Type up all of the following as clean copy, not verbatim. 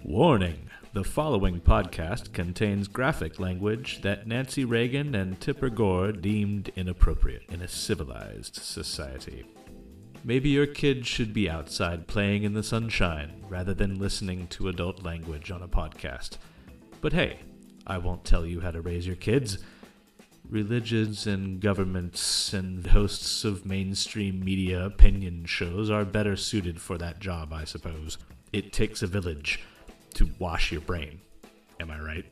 Warning: the following podcast contains graphic language that Nancy Reagan and Tipper Gore deemed inappropriate in a civilized society. Maybe your kid should be outside playing in the sunshine rather than listening to adult language on a podcast. But hey, I won't tell you how to raise your kids. Religions and governments and hosts of mainstream media opinion shows are better suited for that job, I suppose. It takes a village to wash your brain. Am I right?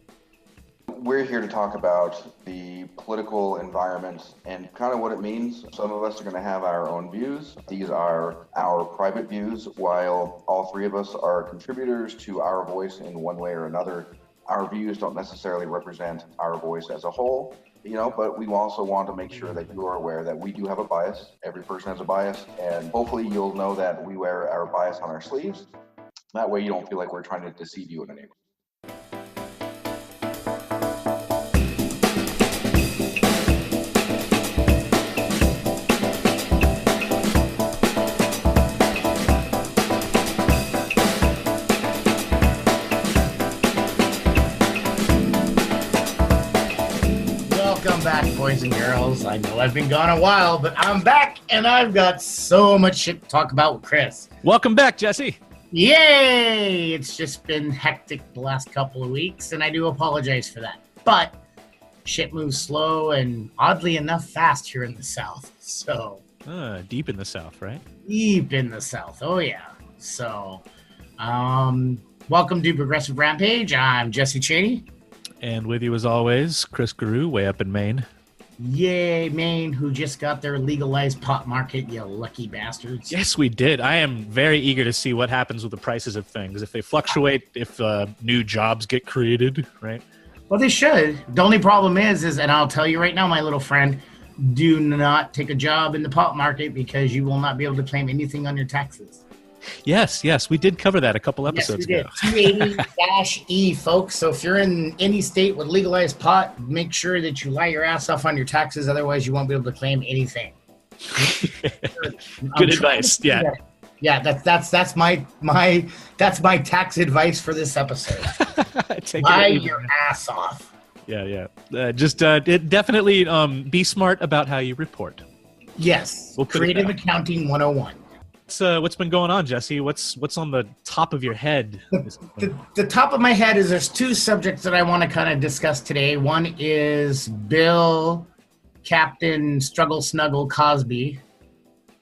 We're here to talk about the political environment and kind of what it means. Some of us are going to have our own views. These are our private views, while all three of us are contributors to our voice in one way or another. Our views don't necessarily represent our voice as a whole, but we also want to make sure that you are aware that we do have a bias. Every person has a bias, and hopefully you'll know that we wear our bias on our sleeves. That way you don't feel like we're trying to deceive you in any way. Welcome back, boys and girls. I know I've been gone a while, but I'm back, and I've got so much shit to talk about with Chris. Welcome back, Jesse. Yay! It's just been hectic the last couple of weeks, and I do apologize for that. But shit moves slow and, oddly enough, fast here in the South. So Deep in the South, right? Deep in the South. Oh, yeah. So, welcome to Progressive Rampage. I'm Jesse Cheney. And with you, as always, Chris Guru, way up in Maine. Yay, Maine, who just got their legalized pot market, you lucky bastards. Yes, we did. I am very eager to see what happens with the prices of things. If they fluctuate, if new jobs get created, right? Well, they should. The only problem is, and I'll tell you right now, my little friend, do not take a job in the pot market because you will not be able to claim anything on your taxes. Yes, we did cover that a couple episodes ago. 280-E, folks. So if you're in any state with legalized pot, make sure that you lie your ass off on your taxes. Otherwise, you won't be able to claim anything. Good advice. Yeah. Yeah, that's my tax advice for this episode. Lie your ass off. Yeah. Just definitely be smart about how you report. Yes. Creative Accounting 101. What's been going on, Jesse? What's on the top of your head? The top of my head is there's two subjects that I want to kind of discuss today. One is Bill Captain Struggle Snuggle Cosby.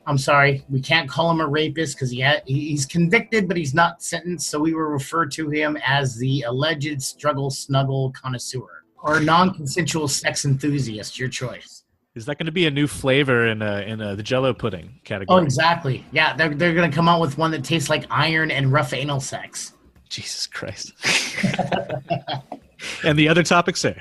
I'm sorry, we can't call him a rapist because he's convicted, but he's not sentenced, so we will refer to him as the alleged struggle snuggle connoisseur or non-consensual sex enthusiast, your choice. Is that going to be a new flavor in the Jell-O pudding category? Oh, exactly. Yeah, they're going to come out with one that tastes like iron and rough anal sex. Jesus Christ. And the other topic, sir?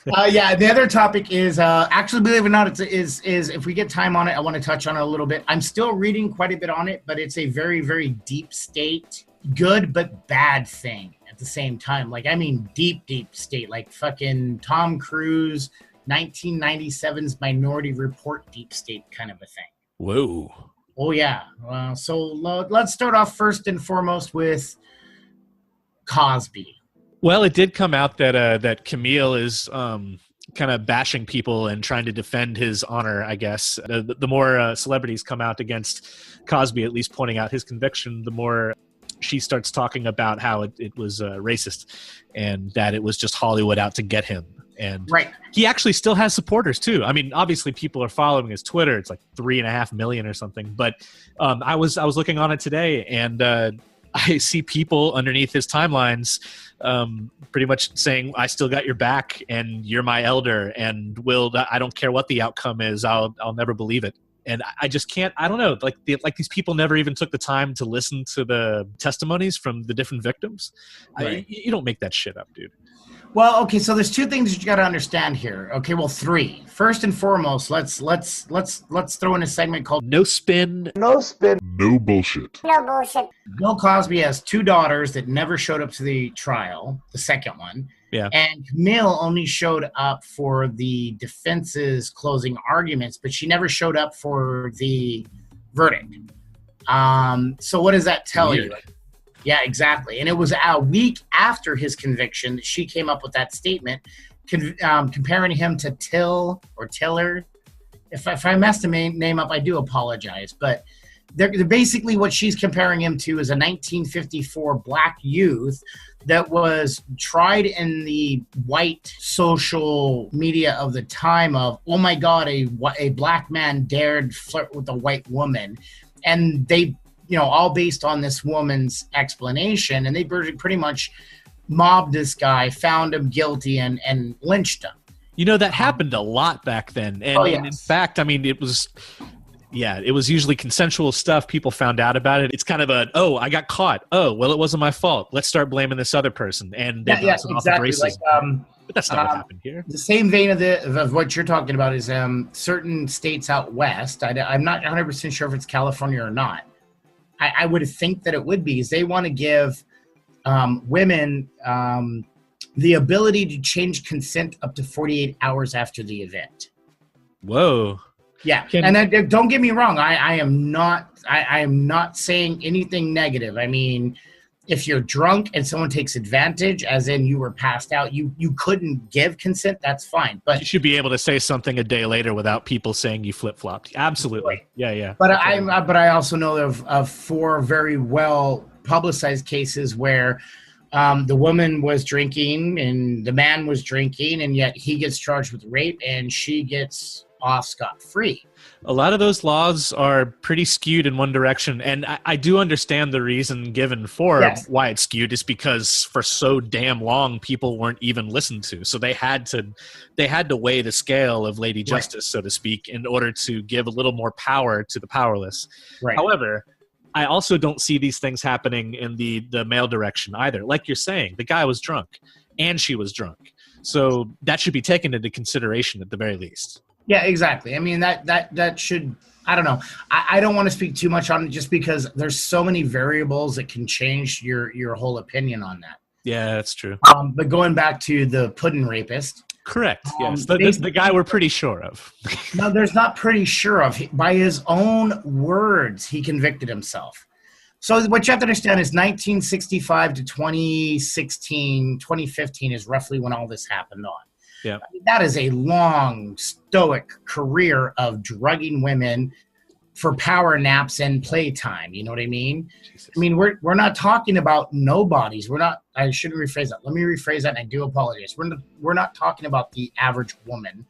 The other topic is actually, believe it or not, is if we get time on it, I want to touch on it a little bit. I'm still reading quite a bit on it, but it's a very, very deep state, good but bad thing at the same time. Like, I mean, deep state, like fucking Tom Cruise, 1997's Minority Report deep state kind of a thing. Whoa. Oh, yeah. So let's start off first and foremost with Cosby. Well, it did come out that Camille is kind of bashing people and trying to defend his honor, I guess. The more celebrities come out against Cosby, at least pointing out his conviction, the more she starts talking about how it was racist and that it was just Hollywood out to get him. And right. He actually still has supporters too. I mean, obviously people are following his Twitter. It's like 3.5 million or something. But I was looking on it today, and I see people underneath his timelines pretty much saying, "I still got your back, and you're my elder, and I don't care what the outcome is. I'll never believe it." And I just can't. I don't know. Like these people never even took the time to listen to the testimonies from the different victims. Right. You don't make that shit up, dude. Well, okay, so there's two things that you got to understand here. Okay, well, three. First and foremost, let's throw in a segment called No Spin. No spin. No bullshit. No bullshit. Bill Cosby has two daughters that never showed up to the trial, the second one. Yeah. And Camille only showed up for the defense's closing arguments, but she never showed up for the verdict. So what does that tell you? Yeah, exactly. And it was a week after his conviction that she came up with that statement, comparing him to Tiller. If I messed the name up, I do apologize. But they're basically what she's comparing him to is a 1954 black youth that was tried in the white social media of the time of, oh my God, a black man dared flirt with a white woman. And they, all based on this woman's explanation. And they pretty much mobbed this guy, found him guilty, and lynched him. That happened a lot back then. And, and in fact, it was usually consensual stuff. People found out about it. It's kind of I got caught. Oh, well, it wasn't my fault. Let's start blaming this other person. And they bounce it off of racism. But that's not what happened here. The same vein of what you're talking about is certain states out west. I'm not 100% sure if it's California or not. I would think that it would be, is they want to give women the ability to change consent up to 48 hours after the event. Whoa. Yeah, and don't get me wrong. I am not saying anything negative. I mean, if you're drunk and someone takes advantage, as in you were passed out, you couldn't give consent, that's fine. But you should be able to say something a day later without people saying you flip-flopped. Absolutely. Right. Yeah. But I also know of 4 very well publicized cases where the woman was drinking and the man was drinking, and yet he gets charged with rape and she gets off scot-free. A lot of those laws are pretty skewed in one direction, and I do understand the reason given for why it's skewed is because for so damn long people weren't even listened to, so they had to weigh the scale of Lady Justice, so to speak, in order to give a little more power to the powerless. Right. However, I also don't see these things happening in the male direction either. Like you're saying, the guy was drunk and she was drunk, so that should be taken into consideration at the very least. Yeah, exactly. I mean, that should, I don't know. I don't want to speak too much on it just because there's so many variables that can change your whole opinion on that. Yeah, that's true. But going back to the pudding rapist. Correct, yes. The guy we're pretty sure of. No, there's not pretty sure of. By his own words, he convicted himself. So what you have to understand is 1965 to 2015 is roughly when all this happened on. Yeah. I mean, that is a long, stoic career of drugging women for power naps and playtime. You know what I mean? Jesus. I mean, we're not talking about nobodies. I shouldn't rephrase that. Let me rephrase that, and I do apologize. We're not talking about the average woman.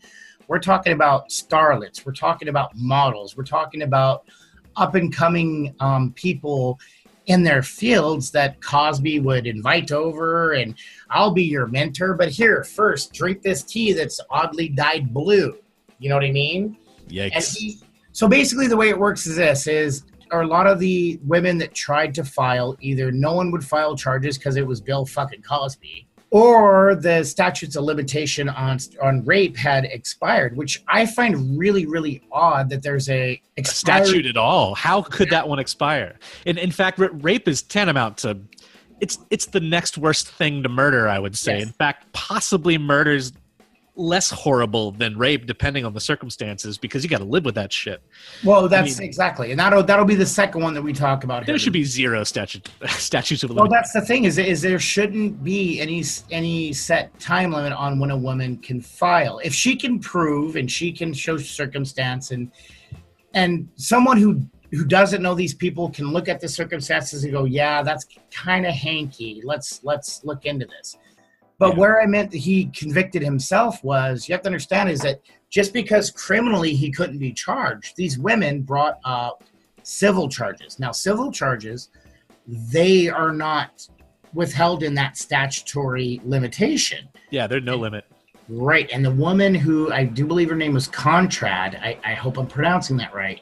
We're talking about starlets. We're talking about models. We're talking about up-and-coming people in their fields that Cosby would invite over, and I'll be your mentor, but here, first, drink this tea that's oddly dyed blue. You know what I mean? Yikes. So basically the way it works is a lot of the women that tried to file, either no one would file charges because it was Bill fucking Cosby, or the statutes of limitation on rape had expired, which I find really, really odd that there's a statute at all. How could that one expire? In fact, rape is tantamount to it's the next worst thing to murder, I would say. Yes. In fact, possibly murder's less horrible than rape, depending on the circumstances, because you got to live with that shit. Well, exactly, and that'll be the second one that we talk about. There should be 0 statutes of limitation. Well, that's the thing is there shouldn't be any set time limit on when a woman can file. If she can prove and she can show circumstance, and someone who doesn't know these people can look at the circumstances and go, yeah, that's kind of hanky. Let's look into this. But where I meant that he convicted himself was, you have to understand, is that just because criminally he couldn't be charged, these women brought up civil charges. Now, civil charges, they are not withheld in that statutory limitation. Yeah, there's no limit. Right. And the woman who, I do believe her name was Contrad, I hope I'm pronouncing that right,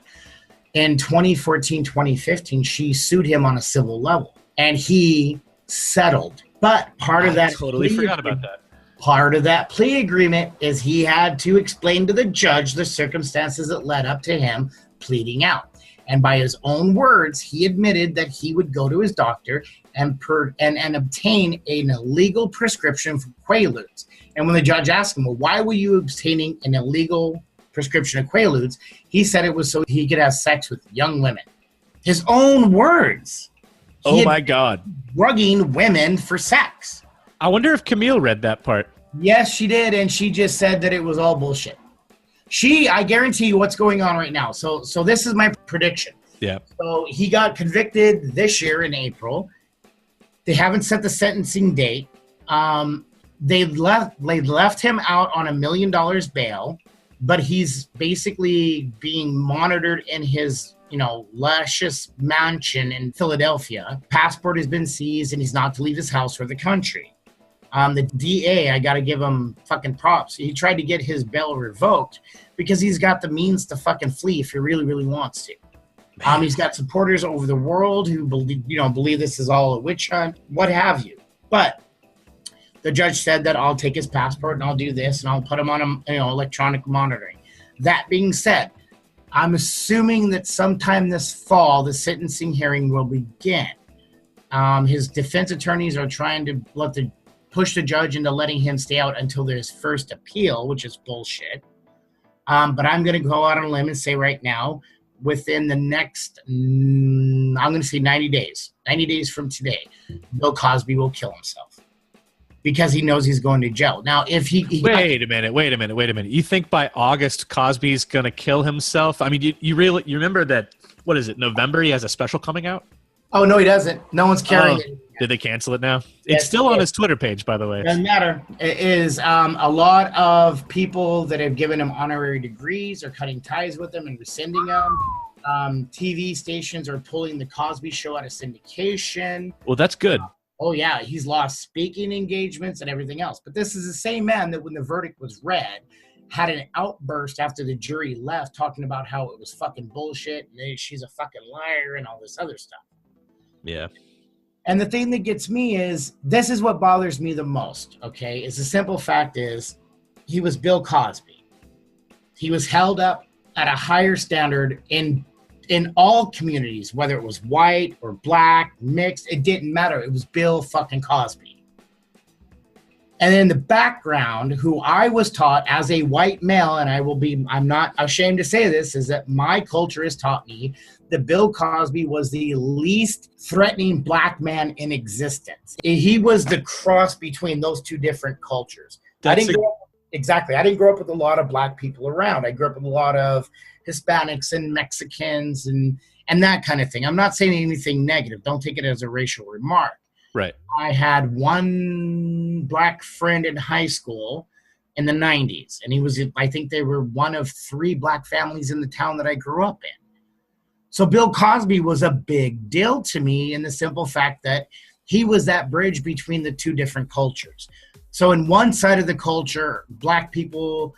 in 2014, 2015, she sued him on a civil level. And he settled. But part of that plea agreement is he had to explain to the judge the circumstances that led up to him pleading out. And by his own words, he admitted that he would go to his doctor and obtain an illegal prescription for Quaaludes. And when the judge asked him, well, why were you obtaining an illegal prescription of Quaaludes? He said it was so he could have sex with young women. His own words. Oh my God. Drugging women for sex. I wonder if Camille read that part. Yes, she did, and she just said that it was all bullshit. I guarantee you what's going on right now. So this is my prediction. Yeah. So he got convicted this year in April. They haven't set the sentencing date. They left him out on $1 million bail, but he's basically being monitored in his, luscious mansion in Philadelphia. Passport has been seized, and he's not to leave his house or the country. The DA, I got to give him fucking props. He tried to get his bail revoked because he's got the means to fucking flee if he really, really wants to. He's got supporters over the world who believe this is all a witch hunt, what have you. But the judge said that I'll take his passport and I'll do this and I'll put him on electronic monitoring. That being said, I'm assuming that sometime this fall the sentencing hearing will begin. His defense attorneys are trying to push the judge into letting him stay out until there's first appeal, which is bullshit. But I'm going to go out on a limb and say right now, within the next, I'm going to say 90 days from today, Bill Cosby will kill himself because he knows he's going to jail. Now, if he wait a minute. You think by August Cosby's going to kill himself? I mean, you remember that, what is it, November, he has a special coming out? Oh, no, he doesn't. No one's carrying it. Did they cancel it now? It's still on his Twitter page, by the way. Doesn't matter. It is a lot of people that have given him honorary degrees are cutting ties with him and rescinding them. TV stations are pulling the Cosby Show out of syndication. Well, that's good. Oh, yeah. He's lost speaking engagements and everything else. But this is the same man that when the verdict was read had an outburst after the jury left talking about how it was fucking bullshit and she's a fucking liar and all this other stuff. Yeah. And the thing that gets me is, this is what bothers me the most, okay? Is the simple fact is, he was Bill Cosby. He was held up at a higher standard in all communities, whether it was white or black, mixed, it didn't matter. It was Bill fucking Cosby. And in the background, who I was taught as a white male, and I'm not ashamed to say this, is that my culture has taught me that Bill Cosby was the least threatening black man in existence. He was the cross between those two different cultures. I didn't grow up with a lot of black people around. I grew up with a lot of Hispanics and Mexicans and that kind of thing. I'm not saying anything negative. Don't take it as a racial remark. Right. I had one black friend in high school in the 90s, and I think they were one of 3 black families in the town that I grew up in. So Bill Cosby was a big deal to me in the simple fact that he was that bridge between the two different cultures. So in one side of the culture, black people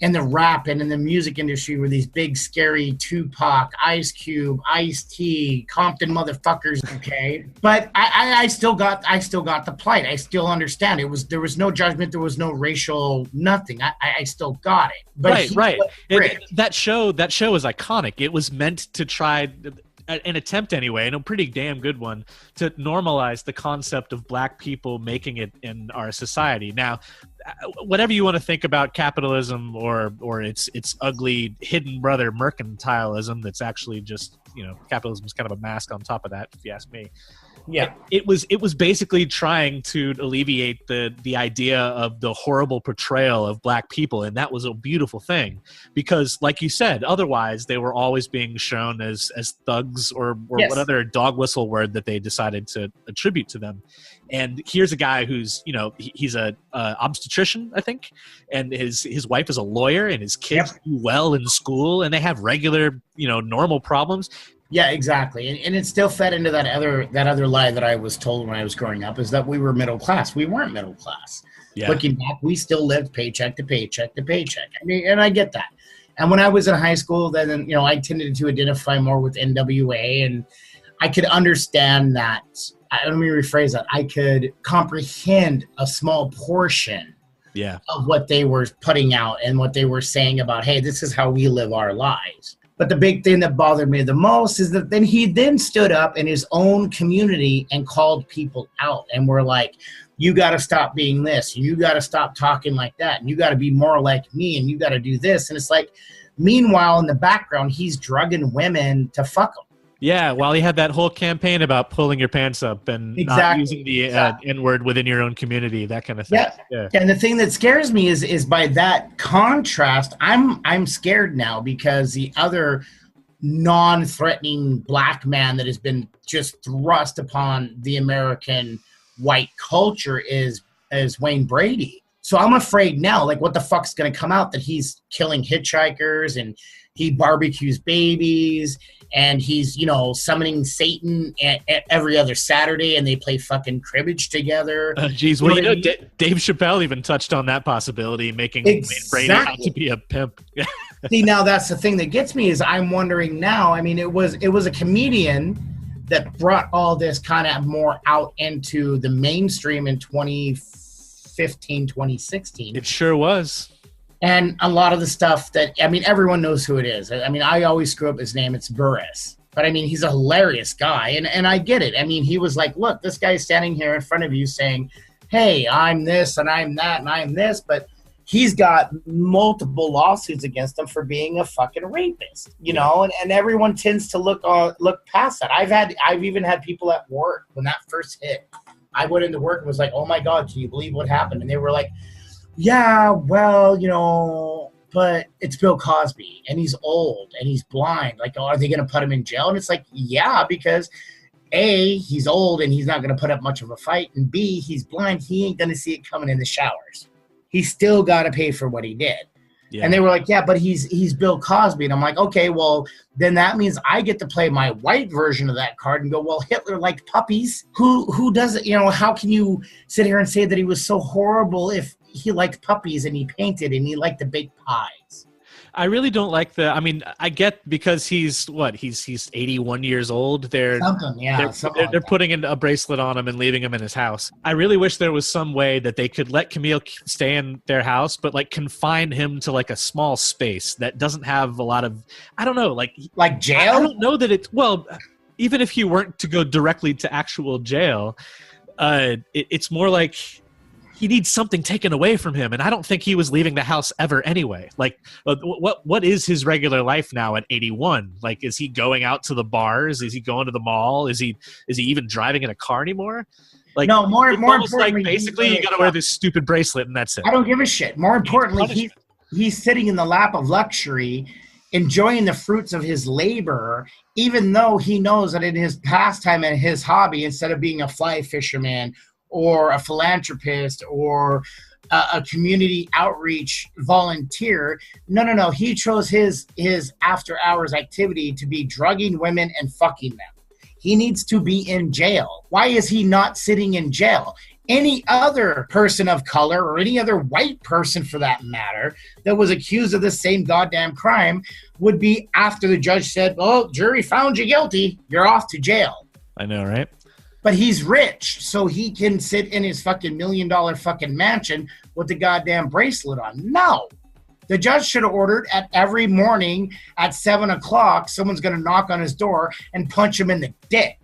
in the rap and in the music industry were these big, scary Tupac, Ice Cube, Ice-T, Compton motherfuckers, okay? But I still got the plight. I still understand. There was no judgment. There was no racial nothing. I still got it. But right. That show is iconic. It was meant to try an attempt anyway, and a pretty damn good one, to normalize the concept of black people making it in our society. Now, whatever you want to think about capitalism or its ugly hidden brother mercantilism, that's actually just, capitalism is kind of a mask on top of that, if you ask me. Yeah, it was basically trying to alleviate the idea of the horrible portrayal of black people, and that was a beautiful thing, because, like you said, otherwise they were always being shown as thugs or yes, what other dog whistle word that they decided to attribute to them. And here's a guy who's, he's a obstetrician, I think, and his wife is a lawyer, and his kids do well in school, and they have regular, normal problems. Yeah, exactly. And it still fed into that other lie that I was told when I was growing up, is that we were middle class. We weren't middle class. Yeah. Looking back, we still lived paycheck to paycheck to paycheck. I mean, and I get that. And when I was in high school, then, I tended to identify more with NWA, and I could understand that. Let me rephrase that. I could comprehend a small portion of what they were putting out and what they were saying about, hey, this is how we live our lives. But the big thing that bothered me the most is that he stood up in his own community and called people out, and were like, you got to stop being this, you got to stop talking like that, and you got to be more like me, and you got to do this. And it's like, meanwhile, in the background, he's drugging women to fuck them. Yeah, while he had that whole campaign about pulling your pants up and not using the N-word within your own community, that kind of thing. Yeah. And the thing that scares me is by that contrast, I'm scared now because the other non-threatening black man that has been just thrust upon the American white culture is Wayne Brady. So I'm afraid now, like, what the fuck's going to come out, that he's killing hitchhikers and he barbecues babies and he's, summoning Satan at every other Saturday and they play fucking cribbage together. Geez, well, Dave Chappelle even touched on that possibility, making Wayne Brady out to be a pimp. See, now that's the thing that gets me is I'm wondering now, I mean, it was a comedian that brought all this kind of more out into the mainstream in 2015, 2016. It sure was. And a lot of the stuff that, I mean, everyone knows who it is. I mean, I always screw up his name. It's Burris. But I mean, he's a hilarious guy. And I get it. I mean, he was like, look, this guy's standing here in front of you saying, hey, I'm this and I'm that and I'm this. But he's got multiple lawsuits against him for being a fucking rapist, and everyone tends to look past that. I've even had people at work when that first hit. I went into work and was like, oh my God, can you believe what happened? And they were like, yeah, well, but it's Bill Cosby and he's old and he's blind. Like, are they going to put him in jail? And it's like, yeah, because A, he's old and he's not going to put up much of a fight. And B, he's blind. He ain't going to see it coming in the showers. He's still got to pay for what he did. Yeah. And they were like, yeah, but he's Bill Cosby. And I'm like, okay, well, then that means I get to play my white version of that card and go, well, Hitler liked puppies. Who does it? How can you sit here and say that he was so horrible if he liked puppies and he painted and he liked to bake pies? I really don't like I get because he's 81 years old. They're putting a bracelet on him and leaving him in his house. I really wish there was some way that they could let Camille stay in their house, but like confine him to like a small space that doesn't have a lot of, I don't know, like jail. I don't know that it's, well, even if he weren't to go directly to actual jail, it's more like he needs something taken away from him, and I don't think he was leaving the house ever anyway. Like, what is his regular life now at 81? Like, is he going out to the bars? Is he going to the mall? Is he even driving in a car anymore? Like, no, more importantly, like basically you got to wear this stupid bracelet and that's it. I don't give a shit. More importantly, he's sitting in the lap of luxury, enjoying the fruits of his labor, even though he knows that in his pastime and his hobby, instead of being a fly fisherman or a philanthropist or a community outreach volunteer, no, he chose his after hours activity to be drugging women and fucking them. He needs to be in jail. Why is he not sitting in jail? Any other person of color or any other white person for that matter that was accused of the same goddamn crime would be, after the judge said, well, jury found you guilty, you're off to jail. I know, right? But he's rich, so he can sit in his fucking $1 million fucking mansion with the goddamn bracelet on. No. The judge should have ordered at every morning at 7 o'clock, someone's going to knock on his door and punch him in the dick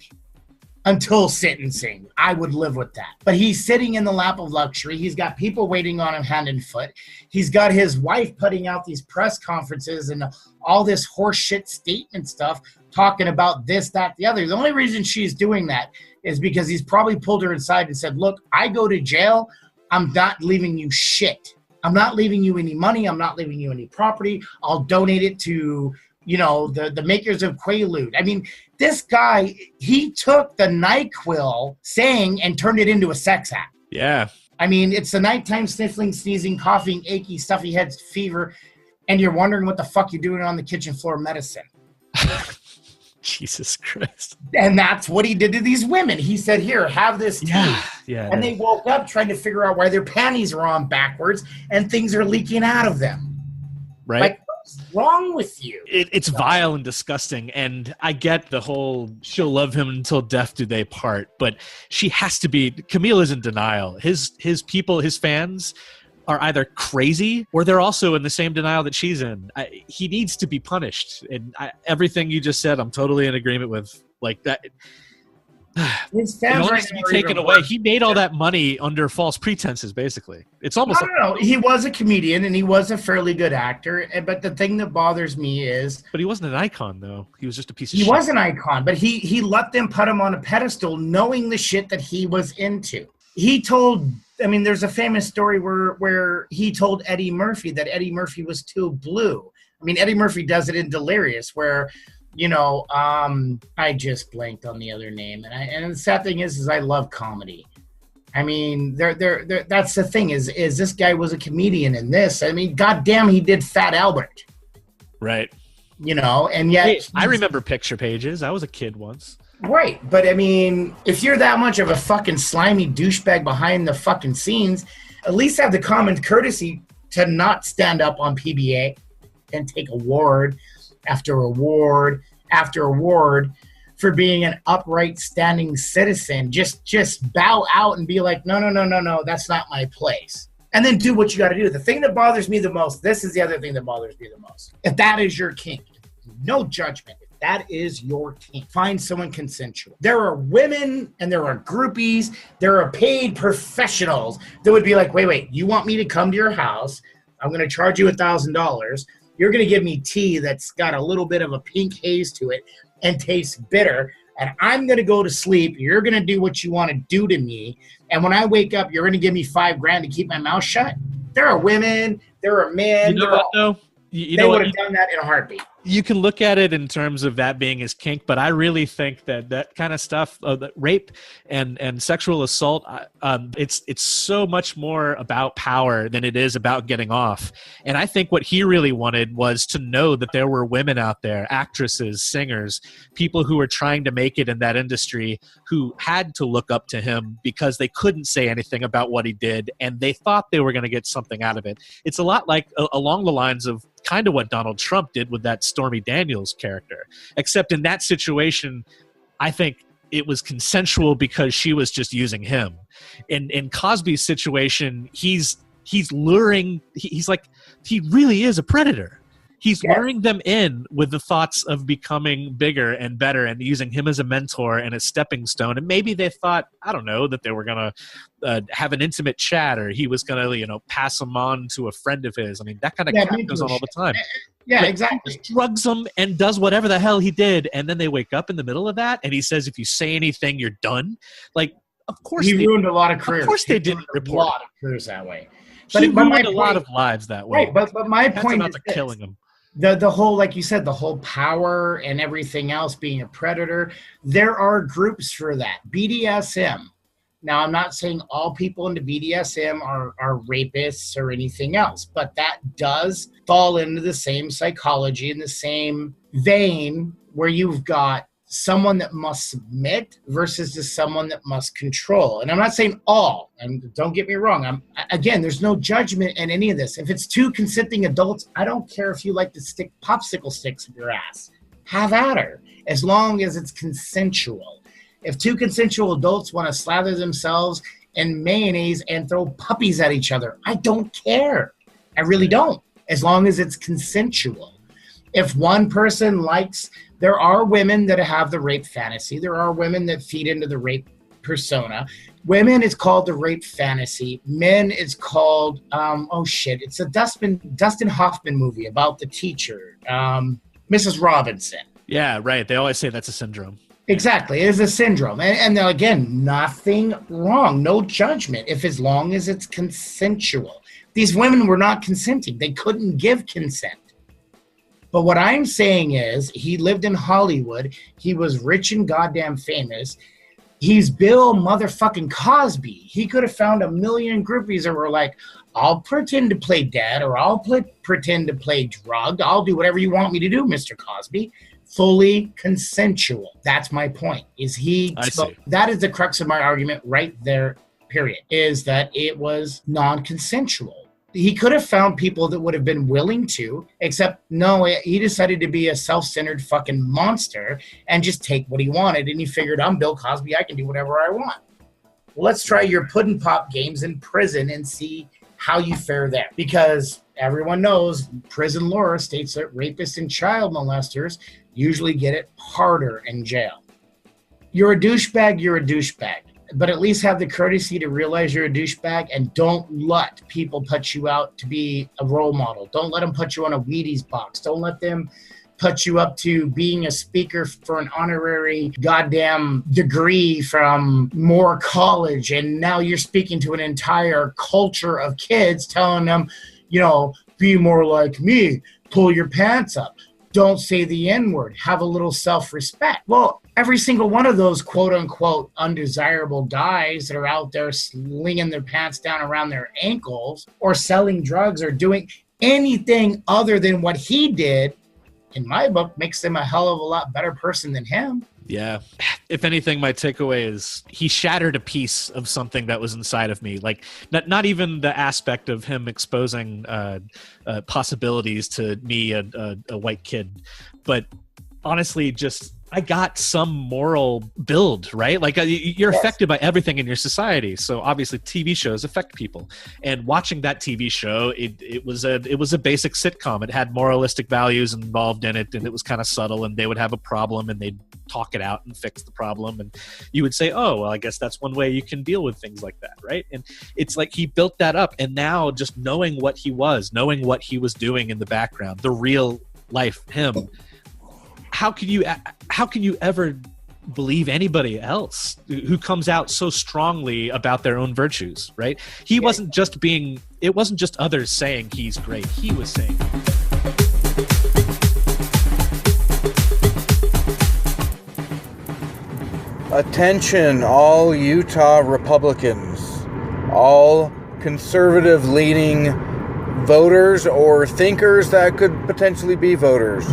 until sentencing. I would live with that. But he's sitting in the lap of luxury. He's got people waiting on him hand and foot. He's got his wife putting out these press conferences and all this horseshit statement stuff, talking about this, that, the other. The only reason she's doing that is because he's probably pulled her inside and said, look, I go to jail, I'm not leaving you shit. I'm not leaving you any money. I'm not leaving you any property. I'll donate it to, the makers of Quaalude. I mean, this guy, he took the NyQuil saying and turned it into a sex act. Yeah. I mean, it's the nighttime sniffling, sneezing, coughing, achy, stuffy head, fever, and you're wondering what the fuck you're doing on the kitchen floor medicine. Jesus Christ. And that's what he did to these women. He said, here, have this tea. Yeah. And they woke up trying to figure out why their panties are on backwards and things are leaking out of them. Right? Like, what's wrong with you? It's vile and disgusting. And I get the whole she'll love him until death do they part. But she has to be, Camille is in denial. His people, his fans are either crazy or they're also in the same denial that she's in. He needs to be punished. And everything you just said, I'm totally in agreement with. Like that. His It fans only right to now be are taken even away. worse. He made all that money under false pretenses, basically. It's almost No. He was a comedian and he was a fairly good actor. But the thing that bothers me is But he wasn't an icon, though. He was just a piece of he shit. was an icon, but he let them put him on a pedestal knowing the shit that he was into. There's a famous story where he told Eddie Murphy that Eddie Murphy was too blue. I mean, Eddie Murphy does it in Delirious where, I just blanked on the other name. And the sad thing is I love comedy. I mean, that's the thing is this guy was a comedian in this. I mean, goddamn, he did Fat Albert. Right. And yet... Hey, I remember Picture Pages. I was a kid once. Right, but I mean, if you're that much of a fucking slimy douchebag behind the fucking scenes, at least have the common courtesy to not stand up on PBA and take award after award after award for being an upright, standing citizen. Just bow out and be like, no, that's not my place. And then do what you got to do. The thing that bothers me the most, this is the other thing that bothers me the most. If that is your kink, no judgment. If that is your kink, find someone consensual. There are women and there are groupies. There are paid professionals that would be like, wait, you want me to come to your house? I'm going to charge you $1,000. You're going to give me tea that's got a little bit of a pink haze to it and tastes bitter. And I'm going to go to sleep. You're going to do what you want to do to me. And when I wake up, you're going to give me $5,000 to keep my mouth shut. There are women. There are men. You know what, though? They would have done that in a heartbeat. You can look at it in terms of that being his kink, but I really think that kind of stuff, rape and sexual assault, it's so much more about power than it is about getting off. And I think what he really wanted was to know that there were women out there, actresses, singers, people who were trying to make it in that industry who had to look up to him because they couldn't say anything about what he did, and they thought they were going to get something out of it. It's a lot like along the lines of kind of what Donald Trump did with that Stormy Daniels character, except in that situation, I think it was consensual because she was just using him. In Cosby's situation, he's luring. He's like, he really is a predator. He's luring them in with the thoughts of becoming bigger and better and using him as a mentor and a stepping stone. And maybe they thought, I don't know, that they were going to have an intimate chat, or he was going to, pass them on to a friend of his. I mean, that kind of crap goes on all the time. Yeah, but exactly. He just drugs them and does whatever the hell he did. And then they wake up in the middle of that and he says, if you say anything, you're done. Like, of course he ruined a lot of careers. Of course they didn't report. A lot of careers that way. He ruined a lot of lives that way. Right, but my point is killing them. The whole, like you said, the whole power and everything else, being a predator, there are groups for that. BDSM. Now, I'm not saying all people into BDSM are rapists or anything else, but that does fall into the same psychology in the same vein where you've got someone that must submit versus just someone that must control. And I'm not saying all, and don't get me wrong. Again, there's no judgment in any of this. If it's two consenting adults, I don't care if you like to stick popsicle sticks in your ass. Have at her, as long as it's consensual. If two consensual adults want to slather themselves in mayonnaise and throw puppies at each other, I don't care. I really don't, as long as it's consensual. If one person likes... There are women that have the rape fantasy. There are women that feed into the rape persona. Women, it's called the rape fantasy. Men, it's called, it's a Dustin Hoffman movie about the teacher, Mrs. Robinson. Yeah, right. They always say that's a syndrome. Exactly. It is a syndrome. And again, nothing wrong. No judgment, as long as it's consensual. These women were not consenting. They couldn't give consent. But what I'm saying is he lived in Hollywood. He was rich and goddamn famous. He's Bill motherfucking Cosby. He could have found a million groupies that were like, I'll pretend to play dead, or I'll pretend to play drugged. I'll do whatever you want me to do, Mr. Cosby. Fully consensual. That's my point. That is the crux of my argument right there, period, is that it was non-consensual. He could have found people that would have been willing to, except no, he decided to be a self-centered fucking monster and just take what he wanted. And he figured, I'm Bill Cosby, I can do whatever I want. Well, let's try your pudding pop games in prison and see how you fare there. Because everyone knows prison lore states that rapists and child molesters usually get it harder in jail. you're a douchebag, you're a douchebag. But at least have the courtesy to realize you're a douchebag, and don't let people put you out to be a role model. Don't let them put you on a Wheaties box. Don't let them put you up to being a speaker for an honorary goddamn degree from Moore College. And now you're speaking to an entire culture of kids telling them, be more like me, pull your pants up. Don't say the N-word. Have a little self-respect. Well, every single one of those quote-unquote undesirable guys that are out there slinging their pants down around their ankles or selling drugs or doing anything other than what he did, in my book, makes them a hell of a lot better person than him. Yeah. If anything, my takeaway is he shattered a piece of something that was inside of me. Like not even the aspect of him exposing possibilities to me, a white kid, but honestly, just I got some moral build, right? Like you're affected by everything in your society. So obviously TV shows affect people. And watching that TV show, it was a basic sitcom. It had moralistic values involved in it, and it was kind of subtle, and they would have a problem and they'd talk it out and fix the problem. And you would say, oh, well, I guess that's one way you can deal with things like that, right? And it's like he built that up. And now just knowing what he was, knowing what he was doing in the background, the real life him, how can you ever believe anybody else who comes out so strongly about their own virtues, right? It wasn't just others saying he's great. He was saying. Attention, all Utah Republicans, all conservative-leaning voters or thinkers that could potentially be voters.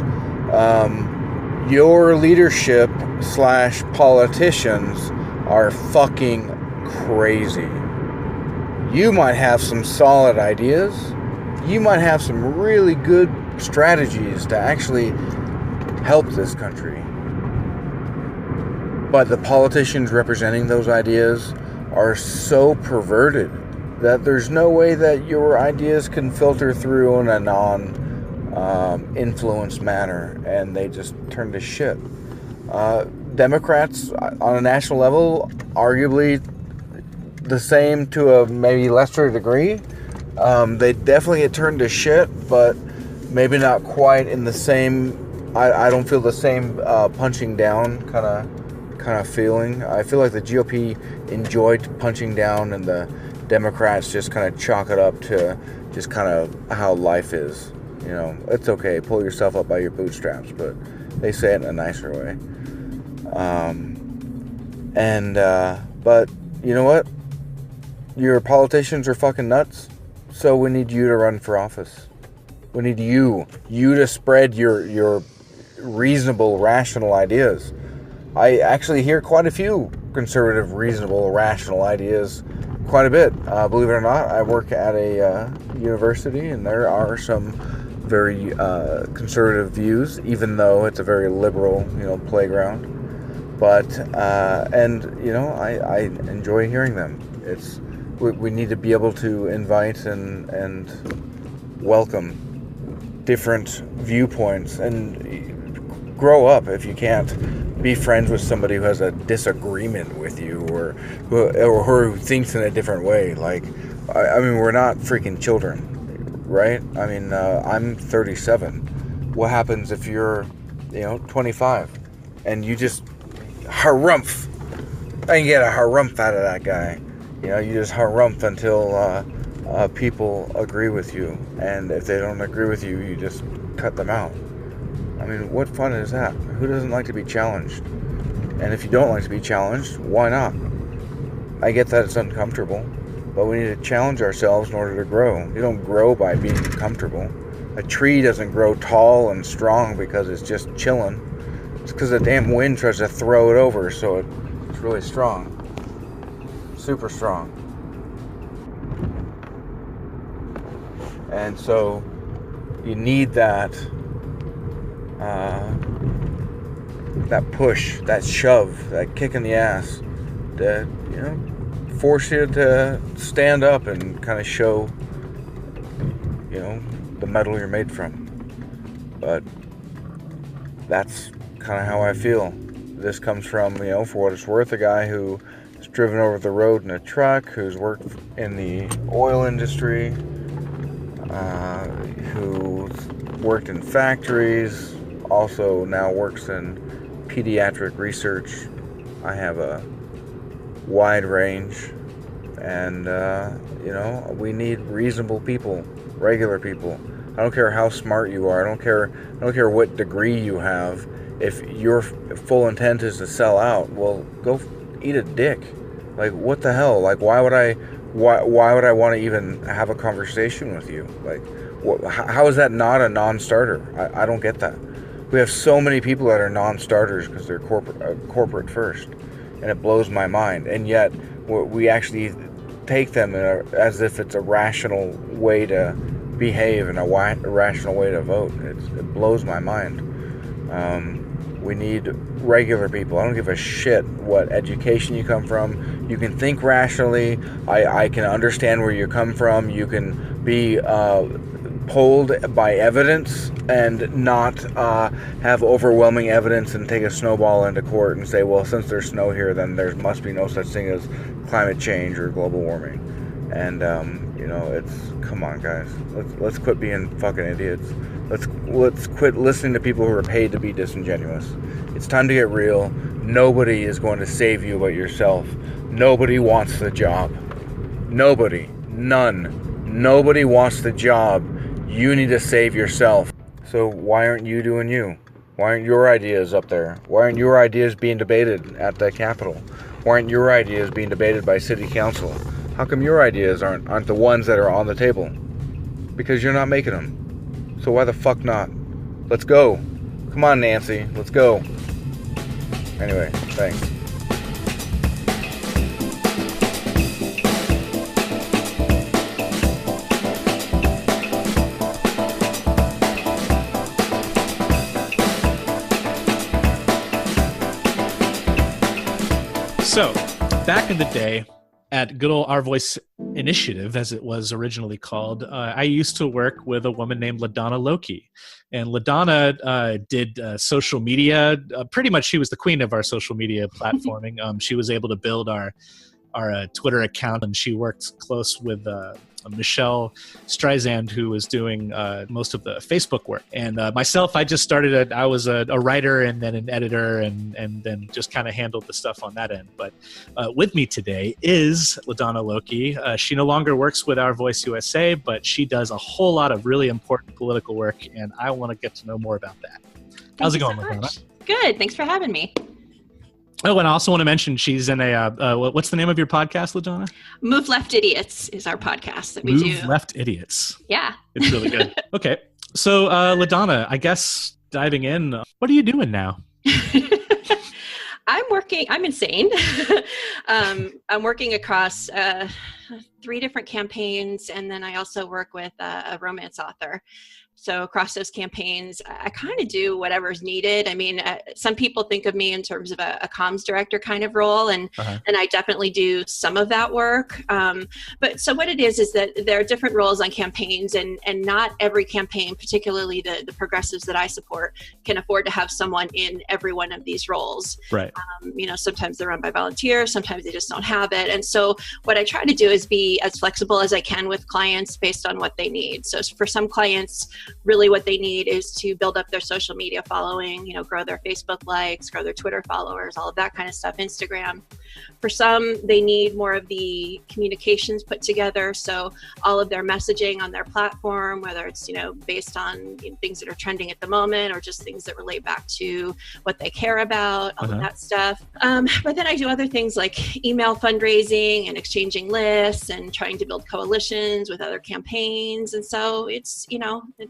Your leadership / politicians are fucking crazy. You might have some solid ideas. You might have some really good strategies to actually help this country. But the politicians representing those ideas are so perverted that there's no way that your ideas can filter through in a influenced manner, and they just turn to shit. Democrats on a national level, arguably the same to a maybe lesser degree. They definitely get turned to shit, but maybe not quite in the same. I don't feel the same punching down kind of feeling. I feel like the GOP enjoyed punching down, and the Democrats just kind of chalk it up to just kind of how life is. It's okay, pull yourself up by your bootstraps, but they say it in a nicer way. But you know what? Your politicians are fucking nuts, so we need you to run for office. We need you to spread your reasonable, rational ideas. I actually hear quite a few conservative, reasonable, rational ideas quite a bit. Believe it or not, I work at a university, and there are some very conservative views, even though it's a very liberal, playground. But I enjoy hearing them. We need to be able to invite and welcome different viewpoints and grow up. If you can't be friends with somebody who has a disagreement with you or who thinks in a different way, we're not freaking children. Right? I'm 37. What happens if you're, 25 and you just harumph? I can get a harumph out of that guy. You just harumph until people agree with you. And if they don't agree with you, you just cut them out. What fun is that? Who doesn't like to be challenged? And if you don't like to be challenged, why not? I get that it's uncomfortable. But we need to challenge ourselves in order to grow. You don't grow by being comfortable. A tree doesn't grow tall and strong because it's just chilling. It's because the damn wind tries to throw it over, so it's really strong. Super strong. And so you need that push, that shove, that kick in the ass to, force you to stand up and kind of show, the metal you're made from. But that's kind of how I feel. this comes from, for what it's worth, a guy who's driven over the road in a truck, who's worked in the oil industry, who's worked in factories, also now works in pediatric research. I have a wide range, and we need reasonable people, regular people. I don't care how smart you are. I don't care what degree you have. If your full intent is to sell out, well, go eat a dick. Like, what the hell? Like, why would I want to even have a conversation with you? Like, how is that not a non-starter? I don't get that. We have so many people that are non-starters because they're corporate first, and it blows my mind. And yet, we actually take them as if it's a rational way to behave and a rational way to vote. It blows my mind. We need regular people. I don't give a shit what education you come from. You can think rationally. I can understand where you come from. You can be polled by evidence and not have overwhelming evidence and take a snowball into court and say, well, since there's snow here, then there must be no such thing as climate change or global warming. And come on, guys. Let's quit being fucking idiots. Let's quit listening to people who are paid to be disingenuous. It's time to get real. Nobody is going to save you but yourself. Nobody wants the job. Nobody. None. Nobody wants the job. You need to save yourself. So why aren't you doing you? Why aren't your ideas up there? Why aren't your ideas being debated at the Capitol? Why aren't your ideas being debated by City Council? How come your ideas aren't the ones that are on the table? Because you're not making them. So why the fuck not? Let's go. Come on, Nancy. Let's go. Anyway, thanks. So, back in the day, at good old Our Voice Initiative, as it was originally called, I used to work with a woman named LaDonna Lokey. And LaDonna did social media. Pretty much she was the queen of our social media platforming. She was able to build our Twitter account, and she worked close with Michelle Streisand, who was doing most of the Facebook work. And myself, I just started, I was a writer and then an editor, and then just kind of handled the stuff on that end. But with me today is LaDonna Lokey. She no longer works with Our Voice USA, but she does a whole lot of really important political work, and I want to get to know more about that. How's it going, LaDonna? Good. Thanks for having me. Oh, and I also want to mention she's in a, what's the name of your podcast, LaDonna? Move Left Idiots is our podcast that we do. Move Left Idiots. Yeah. It's really good. Okay. So, LaDonna, I guess diving in, what are you doing now? I'm insane. I'm working across 3 different campaigns, and then I also work with a romance author. So across those campaigns, I kind of do whatever's needed. I mean, some people think of me in terms of a comms director kind of role, and I definitely do some of that work. But so what it is that there are different roles on campaigns, and not every campaign, particularly the progressives that I support, can afford to have someone in every one of these roles. Right. Sometimes they're run by volunteers, sometimes they just don't have it. And so what I try to do is be as flexible as I can with clients based on what they need. So for some clients, really what they need is to build up their social media following, grow their Facebook likes, grow their Twitter followers, all of that kind of stuff, Instagram. For some, they need more of the communications put together. So all of their messaging on their platform, whether it's, based on things that are trending at the moment or just things that relate back to what they care about, all of that stuff. But then I do other things like email fundraising and exchanging lists and trying to build coalitions with other campaigns. And so it's,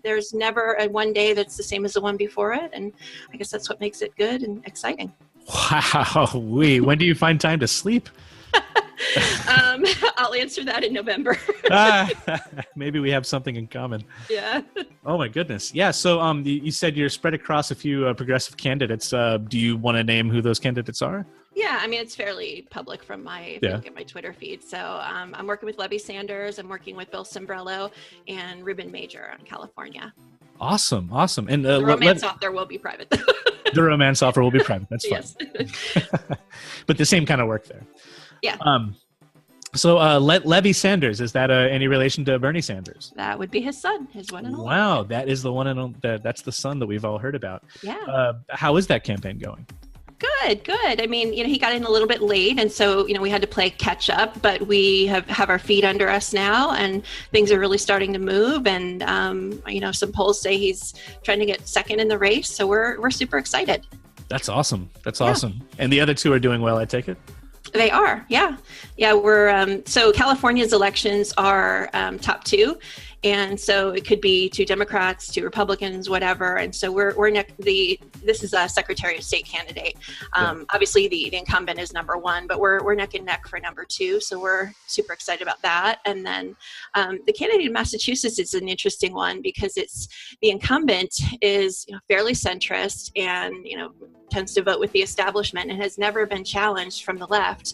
there's never a one day that's the same as the one before it. And I guess that's what makes it good and exciting. Wow. When do you find time to sleep? I'll answer that in November. Maybe we have something in common. Yeah. Oh my goodness. Yeah. So you said you're spread across a few progressive candidates. Do you want to name who those candidates are? Yeah, I mean, it's fairly public from if you look at my Twitter feed. So I'm working with Levy Sanders. I'm working with Bill Cimbrello and Ruben Major in California. Awesome. And the romance author will be private. The romance offer will be private. That's fine. Yes. But the same kind of work there. Yeah. So Levy Sanders, is that any relation to Bernie Sanders? That would be his son, his one and only. Wow, that is the one and only, that's the son that we've all heard about. Yeah. How is that campaign going? Good. I mean, he got in a little bit late, and so, we had to play catch up, but we have our feet under us now, and things are really starting to move. And, some polls say he's trying to get second in the race. So we're super excited. That's awesome. Awesome. And the other two are doing well, I take it? They are. Yeah. We're, so California's elections are top two. And so it could be two Democrats, two Republicans, whatever. And so this is a Secretary of State candidate. Obviously the incumbent is number one, but we're neck and neck for number two. So we're super excited about that. And then the candidate in Massachusetts is an interesting one because the incumbent is fairly centrist and, tends to vote with the establishment and has never been challenged from the left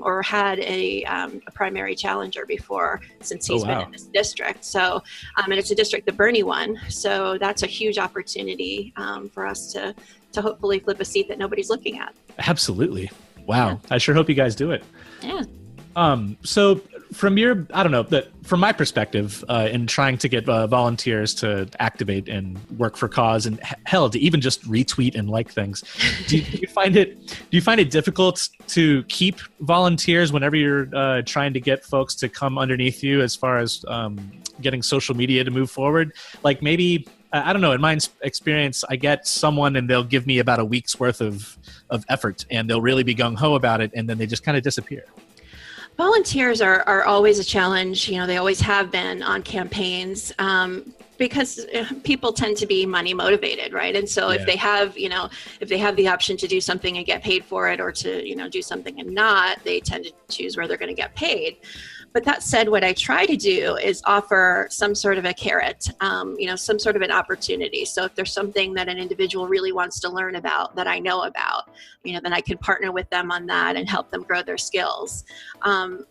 or had a primary challenger before since he's been in this district. So, and it's a district that Bernie won. So that's a huge opportunity for us to hopefully flip a seat that nobody's looking at. Absolutely. Wow. Yeah. I sure hope you guys do it. Yeah. So from from my perspective, in trying to get volunteers to activate and work for cause, and hell, to even just retweet and like things, do you find it difficult to keep volunteers whenever you're trying to get folks to come underneath you as far as getting social media to move forward? Like maybe, I don't know, in my experience, I get someone and they'll give me about a week's worth of effort and they'll really be gung-ho about it, and then they just kind of disappear. Volunteers are always a challenge. They always have been on campaigns because people tend to be money motivated, right? And so if they have the option to do something and get paid for it, or to, do something and not, they tend to choose where they're going to get paid. But that said, what I try to do is offer some sort of a carrot, some sort of an opportunity. So if there's something that an individual really wants to learn about that I know about, then I can partner with them on that and help them grow their skills. Some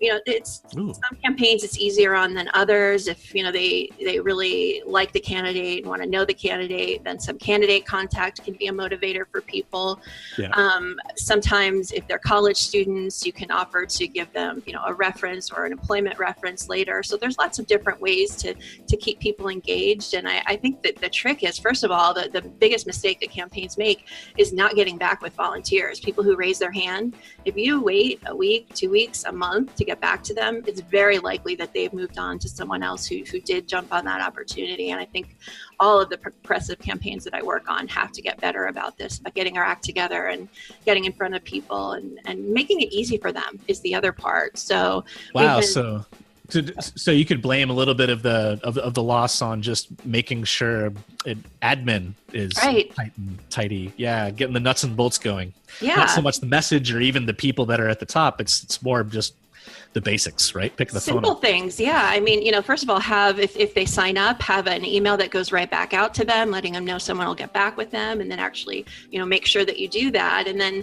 campaigns it's easier on than others. If, they really like the candidate and want to know the candidate, then some candidate contact can be a motivator for people. Yeah. Sometimes if they're college students, you can offer to give them, a reference or an employment reference later. So there's lots of different ways to keep people engaged. And I think that the trick is, first of all, the biggest mistake that campaigns make is not getting back with volunteers. People who raise their hand. If you wait a week, 2 weeks, a month to get back to them, it's very likely that they've moved on to someone else who did jump on that opportunity. And I think all of the progressive campaigns that I work on have to get better about this, about getting our act together and getting in front of people and making it easy for them is the other part. So wow. So you could blame a little bit of the loss on just making sure admin is right. Tight and tidy. Yeah, getting the nuts and bolts going. Yeah. Not so much the message or even the people that are at the top. It's more just the basics, right? Pick the phone up. Simple things, yeah. I mean, first of all, if they sign up, have an email that goes right back out to them, letting them know someone will get back with them, and then actually, make sure that you do that. And then,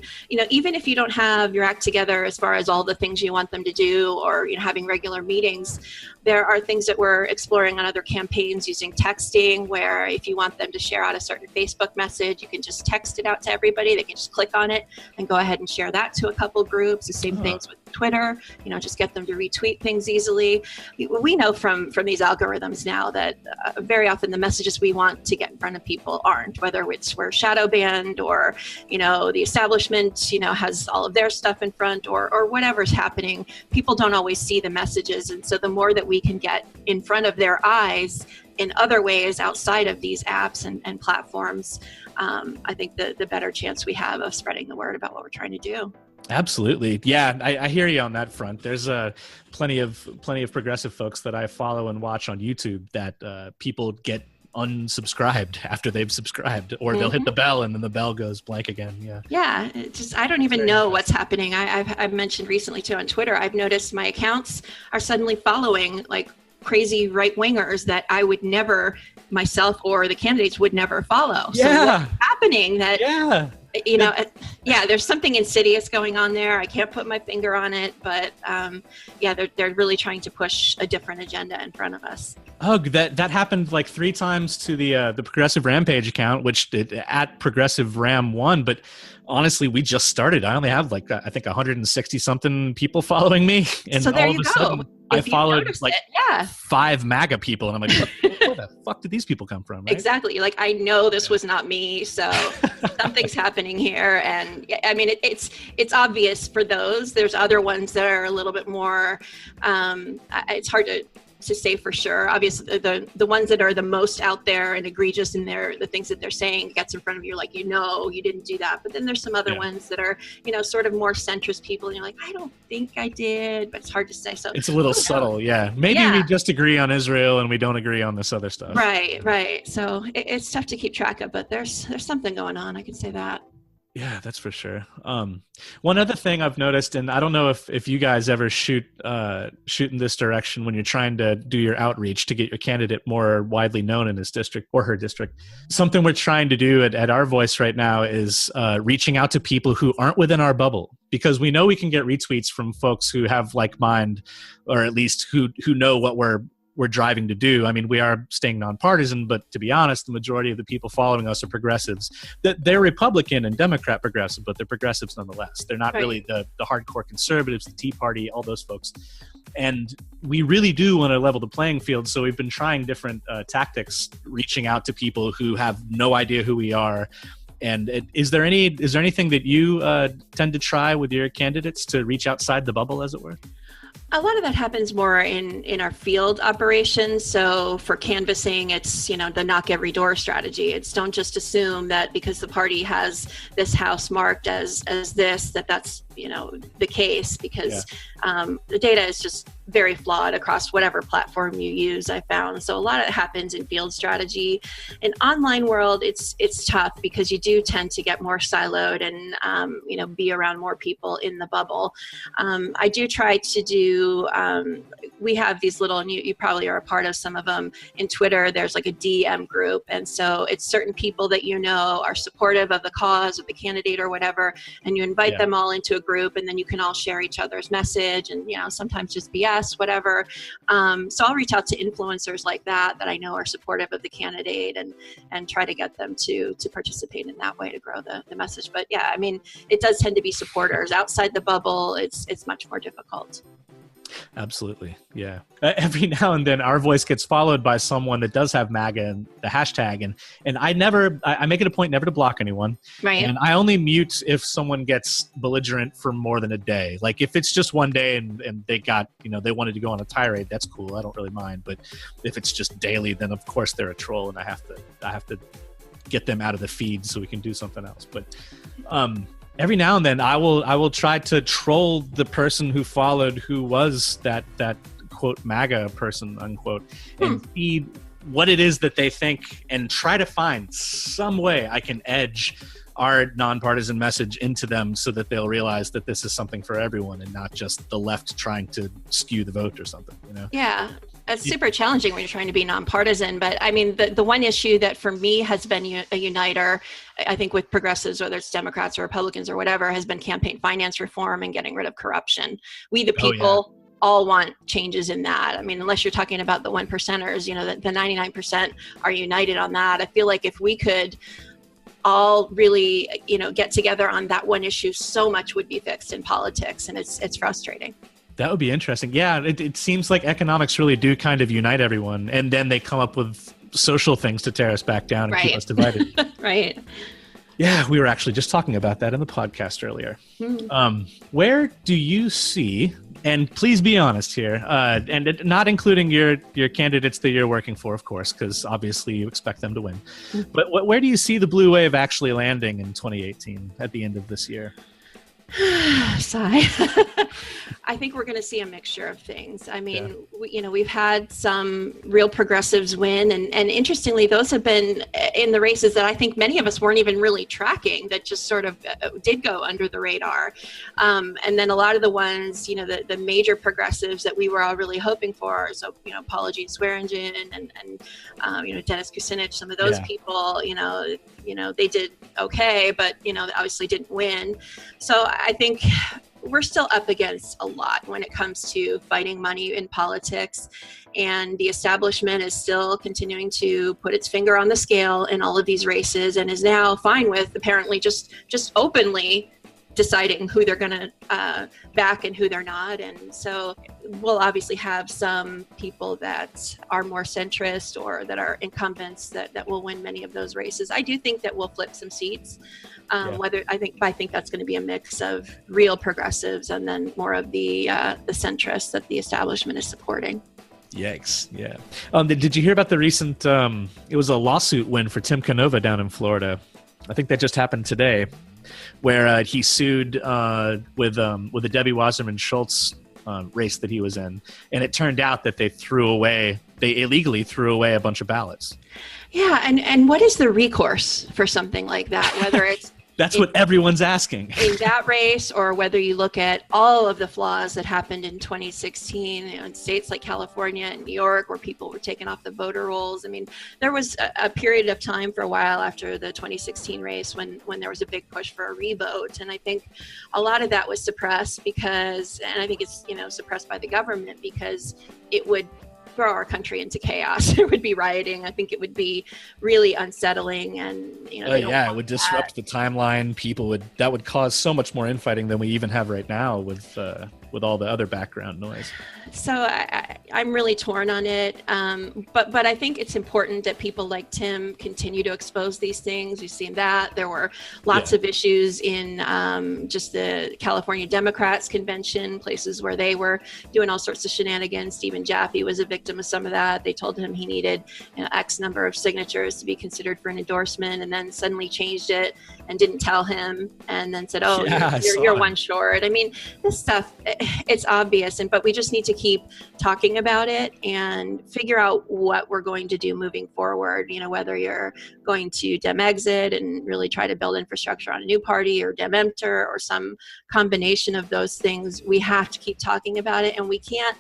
even if you don't have your act together as far as all the things you want them to do, or having regular meetings, there are things that we're exploring on other campaigns using texting, where if you want them to share out a certain Facebook message, you can just text it out to everybody. They can just click on it and go ahead and share that to a couple groups. The same things with Twitter, just get them to retweet things easily. We know from these algorithms now that very often the messages we want to get in front of people aren't, whether we're shadow banned or, the establishment, has all of their stuff in front or whatever's happening. People don't always see the messages. And so the more that we can get in front of their eyes in other ways outside of these apps and platforms, I think the better chance we have of spreading the word about what we're trying to do. Absolutely. Yeah, I hear you on that front. There's plenty of progressive folks that I follow and watch on YouTube that people get unsubscribed after they've subscribed, or they'll hit the bell and then the bell goes blank again. Yeah, I don't even know what's happening. I've mentioned recently too on Twitter, I've noticed my accounts are suddenly following like crazy right-wingers that I would never, myself or the candidates would never follow. So what's happening that you know, yeah, there's something insidious going on there. I can't put my finger on it, but yeah, they're really trying to push a different agenda in front of us. Oh, that happened like 3 times to the Progressive Rampage account, which at Progressive Ram 1, but honestly, we just started. I only have like, I think 160 something people following me. And so there all you of a go. sudden, I followed like 5 MAGA people. And I'm like, where the fuck did these people come from? Right? Exactly. Like, I know this was not me. So something's happening here. And I mean, it's obvious for those. There's other ones that are a little bit more, it's hard to say for sure. Obviously, the ones that are the most out there and egregious in the things that they're saying gets in front of you, like, you didn't do that. But then there's some other ones that are, sort of more centrist people, and you're like, I don't think I did, but it's hard to say. So it's a little subtle, yeah. Maybe we just agree on Israel and we don't agree on this other stuff. Right. So it's tough to keep track of, but there's something going on. I can say that. Yeah, that's for sure. One other thing I've noticed, and I don't know if you guys ever shoot in this direction when you're trying to do your outreach to get your candidate more widely known in his district or her district. Something we're trying to do at Our Voice right now is reaching out to people who aren't within our bubble, because we know we can get retweets from folks who have like mind, or at least who know what we're driving to do. I mean, we are staying nonpartisan, but to be honest, the majority of the people following us are progressives. They're Republican and Democrat progressive, but they're progressives nonetheless. They're not really the hardcore conservatives, the Tea Party, all those folks. And we really do want to level the playing field. So we've been trying different tactics, reaching out to people who have no idea who we are. And is there anything that you tend to try with your candidates to reach outside the bubble, as it were? A lot of that happens more in our field operations. So for canvassing, it's, the knock every door strategy. It's don't just assume that because the party has this house marked as this, that's, the case, because the data is just very flawed across whatever platform you use, I found. So a lot of it happens in field strategy. In online world, it's tough because you do tend to get more siloed and, be around more people in the bubble. I do try to do, we have these little, and you probably are a part of some of them in Twitter, there's like a DM group. And so it's certain people that are supportive of the cause of the candidate or whatever, and you invite them all into a group, and then you can all share each other's message and, sometimes just BS, whatever. So I'll reach out to influencers like that I know are supportive of the candidate and try to get them to participate in that way to grow the message. But yeah, I mean, it does tend to be supporters. Outside the bubble, it's much more difficult. Absolutely. Yeah. Every now and then Our Voice gets followed by someone that does have MAGA and the hashtag. And I make it a point never to block anyone. Right. And I only mute if someone gets belligerent for more than a day. Like if it's just one day and they got, they wanted to go on a tirade, that's cool. I don't really mind. But if it's just daily, then of course they're a troll and I have to get them out of the feed so we can do something else. But, every now and then I will try to troll the person who followed, who was that quote MAGA person unquote, and see what it is that they think and try to find some way I can edge our nonpartisan message into them so that they'll realize that this is something for everyone and not just the left trying to skew the vote or something, Yeah. It's super challenging when you're trying to be nonpartisan, but I mean, the one issue that for me has been a uniter, I think with progressives, whether it's Democrats or Republicans or whatever, has been campaign finance reform and getting rid of corruption. We, the people, all want changes in that. I mean, unless you're talking about the 1%ers, the 99% are united on that. I feel like if we could all really, get together on that one issue, so much would be fixed in politics, and it's frustrating. That would be interesting. Yeah, it seems like economics really do kind of unite everyone, and then they come up with social things to tear us back down and keep us divided. Right. Yeah, we were actually just talking about that in the podcast earlier. Where do you see, and please be honest here, and not including your candidates that you're working for, of course, because obviously you expect them to win, but where do you see the blue wave actually landing in 2018 at the end of this year? Sigh. I think we're going to see a mixture of things. I mean, we've had some real progressives win, and interestingly, those have been in the races that I think many of us weren't even really tracking, that just sort of did go under the radar. And then a lot of the ones, the major progressives that we were all really hoping for, so, Paula Jean Swearingen and Dennis Kucinich, some of those people, they did okay, but, obviously didn't win. So I think we're still up against a lot when it comes to fighting money in politics, and the establishment is still continuing to put its finger on the scale in all of these races, and is now fine with apparently just openly deciding who they're going to back and who they're not. And so we'll obviously have some people that are more centrist or that are incumbents that will win many of those races. I do think that we'll flip some seats. I think that's going to be a mix of real progressives and then more of the centrists that the establishment is supporting. Yikes. Yeah. Did you hear about the recent, it was a lawsuit win for Tim Canova down in Florida. I think that just happened today, where he sued with the Debbie Wasserman Schultz race that he was in. And it turned out that they illegally threw away a bunch of ballots. Yeah. And what is the recourse for something like that? Whether it's That's what everyone's asking. In that race, or whether you look at all of the flaws that happened in 2016 in states like California and New York, where people were taken off the voter rolls. I mean, there was a period of time for a while after the 2016 race when there was a big push for a revote. And I think a lot of that was suppressed and I think it's, suppressed by the government because it would throw our country into chaos. There would be rioting. I think it would be really unsettling, and it would disrupt the timeline. That would cause so much more infighting than we even have right now with all the other background noise. So I'm really torn on it, but I think it's important that people like Tim continue to expose these things. We've seen that there were lots of issues in just the California Democrats convention, places where they were doing all sorts of shenanigans. Stephen Jaffe was a victim of some of that. They told him he needed X number of signatures to be considered for an endorsement, and then suddenly changed it and didn't tell him, and then said, you're one short. I mean, this stuff, it's obvious, but we just need to keep talking about it and figure out what we're going to do moving forward. Whether you're going to Dem exit and really try to build infrastructure on a new party, or Dem enter, or some combination of those things, we have to keep talking about it, and we can't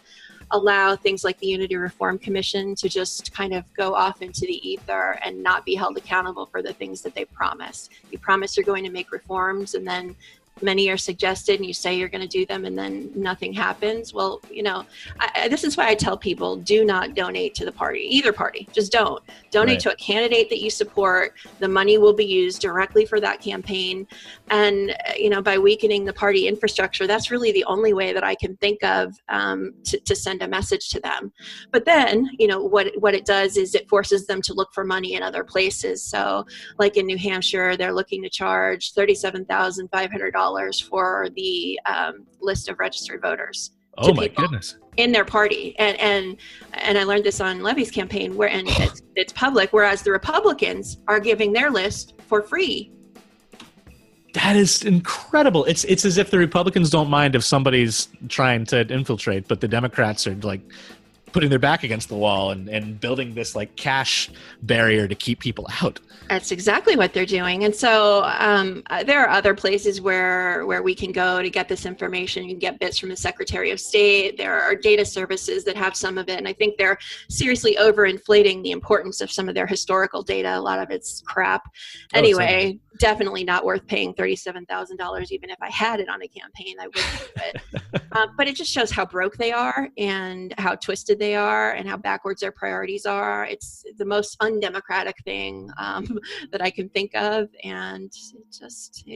allow things like the Unity Reform Commission to just kind of go off into the ether and not be held accountable for the things that they promised. You promise you're going to make reforms, and then many are suggested, and you say you're going to do them, and then nothing happens. Well, this is why I tell people, do not donate to the party, either party. Just don't. Donate to a candidate that you support. The money will be used directly for that campaign. And, by weakening the party infrastructure, that's really the only way that I can think of to send a message to them. But then, what it does is it forces them to look for money in other places. So like in New Hampshire, they're looking to charge $37,500 for the list of registered voters. Oh my goodness! In their party, and I learned this on Levy's campaign, and it's public. Whereas the Republicans are giving their list for free. That is incredible. It's as if the Republicans don't mind if somebody's trying to infiltrate, but the Democrats are like putting their back against the wall and building this like cash barrier to keep people out. That's exactly what they're doing. And so there are other places where we can go to get this information. You can get bits from the Secretary of State. There are data services that have some of it. And I think they're seriously overinflating the importance of some of their historical data. A lot of it's crap. Anyway, definitely not worth paying $37,000. Even if I had it on a campaign, I wouldn't do it. But it just shows how broke they are and how twisted they are and how backwards their priorities are. It's the most undemocratic thing that I can think of, and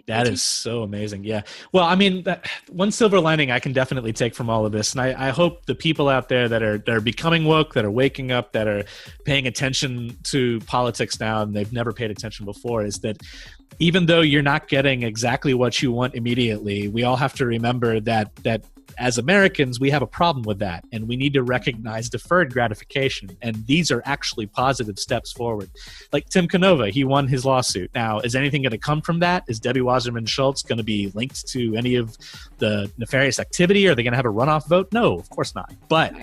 that is so amazing. Yeah. Well, I mean, one silver lining I can definitely take from all of this, and I hope the people out there that are becoming woke, that are waking up, that are paying attention to politics now and they've never paid attention before, is that even though you're not getting exactly what you want immediately, we all have to remember that as Americans, we have a problem with that, and we need to recognize deferred gratification. And these are actually positive steps forward. Like Tim Canova, he won his lawsuit. Now, is anything going to come from that? Is Debbie Wasserman Schultz going to be linked to any of the nefarious activity? Are they going to have a runoff vote? No, of course not. But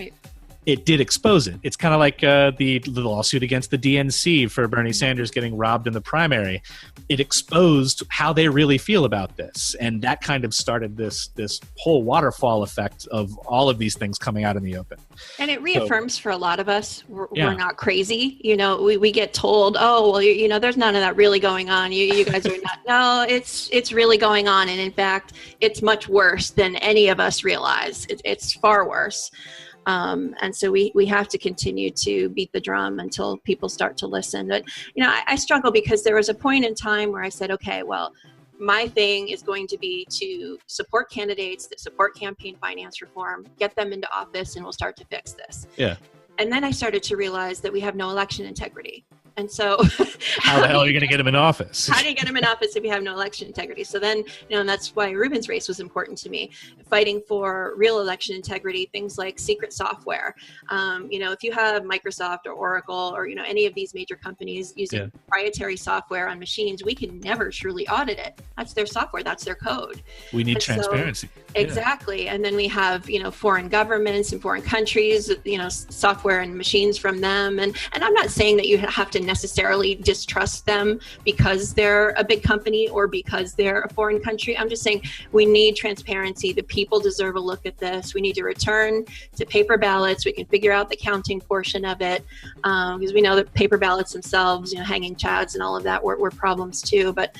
it did expose it. It's kind of like the lawsuit against the DNC for Bernie Sanders getting robbed in the primary. It exposed how they really feel about this, and that kind of started this whole waterfall effect of all of these things coming out in the open. And it reaffirms for a lot of us we're not crazy. We get told, oh well, there's none of that really going on. You guys are not. No, it's really going on, and in fact, it's much worse than any of us realize. It's far worse. And so we have to continue to beat the drum until people start to listen. But, I struggle because there was a point in time where I said, okay, well, my thing is going to be to support candidates that support campaign finance reform, get them into office, and we'll start to fix this. Yeah. And then I started to realize that we have no election integrity. And so how the hell are you going to get him in office? How do you get him in office if you have no election integrity? So then, and that's why Ruben's race was important to me, fighting for real election integrity, things like secret software. If you have Microsoft or Oracle or, any of these major companies using proprietary software on machines, we can never truly audit it. That's their software. That's their code. We need transparency. Exactly. And then we have, foreign governments and foreign countries, software and machines from them. And I'm not saying that you have to necessarily distrust them because they're a big company or because they're a foreign country. I'm just saying we need transparency. The people deserve a look at this. We need to return to paper ballots. We can figure out the counting portion of it because we know that paper ballots themselves, hanging chads and all of that were problems too. But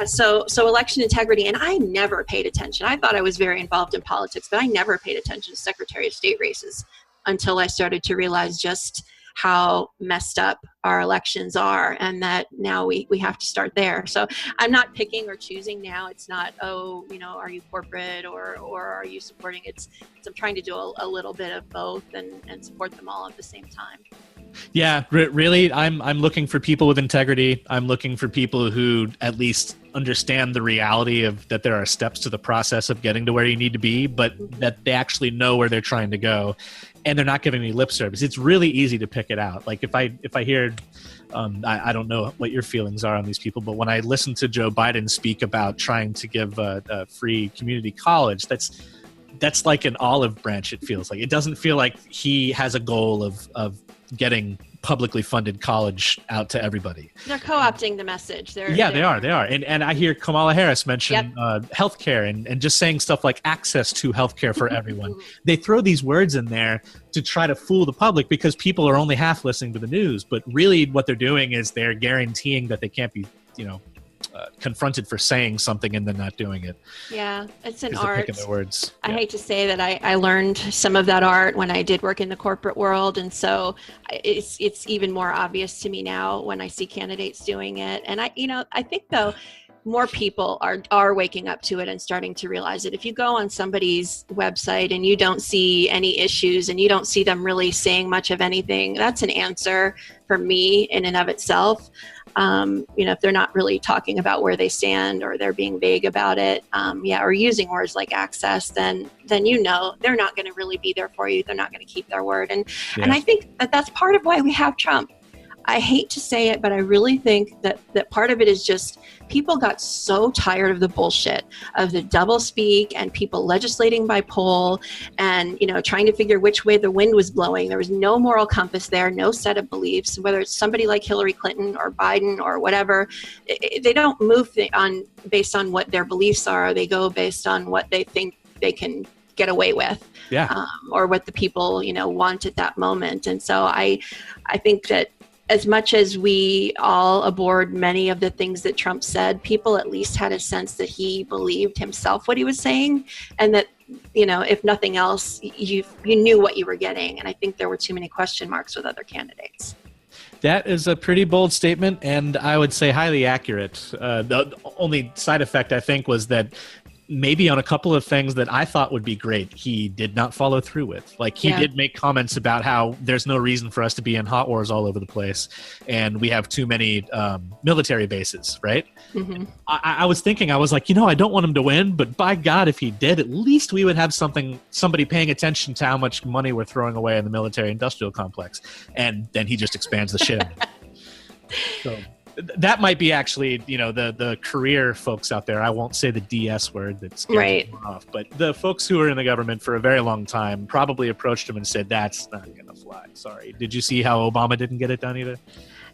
so election integrity. And I never paid attention. I thought I was very involved in politics, but I never paid attention to Secretary of State races until I started to realize just how messed up our elections are, and that now we have to start there. So I'm not picking or choosing now. It's not, are you corporate or are you supporting it? I'm trying to do a little bit of both and support them all at the same time. Yeah, really, I'm looking for people with integrity. I'm looking for people who at least understand the reality of that there are steps to the process of getting to where you need to be, but that they actually know where they're trying to go, and they're not giving me lip service. It's really easy to pick it out. Like if I hear, I don't know what your feelings are on these people, but when I listen to Joe Biden speak about trying to give a free community college, that's like an olive branch. It feels like it doesn't feel like he has a goal of getting publicly funded college out to everybody. They're co-opting the message. They are. And I hear Kamala Harris mention healthcare and just saying stuff like access to healthcare for everyone. They throw these words in there to try to fool the public because people are only half listening to the news. But really what they're doing is they're guaranteeing that they can't be, confronted for saying something and then not doing it. Yeah, it's an art. Their words. I hate to say that I learned some of that art when I did work in the corporate world, and so it's even more obvious to me now when I see candidates doing it. And I think though more people are waking up to it and starting to realize it. If you go on somebody's website and you don't see any issues and you don't see them really saying much of anything, that's an answer for me in and of itself. If they're not really talking about where they stand or they're being vague about it, or using words like access, then they're not going to really be there for you. They're not going to keep their word. And I think that's part of why we have Trump. I hate to say it, but I really think that part of it is just people got so tired of the bullshit, of the doublespeak and people legislating by poll and, trying to figure which way the wind was blowing. There was no moral compass there, no set of beliefs, whether it's somebody like Hillary Clinton or Biden or whatever. They don't move based on what their beliefs are. They go based on what they think they can get away with, or what the people, want at that moment. And so I think that as much as we all abhorred many of the things that Trump said, people at least had a sense that he believed himself what he was saying, and that, if nothing else, you knew what you were getting. And I think there were too many question marks with other candidates. That is a pretty bold statement, and I would say highly accurate. The only side effect, I think, was that maybe on a couple of things that I thought would be great, he did not follow through with. Like, he did make comments about how there's no reason for us to be in hot wars all over the place, and we have too many military bases, right? Mm-hmm. I was thinking, I was like, I don't want him to win, but by God, if he did, at least we would have somebody paying attention to how much money we're throwing away in the military-industrial complex. And then he just expands the shit. So that might be actually, the career folks out there. I won't say the DS word that's right off, but the folks who were in the government for a very long time probably approached him and said, "That's not going to fly. Sorry." Did you see how Obama didn't get it done either?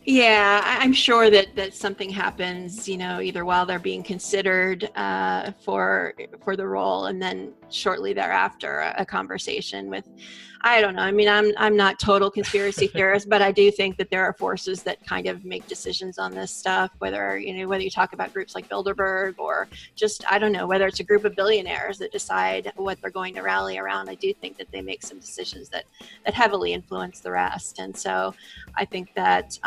Yeah, I'm sure that something happens, either while they're being considered for the role, and then shortly thereafter, a conversation with, I don't know. I mean, I'm not total conspiracy theorist, but I do think that there are forces that kind of make decisions on this stuff, whether you talk about groups like Bilderberg or just, I don't know, whether it's a group of billionaires that decide what they're going to rally around. I do think that they make some decisions that heavily influence the rest. And so I think that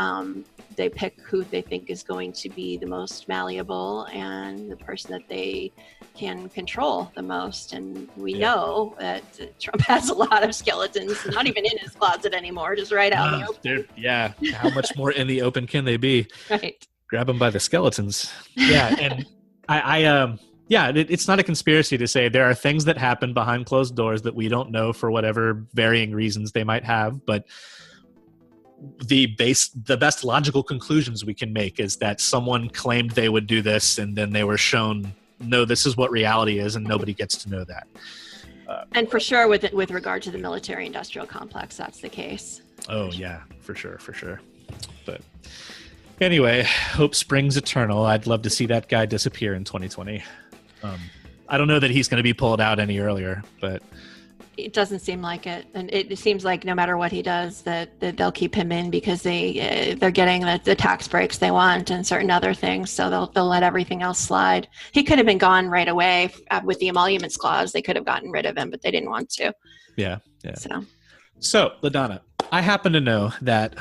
they pick who they think is going to be the most malleable and the person that they can control the most. And we know that Trump has a lot of skeletons, not even in his closet anymore, just right out in the open. Yeah. How much more in the open can they be? Right. Grab them by the skeletons. Yeah. And it's not a conspiracy to say there are things that happen behind closed doors that we don't know for whatever varying reasons they might have, but the best logical conclusions we can make is that someone claimed they would do this, and then they were shown, no, this is what reality is, and nobody gets to know that. And for sure, with regard to the military-industrial complex, that's the case. Oh yeah, for sure. But anyway, hope springs eternal. I'd love to see that guy disappear in 2020. I don't know that he's going to be pulled out any earlier, but it doesn't seem like it, and it seems like no matter what he does, that they'll keep him in because they're getting the tax breaks they want and certain other things, so they'll let everything else slide. He could have been gone right away with the emoluments clause. They could have gotten rid of him, but they didn't want to. Yeah. So LaDonna, I happen to know that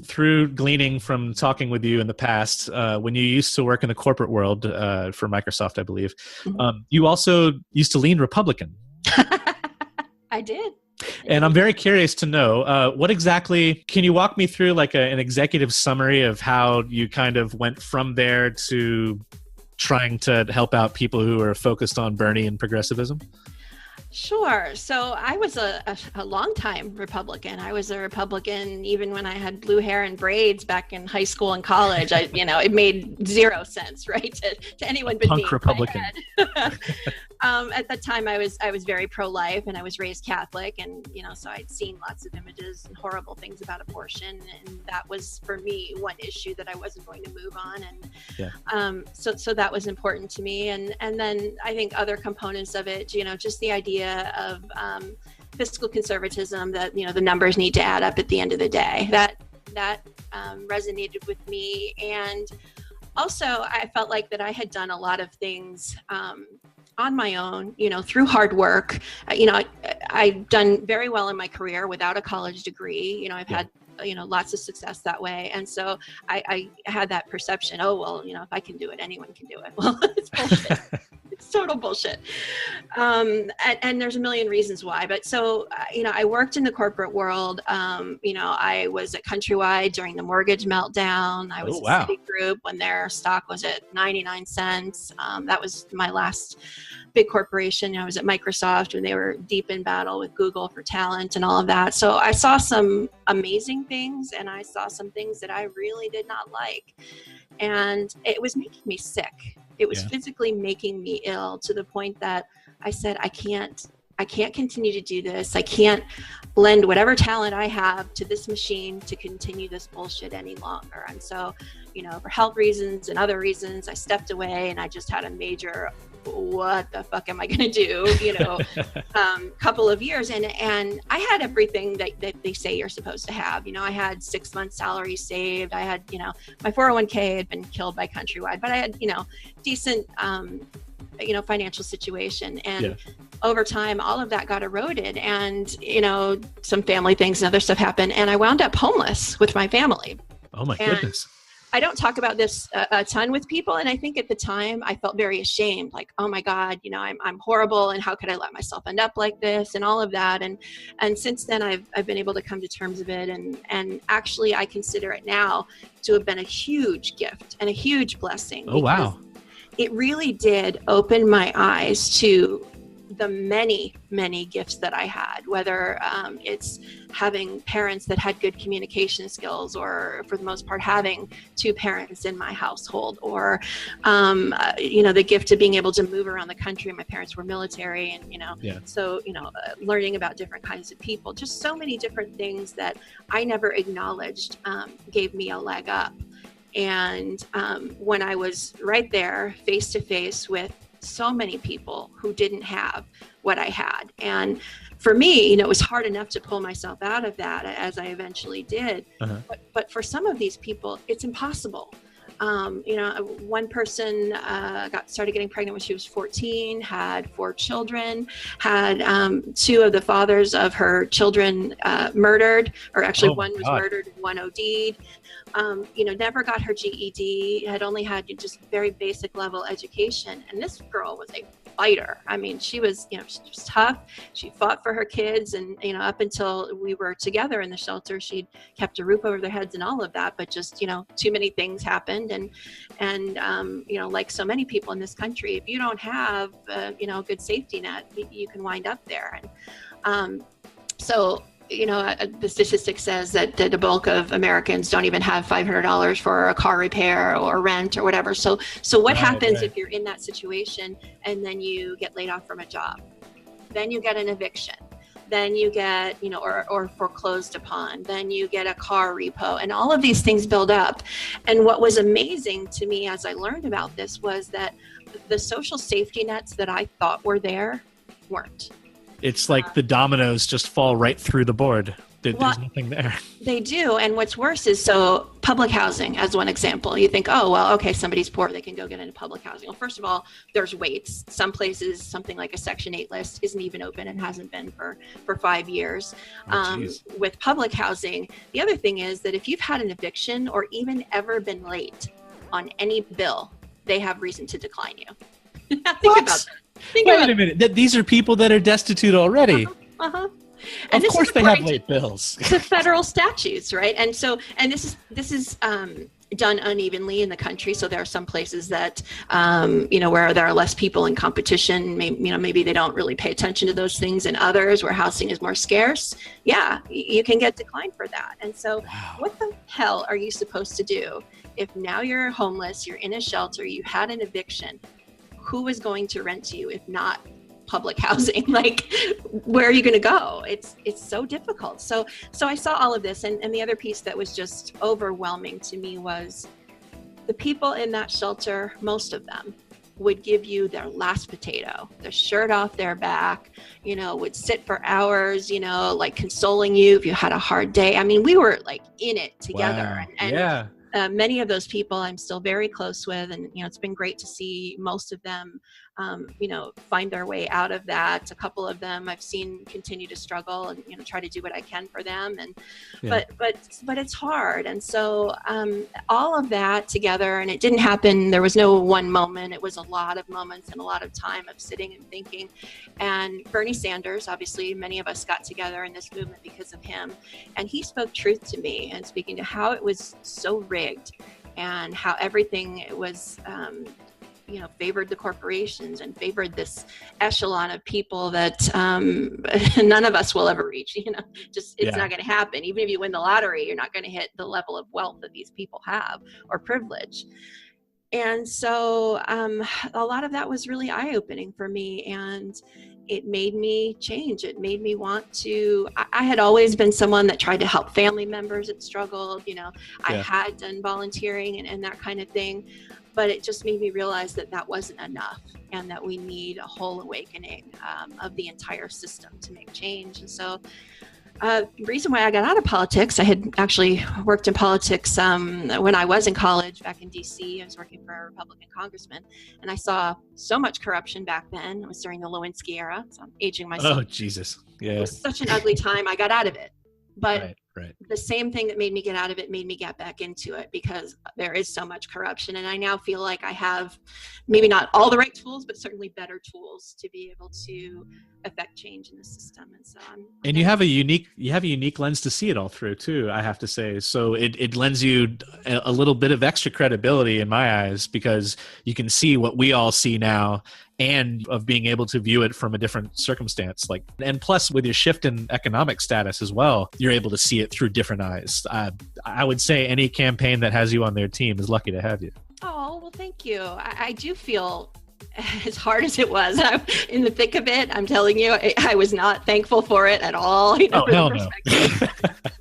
through gleaning from talking with you in the past, when you used to work in the corporate world for Microsoft, I believe, you also used to lean Republican. I did. And I'm very curious to know, what exactly, can you walk me through like an executive summary of how you kind of went from there to trying to help out people who are focused on Bernie and progressivism? Sure. So I was a longtime Republican. I was a Republican even when I had blue hair and braids back in high school and college. It made zero sense, right, to anyone but me. Punk Republican. At that time, I was very pro-life, and I was raised Catholic, and so I'd seen lots of images and horrible things about abortion, and that was for me one issue that I wasn't going to move on, and so that was important to me, and then I think other components of it, just the idea of fiscal conservatism, that the numbers need to add up at the end of the day. That resonated with me, and also I felt like that I had done a lot of things on my own, through hard work. I've done very well in my career without a college degree. I've had lots of success that way, and so I had that perception. Oh well, if I can do it, anyone can do it. Well, it's bullshit. It's total bullshit. And there's a million reasons why. But so, I worked in the corporate world. I was at Countrywide during the mortgage meltdown. I was at Citigroup when their stock was at 99 cents. That was my last big corporation. I was at Microsoft when they were deep in battle with Google for talent and all of that. So I saw some amazing things, and I saw some things that I really did not like. And it was making me sick. It was physically making me ill, to the point that I said, I can't continue to do this. I can't lend whatever talent I have to this machine to continue this bullshit any longer. And so, for health reasons and other reasons, I stepped away, and I just had a major, what the fuck am I going to do, couple of years. And I had everything that they say you're supposed to have. I had 6 months salary saved. I had, my 401k had been killed by Countrywide, but I had, decent, financial situation. And over time, all of that got eroded, and, some family things and other stuff happened. And I wound up homeless with my family. Oh my goodness. I don't talk about this a ton with people. And I think at the time I felt very ashamed, like, oh my God, you know, I'm horrible. And how could I let myself end up like this and all of that. And since then I've been able to come to terms with it. And actually I consider it now to have been a huge gift and a huge blessing. Oh, wow. It really did open my eyes to the many, many gifts that I had, whether it's having parents that had good communication skills, or for the most part, having two parents in my household, or, you know, the gift of being able to move around the country. My parents were military, and, you know, so, you know, learning about different kinds of people, just so many different things that I never acknowledged gave me a leg up. And when I was right there face to face with so many people who didn't have what I had. And for me, you know, it was hard enough to pull myself out of that, as I eventually did. But for some of these people, it's impossible. You know, one person started getting pregnant when she was 14, had 4 children, had 2 of the fathers of her children murdered, or actually one was murdered and one OD'd. You know, never got her GED, had only had just very basic level education. And this girl was a fighter. I mean, she was, you know, she was tough. She fought for her kids. And, you know, up until we were together in the shelter, she'd kept a roof over their heads and all of that. But just, you know, too many things happened. And you know, like so many people in this country, if you don't have, you know, a good safety net, you can wind up there. And so, you know, the statistic says that the bulk of Americans don't even have $500 for a car repair or rent or whatever. So what happens if you're in that situation and then you get laid off from a job? Then you get an eviction. Then you get, you know, or foreclosed upon. Then you get a car repo, and all of these things build up. And what was amazing to me as I learned about this was that the social safety nets that I thought were there weren't. It's like the dominoes just fall right through the board. There's nothing there. They do. And what's worse is, so public housing, as one example, you think, oh, well, okay, somebody's poor, they can go get into public housing. Well, first of all, there's waits. Some places, something like a Section 8 list isn't even open and hasn't been for 5 years. With public housing, the other thing is that if you've had an eviction or even ever been late on any bill, they have reason to decline you. Think about that. Wait a minute. These are people that are destitute already. And of course they have late bills. The federal statutes, right? And so, and this is done unevenly in the country. So there are some places that, you know, where there are less people in competition, maybe they don't really pay attention to those things, and others where housing is more scarce. Yeah, you can get declined for that. And so what the hell are you supposed to do if now you're homeless, you're in a shelter, you had an eviction? Who is going to rent to you if not public housing? Like, where are you going to go? It's so difficult. So I saw all of this, and the other piece that was just overwhelming to me was the people in that shelter. Most of them would give you their last potato, the shirt off their back, you know, would sit for hours, you know, like consoling you if you had a hard day. I mean, we were like in it together. Wow. Many of those people I'm still very close with, and, you know, it's been great to see most of them, you know, find their way out of that. A couple of them I've seen continue to struggle, and, you know, try to do what I can for them. And, but it's hard. And so, all of that together, and it didn't happen. There was no one moment. It was a lot of moments and a lot of time of sitting and thinking. And Bernie Sanders, obviously many of us got together in this movement because of him. And he spoke truth to me, and speaking to how it was so rigged, and how everything was, you know, favored the corporations and favored this echelon of people that none of us will ever reach. You know, just it's not going to happen. Even if you win the lottery, you're not going to hit the level of wealth that these people have, or privilege. And so a lot of that was really eye-opening for me, and it made me change. It made me want to, I had always been someone that tried to help family members that struggled, you know, I had done volunteering and that kind of thing, but it just made me realize that that wasn't enough, and that we need a whole awakening of the entire system to make change. And so the reason why I got out of politics, I had actually worked in politics when I was in college back in DC. I was working for a Republican congressman, and I saw so much corruption back then. It was during the Lewinsky era, so I'm aging myself. Oh, Jesus. Yeah. It was such an ugly time. I got out of it. But the same thing that made me get out of it made me get back into it, because there is so much corruption. And I now feel like I have maybe not all the right tools, but certainly better tools to be able to affect change in the system. And so and you have a unique lens to see it all through too, I have to say. So it lends you a little bit of extra credibility in my eyes, because you can see what we all see now, and of being able to view it from a different circumstance. Like, and plus with your shift in economic status as well, you're able to see it through different eyes. I would say any campaign that has you on their team is lucky to have you. Oh, well, thank you. I do feel, as hard as it was, I'm in the thick of it, I'm telling you, I was not thankful for it at all. Oh, hell no.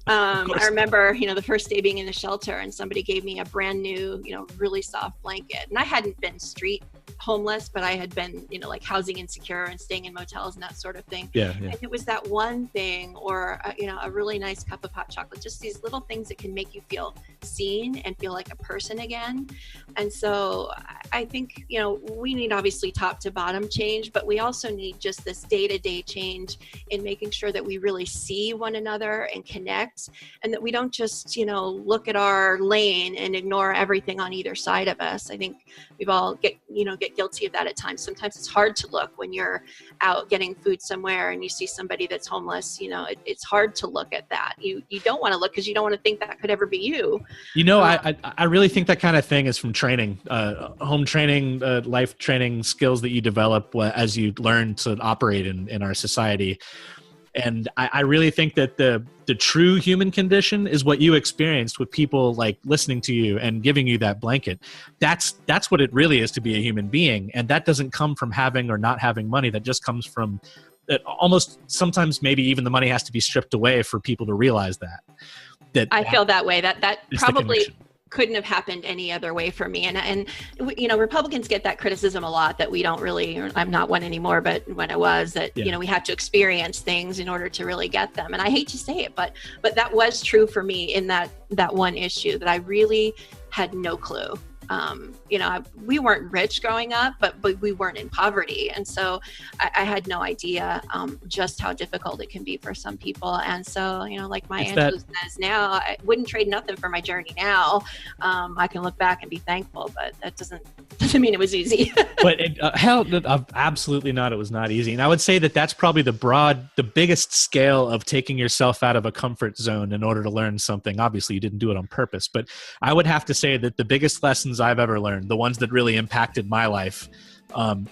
I remember, the first day being in the shelter, and somebody gave me a brand new, really soft blanket. And I hadn't been street homeless, but I had been, like housing insecure and staying in motels and that sort of thing. Yeah. And it was that one thing, or, a really nice cup of hot chocolate, just these little things that can make you feel seen and feel like a person again. And so I think, we need obviously top to bottom change, but we also need just this day-to-day change in making sure that we really see one another and connect, and that we don't just, look at our lane and ignore everything on either side of us. I think we've all get guilty of that at times. Sometimes it's hard to look when you're out getting food somewhere and you see somebody that's homeless. It's hard to look at that. You don't want to look because you don't want to think that could ever be you. I really think that kind of thing is from training, home training, life training, skills that you develop as you learn to operate in our society. And I really think that the true human condition is what you experienced with people like listening to you and giving you that blanket. That's what it really is to be a human being. And that doesn't come from having or not having money. That just comes from that. Almost sometimes maybe even the money has to be stripped away for people to realize that I feel that way. That probably couldn't have happened any other way for me. And Republicans get that criticism a lot, that we don't really, I'm not one anymore, but when I was, that, we have to experience things in order to really get them. And I hate to say it, but that was true for me in that one issue, that I really had no clue. We weren't rich growing up, but we weren't in poverty. And so I had no idea just how difficult it can be for some people. And so, like my Angela says now, I wouldn't trade nothing for my journey now. I can look back and be thankful, but that doesn't mean it was easy. But absolutely not. It was not easy. And I would say that that's probably the biggest scale of taking yourself out of a comfort zone in order to learn something. Obviously, you didn't do it on purpose, but I would have to say that the biggest lessons I've ever learned, the ones that really impacted my life,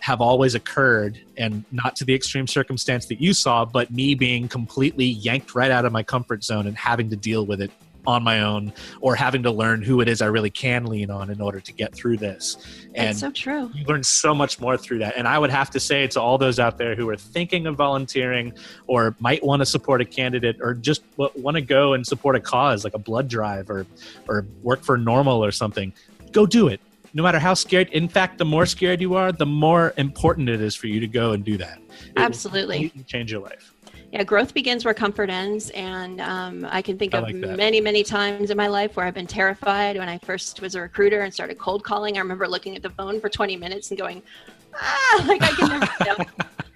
have always occurred, and not to the extreme circumstance that you saw, but me being completely yanked right out of my comfort zone and having to deal with it on my own, or having to learn who it is I really can lean on in order to get through this. And that's so true. You learn so much more through that. And I would have to say to all those out there who are thinking of volunteering, or might want to support a candidate, or just want to go and support a cause like a blood drive or work for Normal or something, go do it. No matter how scared. In fact, the more scared you are, the more important it is for you to go and do that. Absolutely. It will change your life. Yeah, growth begins where comfort ends. And I can think of many, many times in my life where I've been terrified. When I first was a recruiter and started cold calling, I remember looking at the phone for 20 minutes and going, like I can never.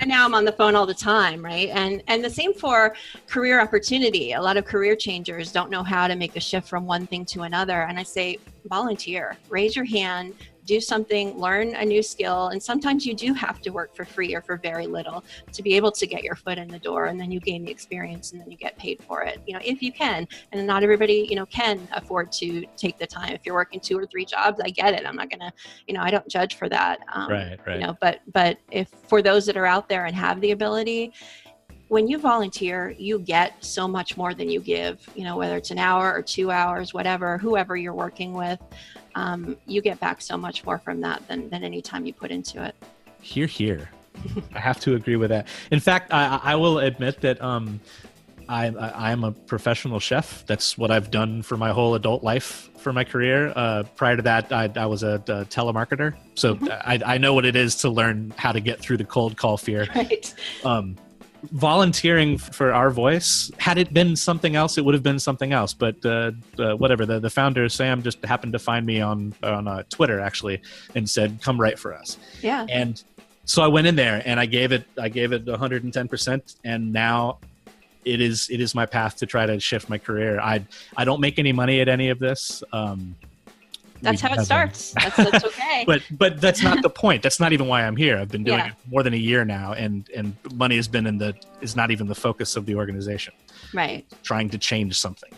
And now I'm on the phone all the time, right? And the same for career opportunity. A lot of career changers don't know how to make a shift from one thing to another. And I say, volunteer, raise your hand, do something, learn a new skill. And sometimes you do have to work for free or for very little to be able to get your foot in the door. And then you gain the experience and then you get paid for it, if you can. And not everybody, can afford to take the time. If you're working 2 or 3 jobs, I get it. I'm not going to, I don't judge for that. Right. But if for those that are out there and have the ability, when you volunteer, you get so much more than you give, whether it's an hour or 2 hours, whoever you're working with, you get back so much more from that than any time you put into it. Hear. I have to agree with that. In fact, I will admit that I'm a professional chef. That's what I've done for my whole adult life for my career. Prior to that, I was a telemarketer. So I know what it is to learn how to get through the cold call fear. Right. Volunteering for Our Voice, had it been something else, it would have been something else. But whatever, the founder, Sam, just happened to find me on Twitter, actually, and said, come write for us. Yeah. And so I went in there and I gave it 110%. And now it is my path to try to shift my career. I don't make any money at any of this. That's how it starts. That's okay. But that's not the point. That's not even why I'm here. I've been doing it more than a year now, and money has been is not even the focus of the organization. Right. Trying to change something,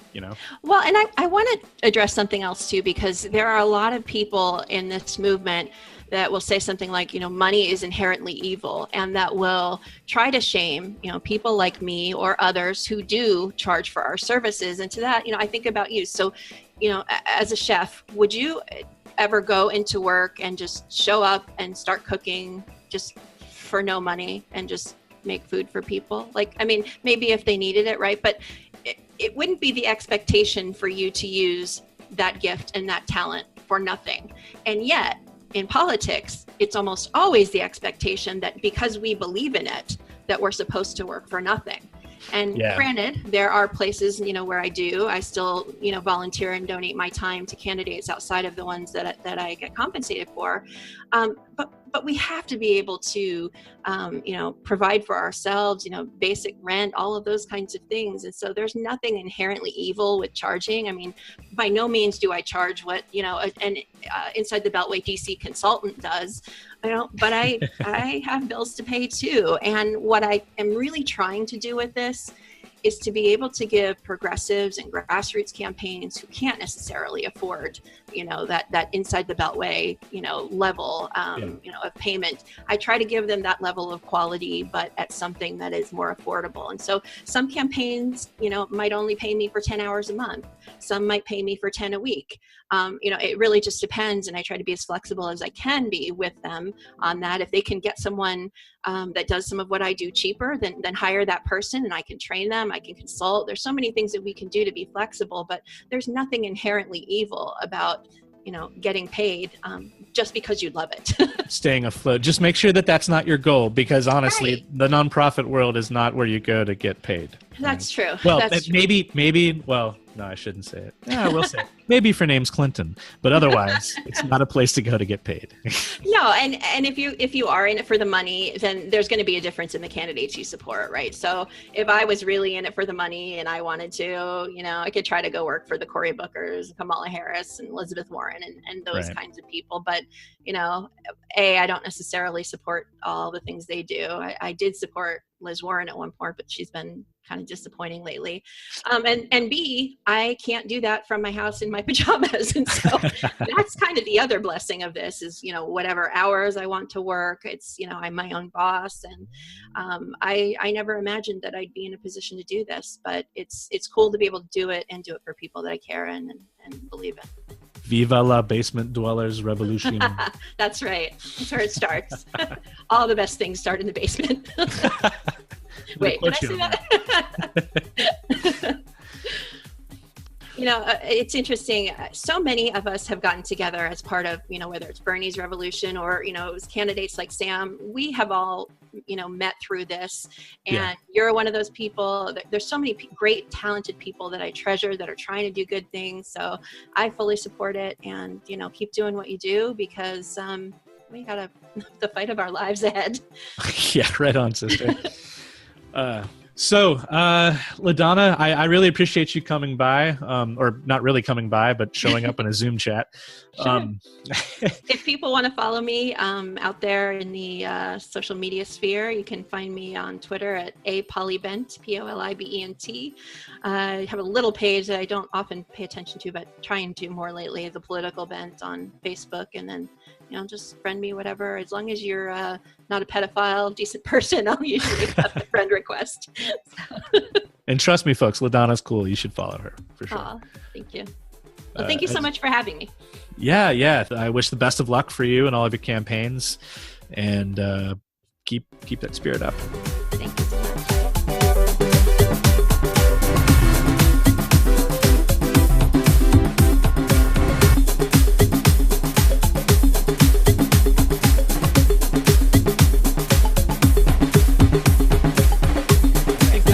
Well, and I want to address something else too, because there are a lot of people in this movement that will say something like, money is inherently evil, and that will try to shame, people like me or others who do charge for our services. And to that, I think about you. So, as a chef, would you ever go into work and just show up and start cooking just for no money and just make food for people? Maybe if they needed it, right? But it wouldn't be the expectation for you to use that gift and that talent for nothing. And yet, in politics, it's almost always the expectation that because we believe in it, that we're supposed to work for nothing. And granted, there are places, where I still, volunteer and donate my time to candidates outside of the ones that I get compensated for. But we have to be able to, provide for ourselves, basic rent, all of those kinds of things. And so there's nothing inherently evil with charging. By no means do I charge what, an inside the Beltway DC consultant does, but I have bills to pay too. And what I am really trying to do with this is to be able to give progressives and grassroots campaigns who can't necessarily afford, that inside the Beltway, level, of payment. I try to give them that level of quality, but at something that is more affordable. And so some campaigns, might only pay me for 10 hours a month. Some might pay me for 10 a week. It really just depends. And I try to be as flexible as I can be with them on that. If they can get someone that does some of what I do cheaper, then hire that person, and I can train them. I can consult. There's so many things that we can do to be flexible, but there's nothing inherently evil about, getting paid just because you love it. Staying afloat. Just make sure that that's not your goal, because honestly, the nonprofit world is not where you go to get paid. That's true. Well, that's maybe, well, no, I shouldn't say it. Yeah, I will say it. Maybe if your name's Clinton, but otherwise, it's not a place to go to get paid. No, and if you are in it for the money, then there's going to be a difference in the candidates you support, right? So if I was really in it for the money and I wanted to, I could try to go work for the Cory Bookers, Kamala Harris, and Elizabeth Warren, and those kinds of people. But I don't necessarily support all the things they do. I did support Liz Warren at one point, but she's been kind of disappointing lately. And B, I can't do that from my house in my pajamas. And so that's kind of the other blessing of this is, whatever hours I want to work, it's, I'm my own boss. And I never imagined that I'd be in a position to do this, but it's cool to be able to do it and do it for people that I care in and believe in. Viva la basement dwellers revolution. That's right. That's where it starts. All the best things start in the basement. Wait, can I say that? It's interesting. So many of us have gotten together as part of, whether it's Bernie's revolution or, it was candidates like Sam. We have all, met through this. And you're one of those people. There's so many great, talented people that I treasure that are trying to do good things. So I fully support it and, keep doing what you do because we got the fight of our lives ahead. Yeah, right on, sister. So, LaDonna, I really appreciate you coming by, or not really coming by, but showing up in a Zoom chat. Sure. If people want to follow me out there in the social media sphere, you can find me on Twitter at @polybent, POLIBENT. I have a little page that I don't often pay attention to, but trying to more lately, The Political Bent on Facebook, and then just friend me, whatever. As long as you're not a pedophile, decent person, I'll usually accept a friend request. And trust me, folks, LaDonna's cool. You should follow her for sure. Aw, thank you. Well, thank you so much for having me. Yeah. I wish the best of luck for you and all of your campaigns, and keep that spirit up. Thank you so much.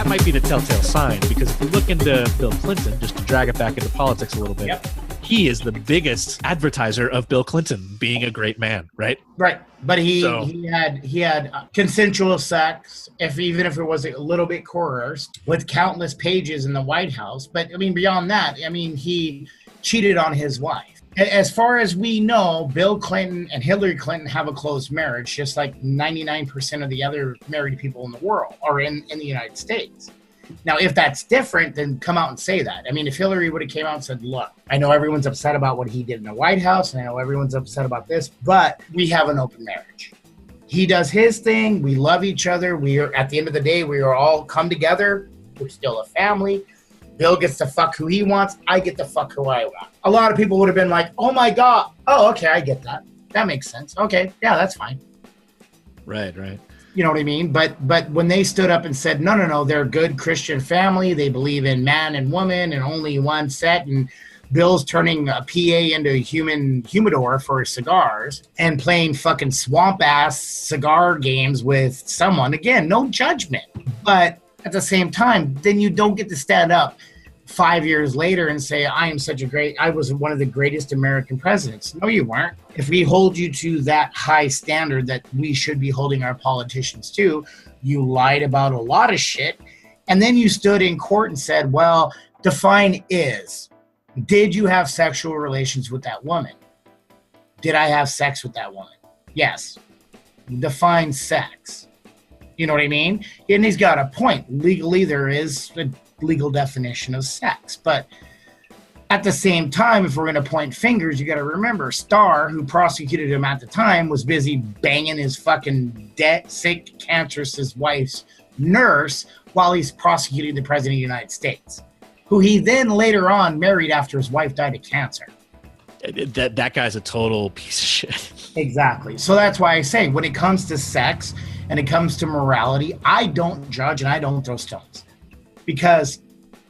Might be the telltale sign, because if you look into Bill Clinton, just to drag it back into politics a little bit, he is the biggest advertiser of Bill Clinton being a great man, right? Right. But he had consensual sex, even if it was a little bit coerced, with countless pages in the White House. But I mean, beyond that, I mean, he cheated on his wife. As far as we know, Bill Clinton and Hillary Clinton have a closed marriage, just like 99% of the other married people in the world, or in the United States. Now, if that's different, then come out and say that. I mean, if Hillary would have came out and said, look, I know everyone's upset about what he did in the White House, and I know everyone's upset about this, but we have an open marriage. He does his thing. We love each other. We are, at the end of the day, we are all come together. We're still a family. Bill gets to fuck who he wants. I get to fuck who I want. A lot of people would have been like, oh my God. Oh, okay, I get that. That makes sense. Okay, yeah, that's fine. Right. You know what I mean? But when they stood up and said, no, they're a good Christian family. They believe in man and woman and only one set. And Bill's turning a PA into a humidor for cigars and playing fucking swamp-ass cigar games with someone. Again, no judgment. But at the same time, then you don't get to stand up 5 years later and say, I was one of the greatest American presidents. No, you weren't. If we hold you to that high standard that we should be holding our politicians to, you lied about a lot of shit. And then you stood in court and said, well, define is. Did you have sexual relations with that woman? Did I have sex with that woman? Yes. Define sex. You know what I mean? And he's got a point. Legally, there is a legal definition of sex. But at the same time, if we're going to point fingers, you got to remember Starr, who prosecuted him at the time, was busy banging his fucking sick, cancerous, his wife's nurse while he's prosecuting the president of the United States, who he then later on married after his wife died of cancer. That guy's a total piece of shit. Exactly. So that's why I say when it comes to sex and it comes to morality, I don't judge and I don't throw stones because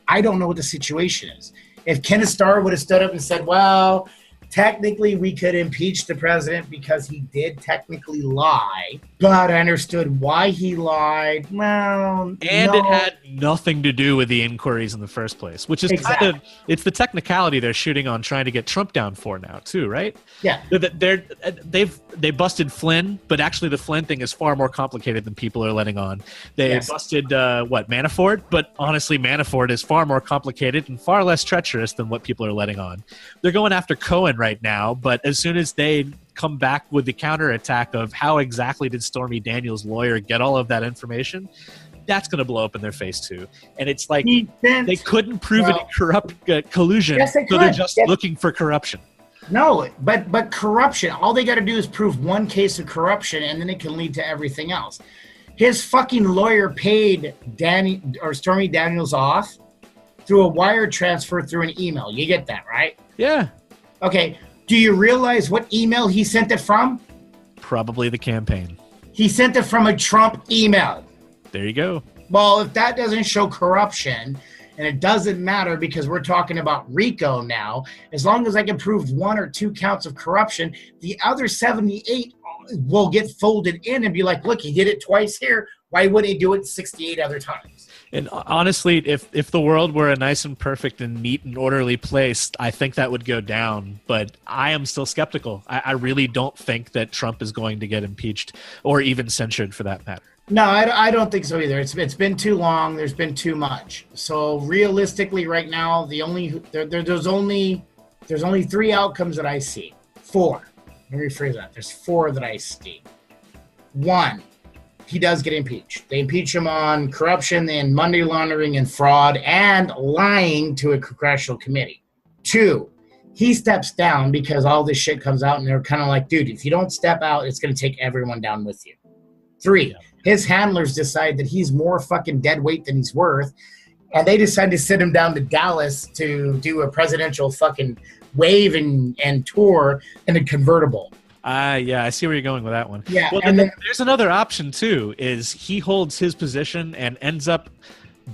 I don't know what the situation is. If Kenneth Starr would have stood up and said, well, technically we could impeach the president because he did technically lie, but I understood why he lied. Well, and it had nothing to do with the inquiries in the first place, which is kind of, it's the technicality they're shooting on trying to get Trump down for now too, right? Yeah. They busted Flynn, but actually the Flynn thing is far more complicated than people are letting on. They busted, Manafort, but honestly Manafort is far more complicated and far less treacherous than what people are letting on. They're going after Cohen right now, but as soon as they come back with the counterattack of how exactly did Stormy Daniels' lawyer get all of that information, that's going to blow up in their face too. And it's like they couldn't prove any corrupt collusion, so they're just looking for corruption. No, but corruption, all they got to do is prove one case of corruption and then it can lead to everything else. His fucking lawyer paid Stormy Daniels off through a wire transfer through an email. You get that, right? Yeah. Okay. Do you realize what email he sent it from? Probably the campaign. He sent it from a Trump email. There you go. Well, if that doesn't show corruption, and it doesn't matter because we're talking about RICO now, as long as I can prove 1 or 2 counts of corruption, the other 78 will get folded in and be like, look, he did it twice here. Why wouldn't he do it 68 other times? And honestly, if the world were a nice and perfect and neat and orderly place, I think that would go down. But I am still skeptical. I really don't think that Trump is going to get impeached or even censured for that matter. No, I don't think so either. It's been too long. There's been too much. So realistically, right now, there's only 3 outcomes that I see. 4. Let me rephrase that. There's 4 that I see. 1. He does get impeached. They impeach him on corruption and money laundering and fraud and lying to a congressional committee. 2, he steps down because all this shit comes out and they're kind of like, dude, if you don't step out, it's going to take everyone down with you. 3, his handlers decide that he's more fucking dead weight than he's worth, and they decide to send him down to Dallas to do a presidential fucking wave and tour in a convertible. Yeah, I see where you're going with that one. Yeah, well, and then there's another option too, is he holds his position and ends up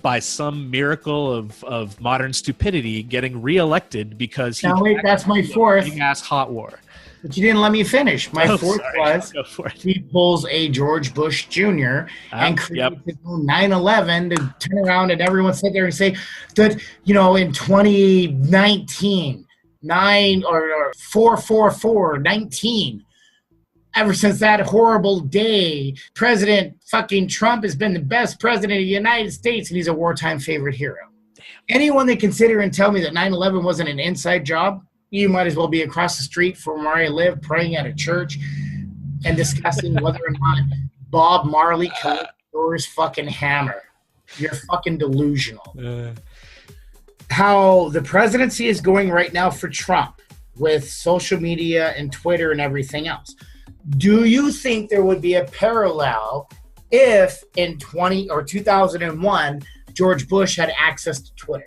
by some miracle of modern stupidity getting reelected because he that's my 4th. Big ass hot war. But you didn't let me finish. My 4th was he pulls a George Bush Jr. and creates his own 9/11 to turn around and everyone sit there and say that, in 2019, 44419. Ever since that horrible day, President fucking Trump has been the best president of the United States, and he's a wartime favorite hero. Anyone that can sit here and tell me that 9/11 wasn't an inside job, you might as well be across the street from where I live, praying at a church and discussing whether or not Bob Marley collected Thor's fucking hammer. You're fucking delusional. How the presidency is going right now for Trump with social media and Twitter and everything else. Do you think there would be a parallel if in 2001 George Bush had access to Twitter?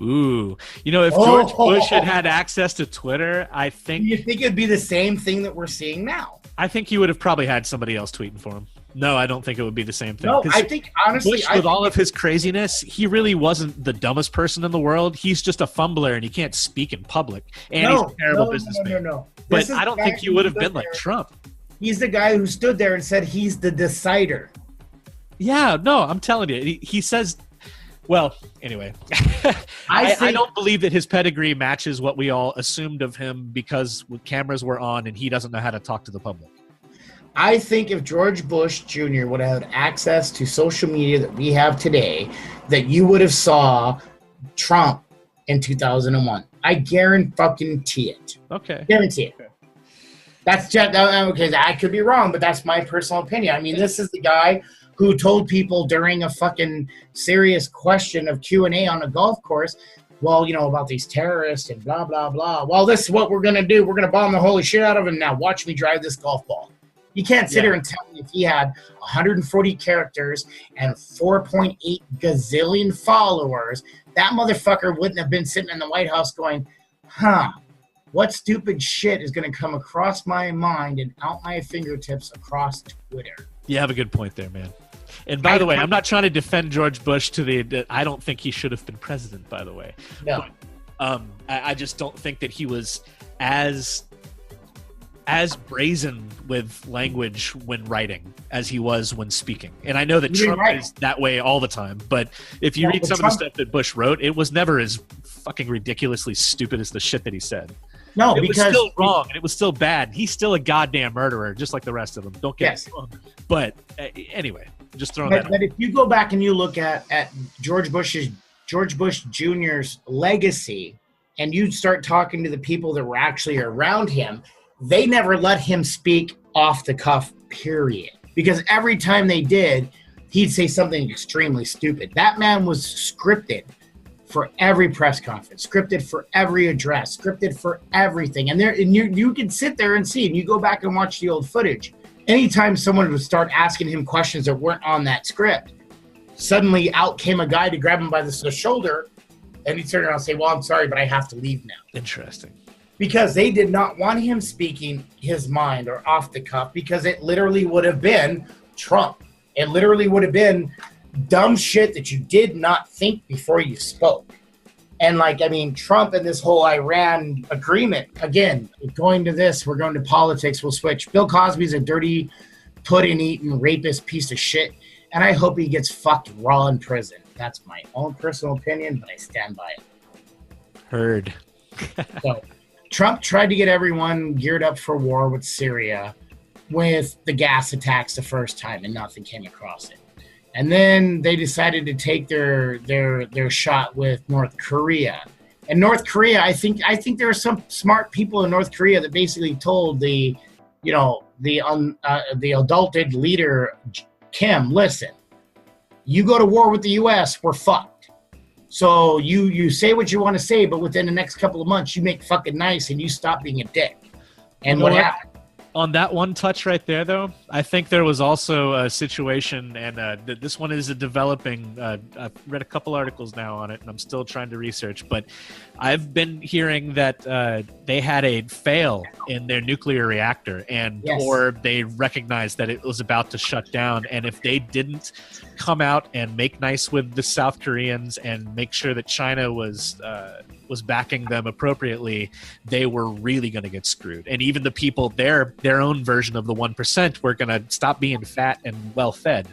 Ooh, if George Bush had access to Twitter, I think... Do you think it'd be the same thing that we're seeing now? I think he would have probably had somebody else tweeting for him. No, I don't think it would be the same thing. No, I think, honestly... Bush, with all of his craziness, he really wasn't the dumbest person in the world. He's just a fumbler, and he can't speak in public. And he's a terrible businessman. No. But I don't think he would have been like Trump. He's the guy who stood there and said he's the decider. Yeah, no, I'm telling you. He says... Well, anyway, I don't believe that his pedigree matches what we all assumed of him because cameras were on and he doesn't know how to talk to the public. I think if George Bush Jr. would have had access to social media that we have today, that you would have saw Trump in 2001. I guarantee it. Okay. Guarantee it. Okay. That's just, okay, I could be wrong, but that's my personal opinion. I mean, this is the guy who told people during a fucking serious question of Q&A on a golf course, well, about these terrorists and blah, blah, blah. Well, this is what we're going to do. We're going to bomb the holy shit out of them. Now watch me drive this golf ball. You can't sit here and tell me if he had 140 characters and 4.8 gazillion followers, that motherfucker wouldn't have been sitting in the White House going, what stupid shit is going to come across my mind and out my fingertips across Twitter? You have a good point there, man. And by the way, I'm not trying to defend George Bush I don't think he should have been president, by the way. No. But, I just don't think that he was as brazen with language when writing as he was when speaking. And I know that Trump is that way all the time, but if you read some of the stuff that Bush wrote, it was never as fucking ridiculously stupid as the shit that he said. No, it because was still wrong and it was still bad. He's still a goddamn murderer, just like the rest of them. Don't get me wrong. But anyway, just throwing that out. But if you go back and you look at George Bush Jr.'s legacy, and you start talking to the people that were actually around him, they never let him speak off the cuff, period. Because every time they did, he'd say something extremely stupid. That man was scripted for every press conference, scripted for every address, scripted for everything. And you can sit there and see, and you go back and watch the old footage. Anytime someone would start asking him questions that weren't on that script, suddenly out came a guy to grab him by the shoulder, and he'd turn around and say, well, I'm sorry, but I have to leave now. Interesting. Because they did not want him speaking his mind or off the cuff, because it literally would have been Trump. It literally would have been dumb shit that you did not think before you spoke. And Trump and this whole Iran agreement, again, going to this, we're going to politics, we'll switch. Bill Cosby's a dirty, pudding-eating, rapist piece of shit, and I hope he gets fucked raw in prison. That's my own personal opinion, but I stand by it. Heard. So, Trump tried to get everyone geared up for war with Syria with the gas attacks the first time, and nothing came across it. And then they decided to take their shot with North Korea. And North Korea, I think there are some smart people in North Korea that basically told the adulted leader Kim, listen, you go to war with the U.S., we're fucked. So you say what you want to say, but within the next couple of months, you make fucking nice and you stop being a dick. And what happened? On that one touch right there, though, I think there was also a situation, and this one is a developing. I've read a couple articles now on it, and I'm still trying to research. But I've been hearing that they had a fail in their nuclear reactor, or they recognized that it was about to shut down. And if they didn't come out and make nice with the South Koreans and make sure that China was backing them appropriately, they were really going to get screwed. And even the people, their their own version of the 1%, were going to stop being fat and well fed.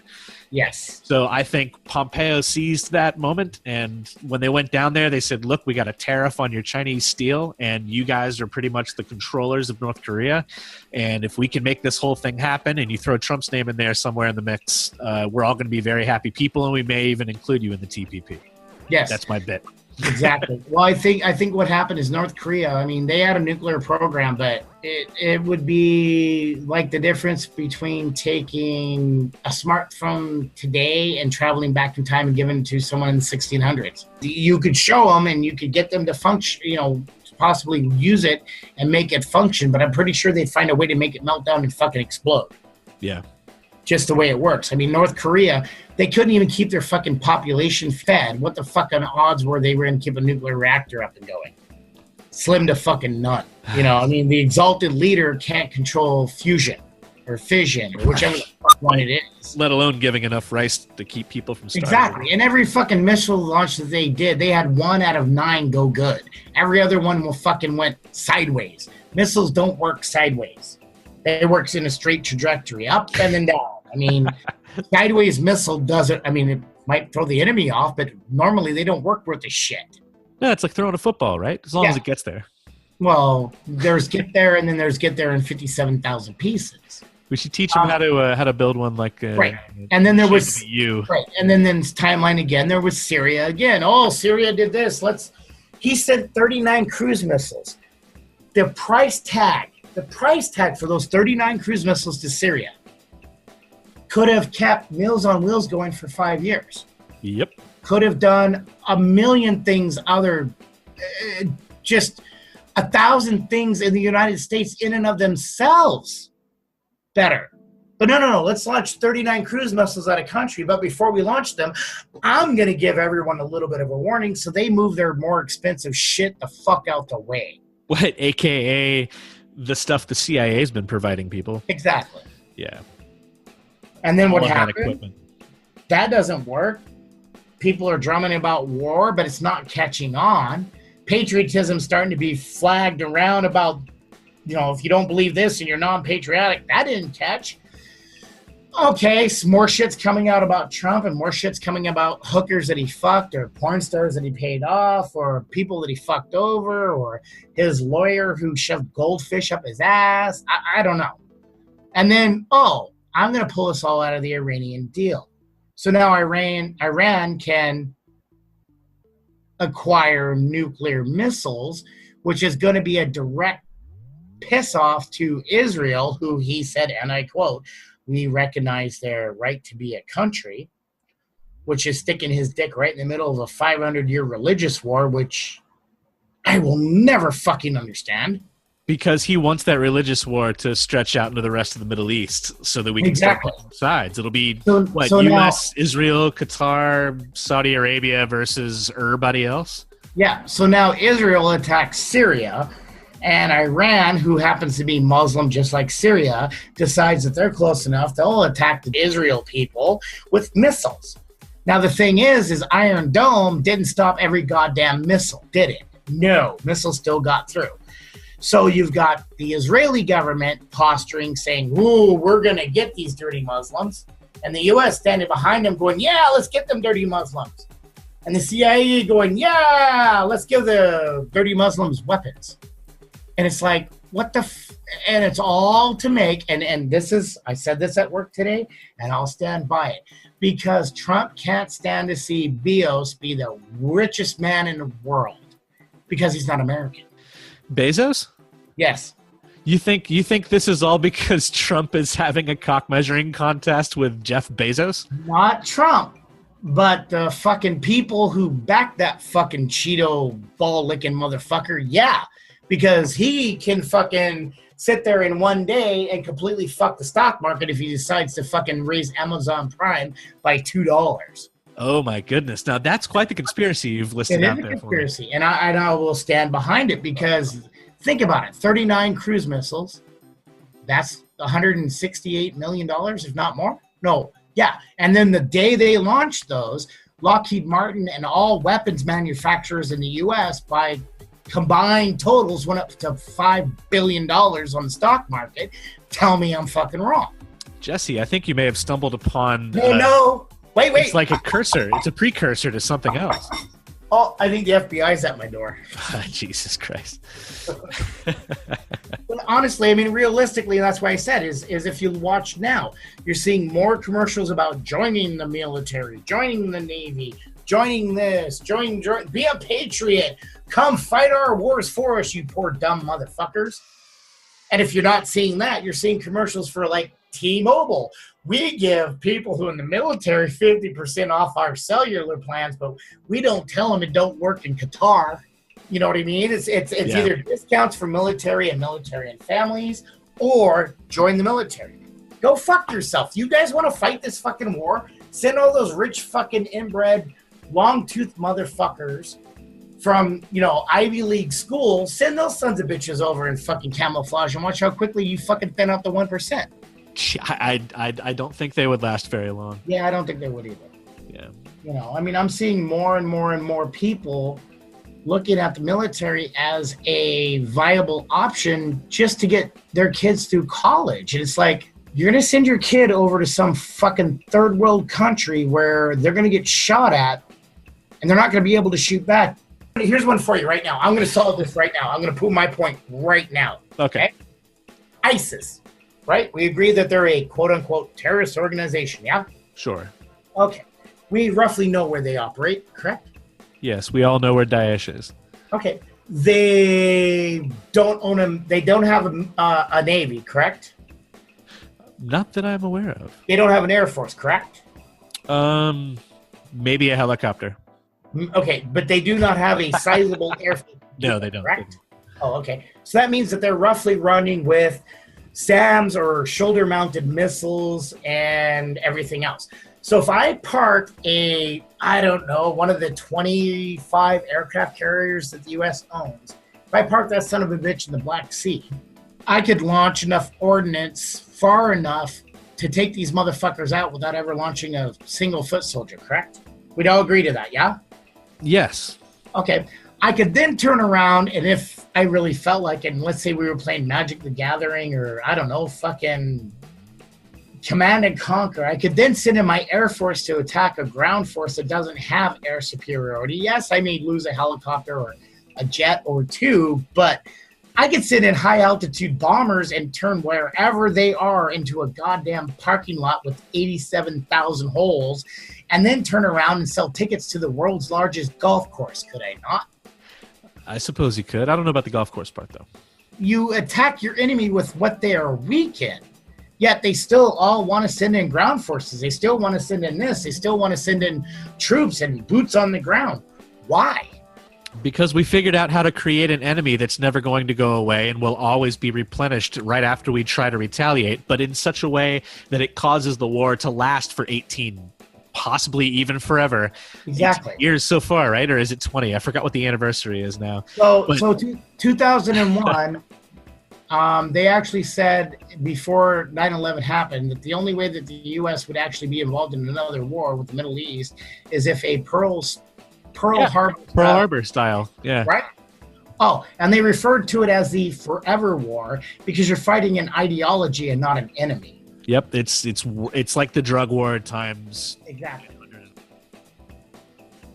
Yes. So I think Pompeo seized that moment, and when they went down there, they said, look, we got a tariff on your Chinese steel, and you guys are pretty much the controllers of North Korea, and if we can make this whole thing happen and you throw Trump's name in there somewhere in the mix, we're all going to be very happy people, and we may even include you in the TPP. Yes. That's my bet. Exactly. Well, I think what happened is North Korea, I mean, they had a nuclear program, but it would be like the difference between taking a smartphone today and traveling back in time and giving it to someone in the 1600s. You could show them and you could get them to function, possibly use it and make it function, but I'm pretty sure they'd find a way to make it melt down and fucking explode. Yeah. Just the way it works. I mean, North Korea, they couldn't even keep their fucking population fed. What the fucking odds were they were going to keep a nuclear reactor up and going? Slim to fucking none. I mean, the exalted leader can't control fusion or fission or whichever the fuck one it is. Let alone giving enough rice to keep people from starving. Exactly. And every fucking missile launch that they did, they had 1 out of 9 go good. Every other one fucking went sideways. Missiles don't work sideways. They works in a straight trajectory, up and then down. I mean, sideways missile doesn't, it might throw the enemy off, but normally they don't work worth a shit. No, it's like throwing a football, right? As long as it gets there. Well, there's get there, and then there's get there in 57,000 pieces. We should teach them how to build one like right. And then there was you. Right. And then timeline again. There was Syria again. Oh, Syria did this. He sent 39 cruise missiles. The price tag for those 39 cruise missiles to Syria could have kept Meals on Wheels going for 5 years. Yep. Could have done a million things just 1,000 things in the United States in and of themselves better. But no, let's launch 39 cruise missiles out of country. But before we launch them, I'm going to give everyone a little bit of a warning so they move their more expensive shit the fuck out the way. What, AKA the stuff the CIA's been providing people? Exactly. Yeah. And then what happened? That doesn't work. People are drumming about war, but it's not catching on. Patriotism's starting to be flagged around about, if you don't believe this and you're non-patriotic, that didn't catch. Okay, some more shit's coming out about Trump and more shit's coming about hookers that he fucked or porn stars that he paid off or people that he fucked over or his lawyer who shoved goldfish up his ass. I don't know. And then, I'm going to pull us all out of the Iranian deal. So now Iran can acquire nuclear missiles, which is going to be a direct piss off to Israel, who he said, and I quote, "We recognize their right to be a country," which is sticking his dick right in the middle of a 500-year religious war, which I will never fucking understand. Because he wants that religious war to stretch out into the rest of the Middle East so that we can start both sides. It'll be, U.S., now, Israel, Qatar, Saudi Arabia versus everybody else? Yeah, so now Israel attacks Syria, and Iran, who happens to be Muslim just like Syria, decides that they're close enough, they'll attack the Israel people with missiles. Now the thing is Iron Dome didn't stop every goddamn missile, did it? No, missiles still got through. So you've got the Israeli government posturing, saying, "Ooh, we're going to get these dirty Muslims." And the U.S. standing behind them going, "Yeah, let's get them dirty Muslims." And the CIA going, "Yeah, let's give the dirty Muslims weapons." And it's like, what the and it's all to make, and this is, I said this at work today, and I'll stand by it. Because Trump can't stand to see Bezos be the richest man in the world. Because he's not American. Bezos? Yes. You think this is all because Trump is having a cock measuring contest with Jeff Bezos? Not Trump, but the fucking people who back that fucking Cheeto ball licking motherfucker. Yeah, because he can fucking sit there in one day and completely fuck the stock market if he decides to fucking raise Amazon Prime by $2. Oh my goodness! Now that's quite the conspiracy you've listed out there. It is a conspiracy, and I will stand behind it because think about it: 39 cruise missiles. That's $168 million, if not more. No, yeah. And then the day they launched those, Lockheed Martin and all weapons manufacturers in the U.S. by combined totals went up to $5 billion on the stock market. Tell me I'm fucking wrong. Jesse, I think you may have stumbled upon... No. Wait. It's like a cursor. It's a precursor to something else. Oh, I think the FBI's at my door. Jesus Christ. But honestly, I mean, realistically, that's why I said is if you watch now, you're seeing more commercials about joining the military, joining the Navy, joining this, join, be a patriot, come fight our wars for us, you poor dumb motherfuckers. And if you're not seeing that, you're seeing commercials for like T-Mobile. We give people who are in the military 50% off our cellular plans, but we don't tell them it don't work in Qatar. You know what I mean? It's either discounts for military and families, or join the military. Go fuck yourself. You guys want to fight this fucking war? Send all those rich fucking inbred, long-toothed motherfuckers from, Ivy League schools. Send those sons of bitches over in fucking camouflage and watch how quickly you fucking thin out the 1%. I don't think they would last very long. Yeah, I don't think they would either. Yeah. I'm seeing more and more and more people looking at the military as a viable option just to get their kids through college. And it's like, you're going to send your kid over to some fucking third world country where they're going to get shot at and they're not going to be able to shoot back. Here's one for you right now. I'm going to solve this right now. I'm going to prove my point right now. Okay. ISIS, right? We agree that they're a quote-unquote terrorist organization, yeah? Sure. Okay. We roughly know where they operate, correct? Yes, we all know where Daesh is. Okay. They don't own them. They don't have a Navy, correct? Not that I'm aware of. They don't have an Air Force, correct? Maybe a helicopter. Okay, but they do not have a sizable air force. No, they don't. Correct? Oh, okay. So that means that they're roughly running with SAMs or shoulder-mounted missiles and everything else. So if I park one of the 25 aircraft carriers that the U.S. owns, if I park that son of a bitch in the Black Sea, I could launch enough ordnance far enough to take these motherfuckers out without ever launching a single foot soldier, correct? We'd all agree to that, yeah? Yes. Okay. I could then turn around, and if I really felt like it, and let's say we were playing Magic the Gathering or, fucking Command and Conquer, I could then send in my Air Force to attack a ground force that doesn't have air superiority. Yes, I may lose a helicopter or a jet or two, but I could send in high-altitude bombers and turn wherever they are into a goddamn parking lot with 87,000 holes, and then turn around and sell tickets to the world's largest golf course, could I not? I suppose you could. I don't know about the golf course part, though. You attack your enemy with what they are weak in, yet they still all want to send in ground forces. They still want to send in this. They still want to send in troops and boots on the ground. Why? Because we figured out how to create an enemy that's never going to go away and will always be replenished right after we try to retaliate, but in such a way that it causes the war to last for 18, possibly even forever. Exactly. Years so far, right? Or is it 20? I forgot what the anniversary is now. So 2001, they actually said before 9/11 happened that the only way that the U.S. would actually be involved in another war with the Middle East is if a Pearl Harbor style. Yeah. Right? Oh, and they referred to it as the Forever War because you're fighting an ideology and not an enemy. Yep, it's like the drug war times. Exactly.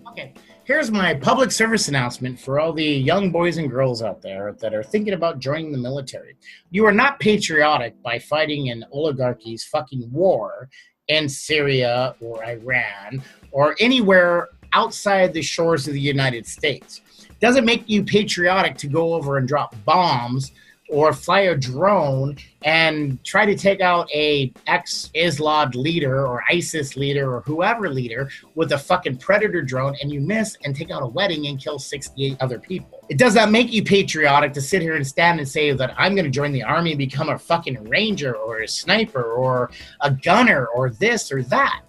Okay, here's my public service announcement for all the young boys and girls out there that are thinking about joining the military. You are not patriotic by fighting an oligarchy's fucking war in Syria or Iran or anywhere outside the shores of the United States. It doesn't make you patriotic to go over and drop bombs or fly a drone and try to take out a ex-Islam leader or ISIS leader or whoever leader with a fucking Predator drone and you miss and take out a wedding and kill 68 other people. It does not make you patriotic to sit here and stand and say that I'm going to join the army and become a fucking ranger or a sniper or a gunner or this or that.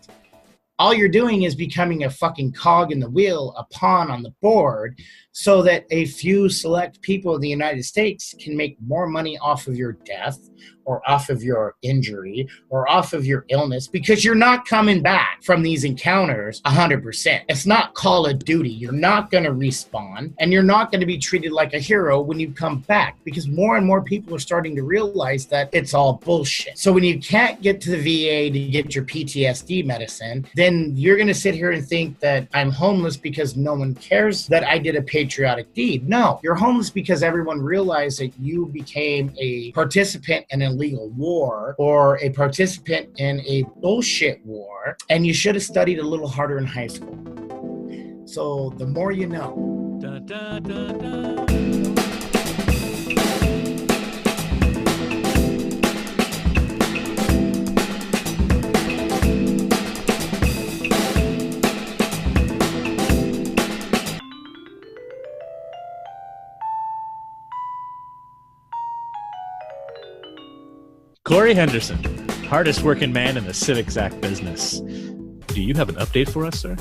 All you're doing is becoming a fucking cog in the wheel, a pawn on the board, so that a few select people in the United States can make more money off of your death or off of your injury or off of your illness, because you're not coming back from these encounters 100%. It's not Call of Duty. You're not going to respawn, and you're not going to be treated like a hero when you come back, because more and more people are starting to realize that it's all bullshit. So when you can't get to the VA to get your PTSD medicine, then you're going to sit here and think that I'm homeless because no one cares that I did a patriotic deed. No, you're homeless because everyone realized that you became a participant in an illegal war or a participant in a bullshit war, and you should have studied a little harder in high school. So the more you know. Da, da, da, da. Corey Henderson, hardest working man in the Civics Act business. Do you have an update for us, sir?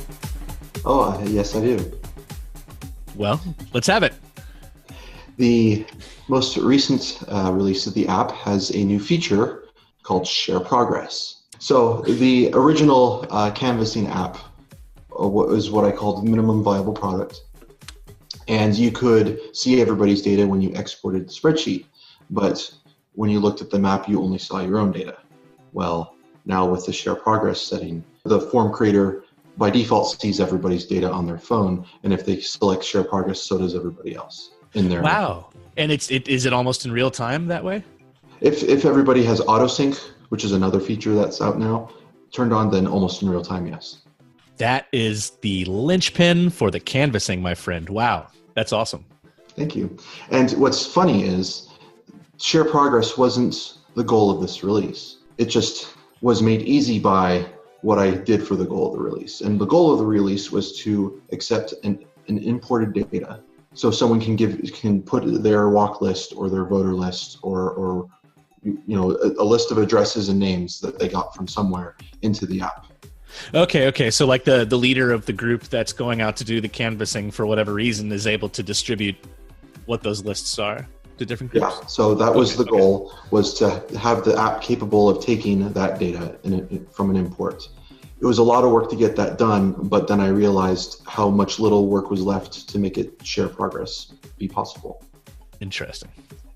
Oh, yes, I do. Well, let's have it. The most recent release of the app has a new feature called Share Progress. So the original canvassing app was what I called minimum viable product. And you could see everybody's data when you exported the spreadsheet. But when you looked at the map, you only saw your own data. Well, now with the Share Progress setting, the form creator by default sees everybody's data on their phone, and if they select Share Progress, so does everybody else in there. Wow. And is it almost in real time that way? If everybody has autosync, which is another feature that's out now, turned on, then almost in real time, yes. That is the linchpin for the canvassing, my friend. Wow. That's awesome. Thank you. And what's funny is Share Progress wasn't the goal of this release. It just was made easy by what I did for the goal of the release. And the goal of the release was to accept an imported data. So someone can put their walk list or their voter list or a list of addresses and names that they got from somewhere into the app. Okay. So like the leader of the group that's going out to do the canvassing for whatever reason is able to distribute what those lists are to different groups? Yeah, so that was the goal, was to have the app capable of taking that data from an import. It was a lot of work to get that done, but then I realized how much little work was left to make it Share Progress be possible. Interesting.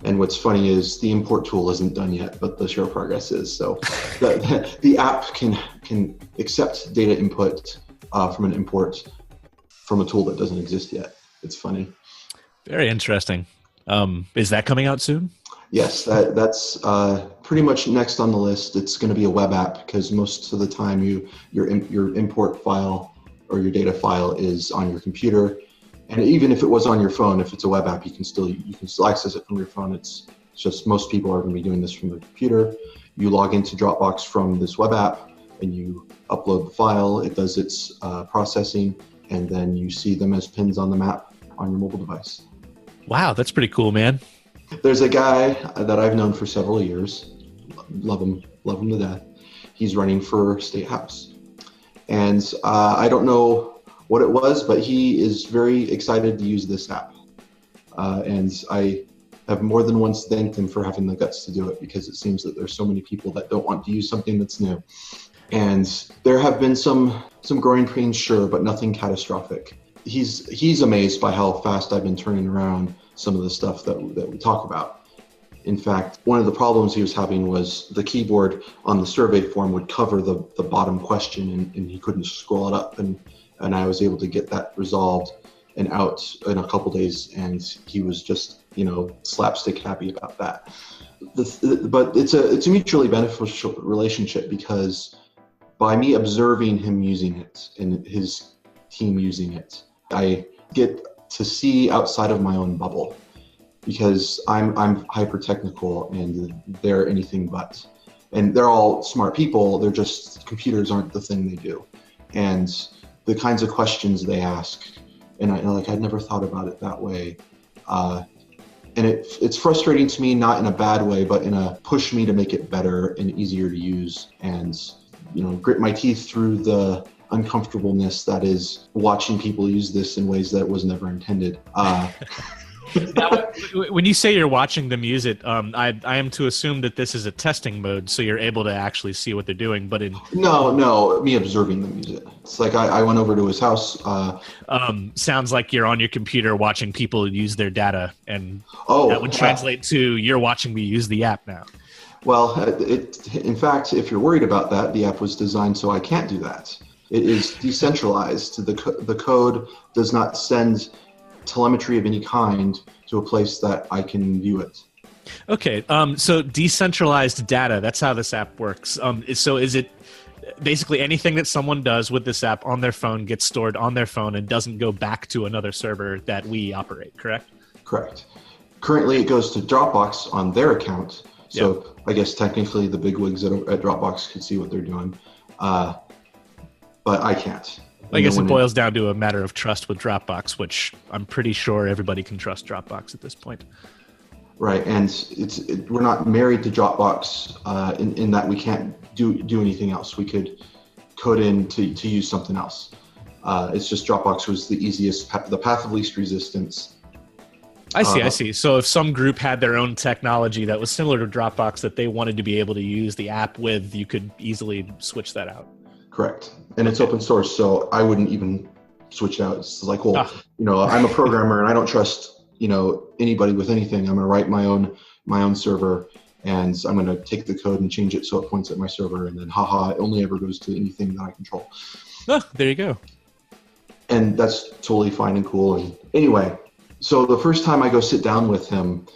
And what's funny is the import tool isn't done yet, but the Share Progress is. So the app can accept data input from an import from a tool that doesn't exist yet. It's funny. Very interesting. Is that coming out soon? Yes, that's pretty much next on the list. It's going to be a web app because most of the time your import file or your data file is on your computer. And even if it was on your phone, if it's a web app, you can still access it from your phone. It's just most people are going to be doing this from their computer. You log into Dropbox from this web app and you upload the file. It does its processing, and then you see them as pins on the map on your mobile device. Wow, that's pretty cool, man. There's a guy that I've known for several years. Love him to death. He's running for State House. And I don't know what it was, but he is very excited to use this app. And I have more than once thanked him for having the guts to do it, because it seems that there's so many people that don't want to use something that's new. And there have been some growing pains, sure, but nothing catastrophic. He's amazed by how fast I've been turning around some of the stuff that we talk about. In fact, one of the problems he was having was the keyboard on the survey form would cover the bottom question, and he couldn't scroll it up. And I was able to get that resolved and out in a couple days, and he was just, slapstick happy about that. But it's a mutually beneficial relationship, because by me observing him using it and his team using it, I get to see outside of my own bubble, because I'm hyper technical and they're anything but. And they're all smart people, they're just, computers aren't the thing they do. And the kinds of questions they ask, and I'd never thought about it that way. And it's frustrating to me, not in a bad way, but in a push me to make it better and easier to use, and grit my teeth through the uncomfortableness that is watching people use this in ways that was never intended. Now, when you say you're watching them use it, I am to assume that this is a testing mode, so you're able to actually see what they're doing. But No, me observing them use it. It's like I went over to his house. Sounds like you're on your computer watching people use their data, and that would translate to you're watching me use the app now. Well, in fact, if you're worried about that, the app was designed so I can't do that. It is decentralized. The code does not send telemetry of any kind to a place that I can view it. Okay, so decentralized data, that's how this app works. So is it basically anything that someone does with this app on their phone gets stored on their phone and doesn't go back to another server that we operate, correct? Correct. Currently, it goes to Dropbox on their account. So I guess technically the bigwigs at Dropbox could see what they're doing, but I can't. I guess it boils down to a matter of trust with Dropbox, which I'm pretty sure everybody can trust Dropbox at this point. Right, and we're not married to Dropbox in that we can't do anything else. We could code in to use something else. It's just Dropbox was the easiest, the path of least resistance. I see. So if some group had their own technology that was similar to Dropbox that they wanted to be able to use the app with, you could easily switch that out. Correct. And it's open source, so I wouldn't even switch it out. It's like, well, I'm a programmer and I don't trust, anybody with anything. I'm going to write my own server, and I'm going to take the code and change it so it points at my server, and then it only ever goes to anything that I control. Oh, there you go. And that's totally fine and cool. And anyway, so the first time I go sit down with him,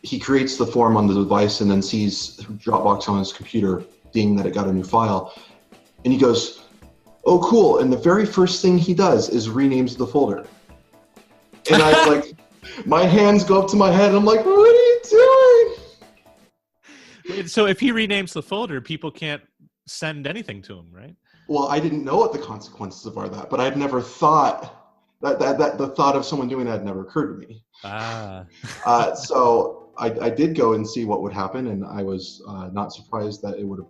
he creates the form on the device and then sees Dropbox on his computer, being that it got a new file. And he goes, oh, cool. And the very first thing he does is renames the folder. And I my hands go up to my head and I'm like, what are you doing? So if he renames the folder, people can't send anything to him, right? Well, I didn't know what the consequences of that, but I'd never thought that the thought of someone doing that had never occurred to me. So I did go and see what would happen, and I was not surprised that it would have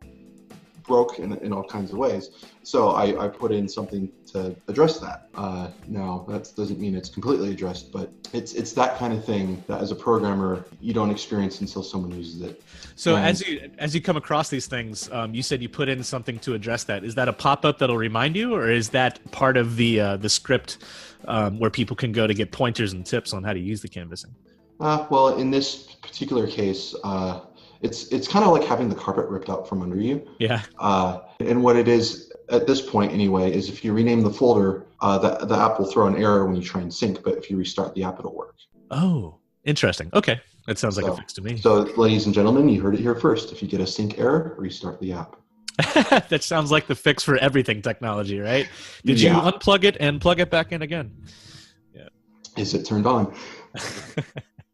broke in all kinds of ways. So I put in something to address that. Now, that doesn't mean it's completely addressed, but it's that kind of thing that as a programmer, you don't experience until someone uses it. So as you come across these things, you said you put in something to address that. Is that a pop-up that'll remind you, or is that part of the script where people can go to get pointers and tips on how to use the canvassing? Well, in this particular case, it's kind of like having the carpet ripped out from under you. Yeah. And what it is at this point anyway is if you rename the folder, the app will throw an error when you try and sync, but if you restart the app, it'll work. Oh, interesting. Okay. That sounds like a fix to me. So ladies and gentlemen, you heard it here first. If you get a sync error, restart the app. That sounds like the fix for everything technology, right? Did you unplug it and plug it back in again? Yeah. Is it turned on?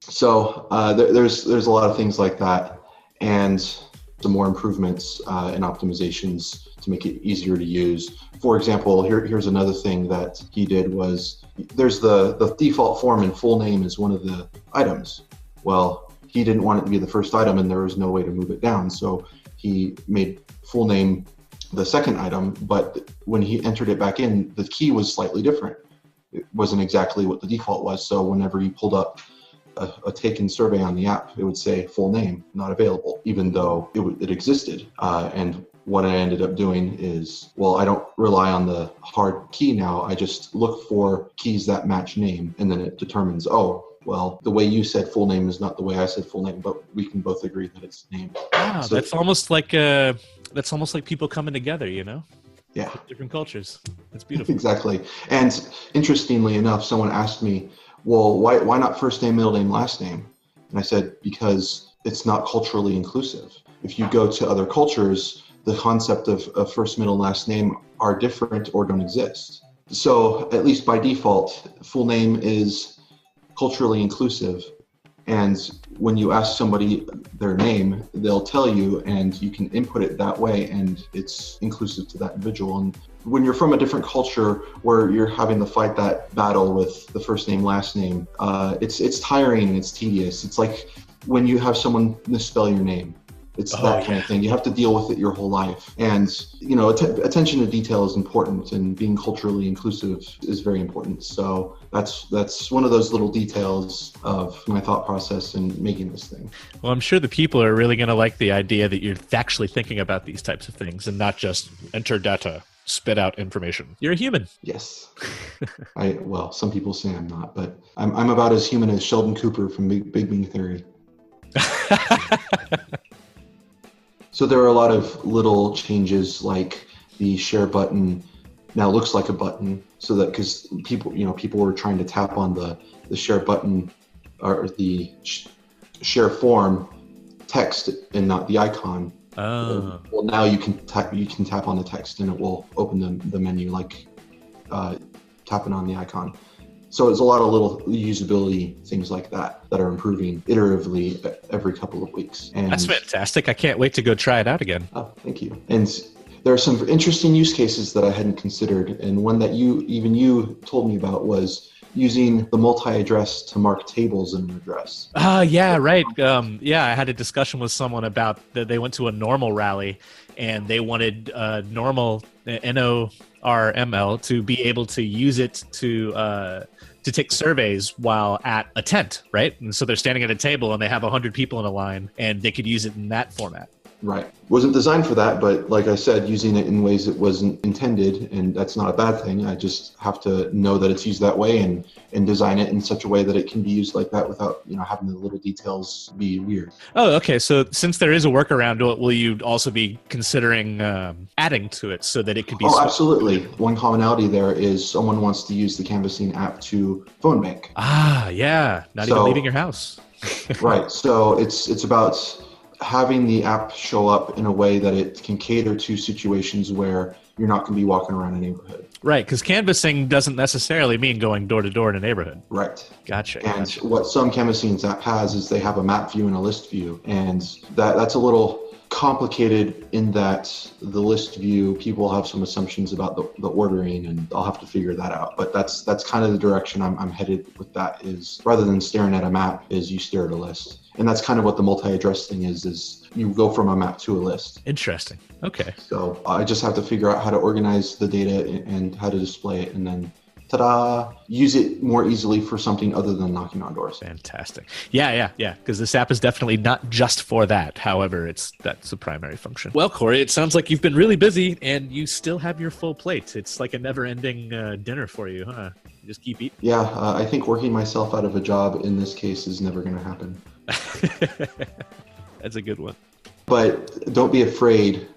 So there's a lot of things like that, and some more improvements and optimizations to make it easier to use. For example, here's another thing that he did was there's the default form and full name is one of the items. Well, he didn't want it to be the first item, and there was no way to move it down, so he made full name the second item, but when he entered it back in, the key was slightly different. It wasn't exactly what the default was, so whenever you pulled up a taken survey on the app, it would say full name, not available, even though it existed. And what I ended up doing is, well, I don't rely on the hard key now. I just look for keys that match name, and then it determines, oh, well, the way you said full name is not the way I said full name, but we can both agree that it's name. Wow, so that's almost like people coming together, Yeah. Different cultures. That's beautiful. Exactly. And interestingly enough, someone asked me, well, why not first name, middle name, last name? And I said, because it's not culturally inclusive. If you go to other cultures, the concept of first, middle, last name are different or don't exist. So at least by default, full name is culturally inclusive. And when you ask somebody their name, they'll tell you, and you can input it that way, and it's inclusive to that individual. And when you're from a different culture where you're having to fight that battle with the first name, last name, it's tiring and it's tedious. It's like when you have someone misspell your name. It's that kind of thing. You have to deal with it your whole life. And, you know, attention to detail is important, and being culturally inclusive is very important. So that's one of those little details of my thought process in making this thing. Well, I'm sure the people are really going to like the idea that you're actually thinking about these types of things and not just enter data, spit out information. You're a human. Yes. Well, some people say I'm not, but I'm about as human as Sheldon Cooper from Big Bang Theory. So there are a lot of little changes, like the share button now looks like a button, so that because people were trying to tap on the share button or the share form text and not the icon. Oh. Well, now you can tap on the text and it will open the menu like tapping on the icon. So it's a lot of little usability things like that are improving iteratively every couple of weeks. And that's fantastic. I can't wait to go try it out again. Oh, thank you. And there are some interesting use cases that I hadn't considered. And one that you told me about was using the multi-address to mark tables in an address. Yeah, right. I had a discussion with someone about that. They went to a normal rally and they wanted normal NORML to be able to use it to take surveys while at a tent, right? And so they're standing at a table and they have 100 people in a line and they could use it in that format. Right. Wasn't designed for that, but like I said, using it in ways it wasn't intended, and that's not a bad thing. I just have to know that it's used that way and design it in such a way that it can be used like that without, having the little details be weird. Oh, okay. So since there is a workaround, will you also be considering adding to it so that it could be... Oh, absolutely. One commonality there is someone wants to use the canvassing app to phone bank. Ah, yeah. Not even leaving your house. Right. So it's about having the app show up in a way that it can cater to situations where you're not going to be walking around a neighborhood. Right, because canvassing doesn't necessarily mean going door to door in a neighborhood. Right. Gotcha. And what some canvassing app has is they have a map view and a list view, and that's a little complicated in that the list view, people have some assumptions about the ordering, and I'll have to figure that out. But that's kind of the direction I'm headed with that, is rather than staring at a map, is you stare at a list. And that's kind of what the multi-address thing is you go from a map to a list. Interesting. Okay. So I just have to figure out how to organize the data and how to display it, and then ta-da, use it more easily for something other than knocking on doors. Fantastic. Yeah. Because this app is definitely not just for that. However, that's the primary function. Well, Corey, it sounds like you've been really busy and you still have your full plate. It's like a never-ending dinner for you, huh? You just keep eating. Yeah, I think working myself out of a job in this case is never going to happen. That's a good one. But don't be afraid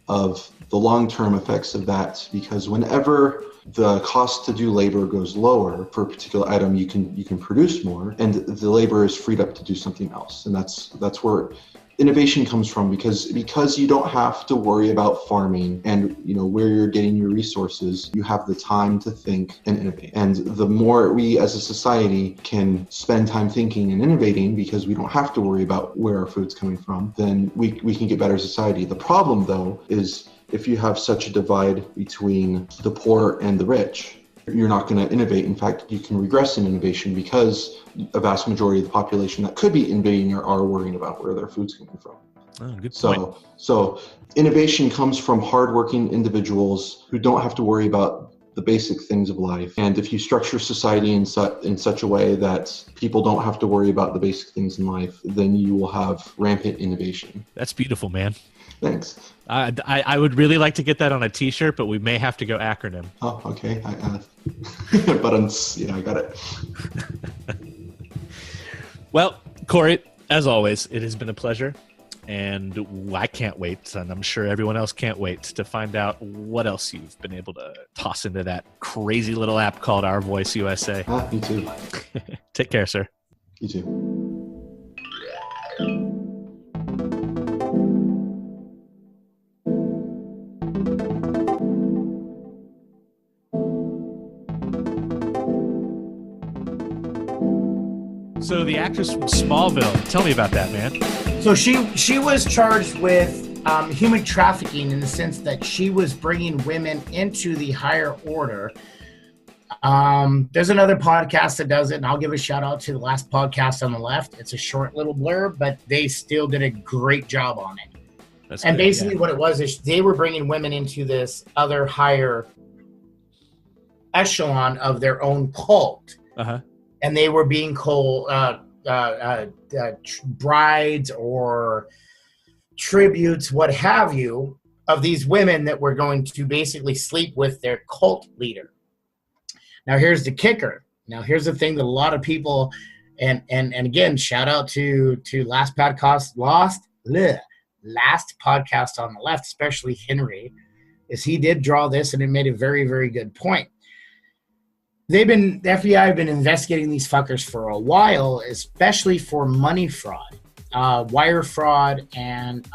of the long-term effects of that, because whenever the cost to do labor goes lower for a particular item, you can produce more, and the labor is freed up to do something else. And that's where innovation comes from, because you don't have to worry about farming and where you're getting your resources. You have the time to think and innovate. And the more we as a society can spend time thinking and innovating, because we don't have to worry about where our food's coming from, then we can get better society. The problem, though, is if you have such a divide between the poor and the rich, you're not going to innovate. In fact, you can regress in innovation, because a vast majority of the population that could be innovating are worrying about where their food's coming from. Oh, good point. So innovation comes from hardworking individuals who don't have to worry about the basic things of life. And if you structure society in such a way that people don't have to worry about the basic things in life, then you will have rampant innovation. That's beautiful, man. Thanks. I would really like to get that on a t-shirt, but we may have to go acronym. Oh, okay. But I got it. Well, Corey, as always, it has been a pleasure. And I can't wait, and I'm sure everyone else can't wait to find out what else you've been able to toss into that crazy little app called Our Voice USA. Me too. Take care, sir. You too. So the actress from Smallville, tell me about that, man. So she was charged with human trafficking, in the sense that she was bringing women into the higher order There's another podcast that does it, and I'll give a shout out to the last podcast on the left. It's a short little blurb, but they still did a great job on it. That's and good, basically yeah. what it was is they were bringing women into this other higher echelon of their own cult. Uh-huh. And they were being called brides or tributes, what have you, of these women that were going to basically sleep with their cult leader. Now, here's the kicker. Now, here's the thing that a lot of people, and again, shout out to last podcast on the left, especially Henry, is he did draw this, and it made a very, very good point. The FBI have been investigating these fuckers for a while, especially for money fraud, wire fraud, and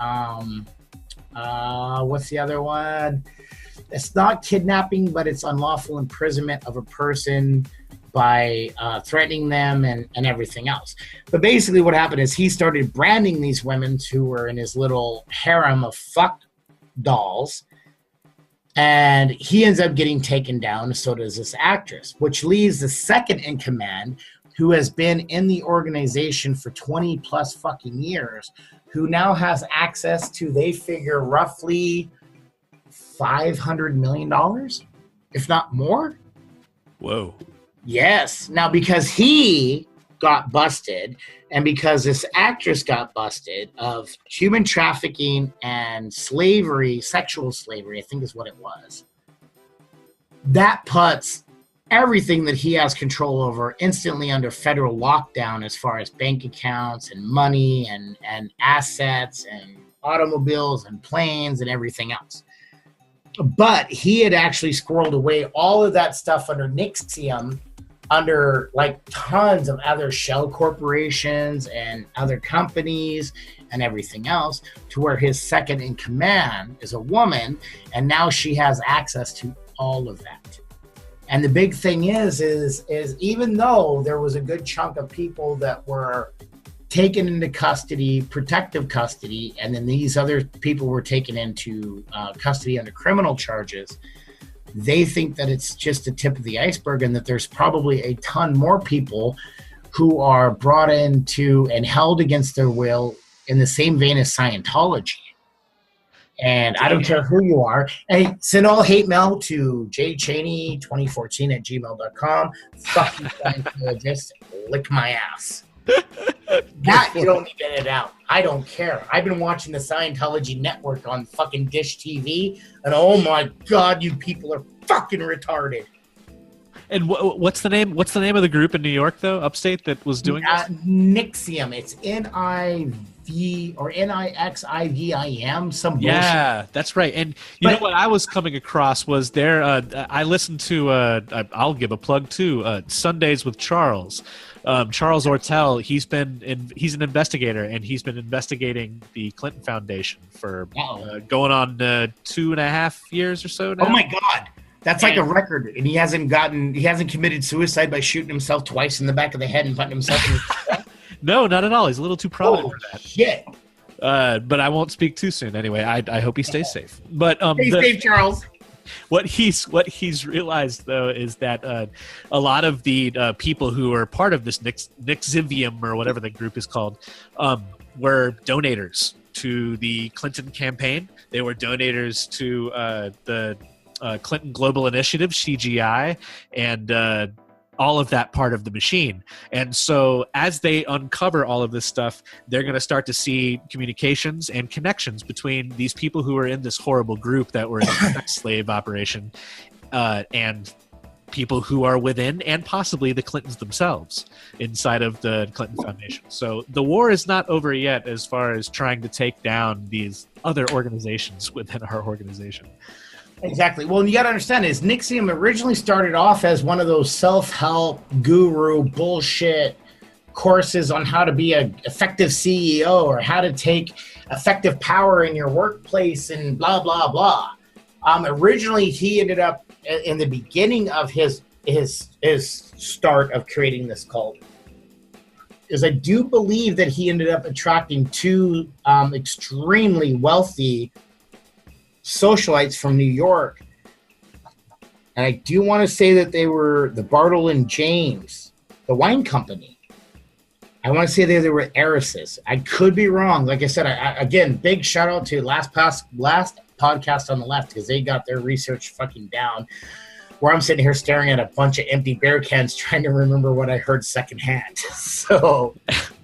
what's the other one? It's not kidnapping, but it's unlawful imprisonment of a person by threatening them and everything else. But basically what happened is he started branding these women who were in his little harem of fuck dolls, and he ends up getting taken down, and so does this actress, which leaves the second in command, who has been in the organization for 20 plus fucking years, who now has access to, they figure, roughly $500 million, if not more. Whoa. Yes. Now, because he got busted, and because this actress got busted of human trafficking and slavery, sexual slavery, I think is what it was, that puts everything that he has control over instantly under federal lockdown as far as bank accounts and money and assets and automobiles and planes and everything else. But he had actually squirreled away all of that stuff under NXIVM, under like tons of other shell corporations and other companies and everything else, to where his second in command is a woman, and now she has access to all of that. And the big thing is even though there was a good chunk of people that were taken into custody, protective custody, and then these other people were taken into custody under criminal charges, they think that it's just the tip of the iceberg, and that there's probably a ton more people who are brought into and held against their will in the same vein as Scientology. And I don't care who you are. Hey, send all hate mail to jchaney2014@gmail.com. Fuck you, Scientologists. Lick my ass. That you don't need to edit out. I don't care. I've been watching the Scientology network on fucking Dish TV, and oh my god, you people are fucking retarded. And what's the name? What's the name of the group in New York, though, upstate, that was doing this? NXIVM. It's NIV or NIXIVIM. Some bullshit. Yeah, that's right. And you know what I was coming across was there. I listened to. I'll give a plug too. Sundays with Charles. Charles Ortel. He's an investigator, and he's been investigating the Clinton Foundation for going on 2.5 years or so now. Oh my god. That's like a record, and he hasn't committed suicide by shooting himself twice in the back of the head and putting himself in his No, not at all. He's a little too prominent for that. Shit. But I won't speak too soon. Anyway, I hope he stays safe. But stay safe, Charles. What he's realized, though, is that a lot of the people who are part of this NXIVM or whatever the group is called were donators to the Clinton campaign. They were donators to the Clinton Global Initiative, CGI, and all of that part of the machine. And so as they uncover all of this stuff, they're going to start to see communications and connections between these people who are in this horrible group that were in the sex slave operation and people who are within and possibly the Clintons themselves inside of the Clinton Foundation. So the war is not over yet as far as trying to take down these other organizations within our organization. Exactly. Well, you got to understand is NXIVM originally started off as one of those self-help guru bullshit courses on how to be an effective CEO or how to take effective power in your workplace and blah, blah, blah. Originally, he ended up in the beginning of his start of creating this cult. Is I do believe that he ended up attracting two extremely wealthy socialites from New York And I do want to say that they were the Bartle and James, the wine company. I want to say they were heiresses. I could be wrong. Like I said, again, big shout out to last podcast on the left, because they got their research fucking down. Where I'm sitting here staring at a bunch of empty beer cans trying to remember what I heard secondhand. So,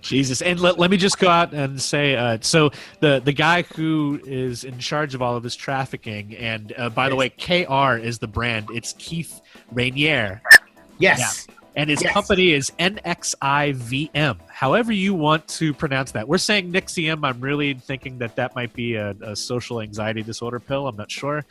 Jesus. And let me just go out and say, so the guy who is in charge of all of this trafficking, and by the way, KR is the brand. It's Keith Rainier. Yes. Yeah. And his company is NXIVM. However you want to pronounce that. We're saying Nixium. I'm really thinking that might be a social anxiety disorder pill. I'm not sure.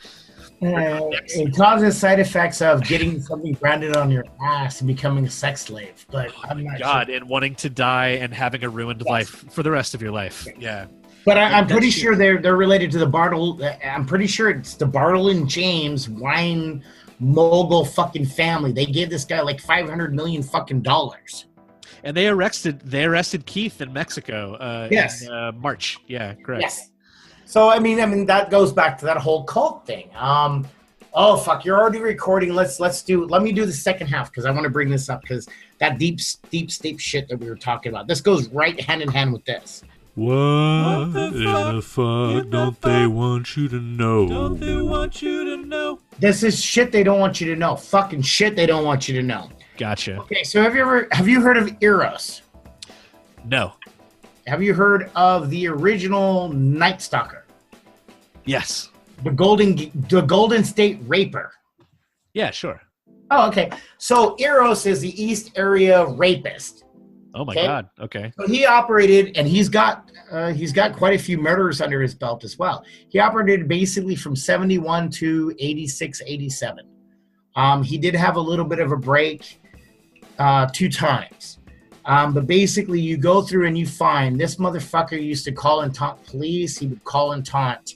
It causes side effects of getting something branded on your ass and becoming a sex slave. But I'm not sure. And wanting to die and having a ruined life for the rest of your life. Yeah. But I'm pretty sure they're related to the Bartle. I'm pretty sure it's the Bartle and James wine mogul fucking family. They gave this guy like $500 million fucking dollars. And they arrested Keith in Mexico. In March. Yeah, correct. Yes. So I mean that goes back to that whole cult thing. Oh fuck, you're already recording. Let me do the second half, because I want to bring this up, because that deep state shit that we were talking about. This goes right hand in hand with this. What in the fuck don't they want you to know? Don't they want you to know? This is shit they don't want you to know. Fucking shit they don't want you to know. Gotcha. Okay, so have you heard of Eros? No. Have you heard of the original Night Stalker? Yes. The Golden State Raper. Yeah, sure. Oh, okay. So Eros is the East Area Rapist. Oh my God. Okay. So he operated, and he's got quite a few murders under his belt as well. He operated basically from 71 to 86, 87. He did have a little bit of a break 2 times. But basically you go through and you find this motherfucker used to call and taunt police. He would call and taunt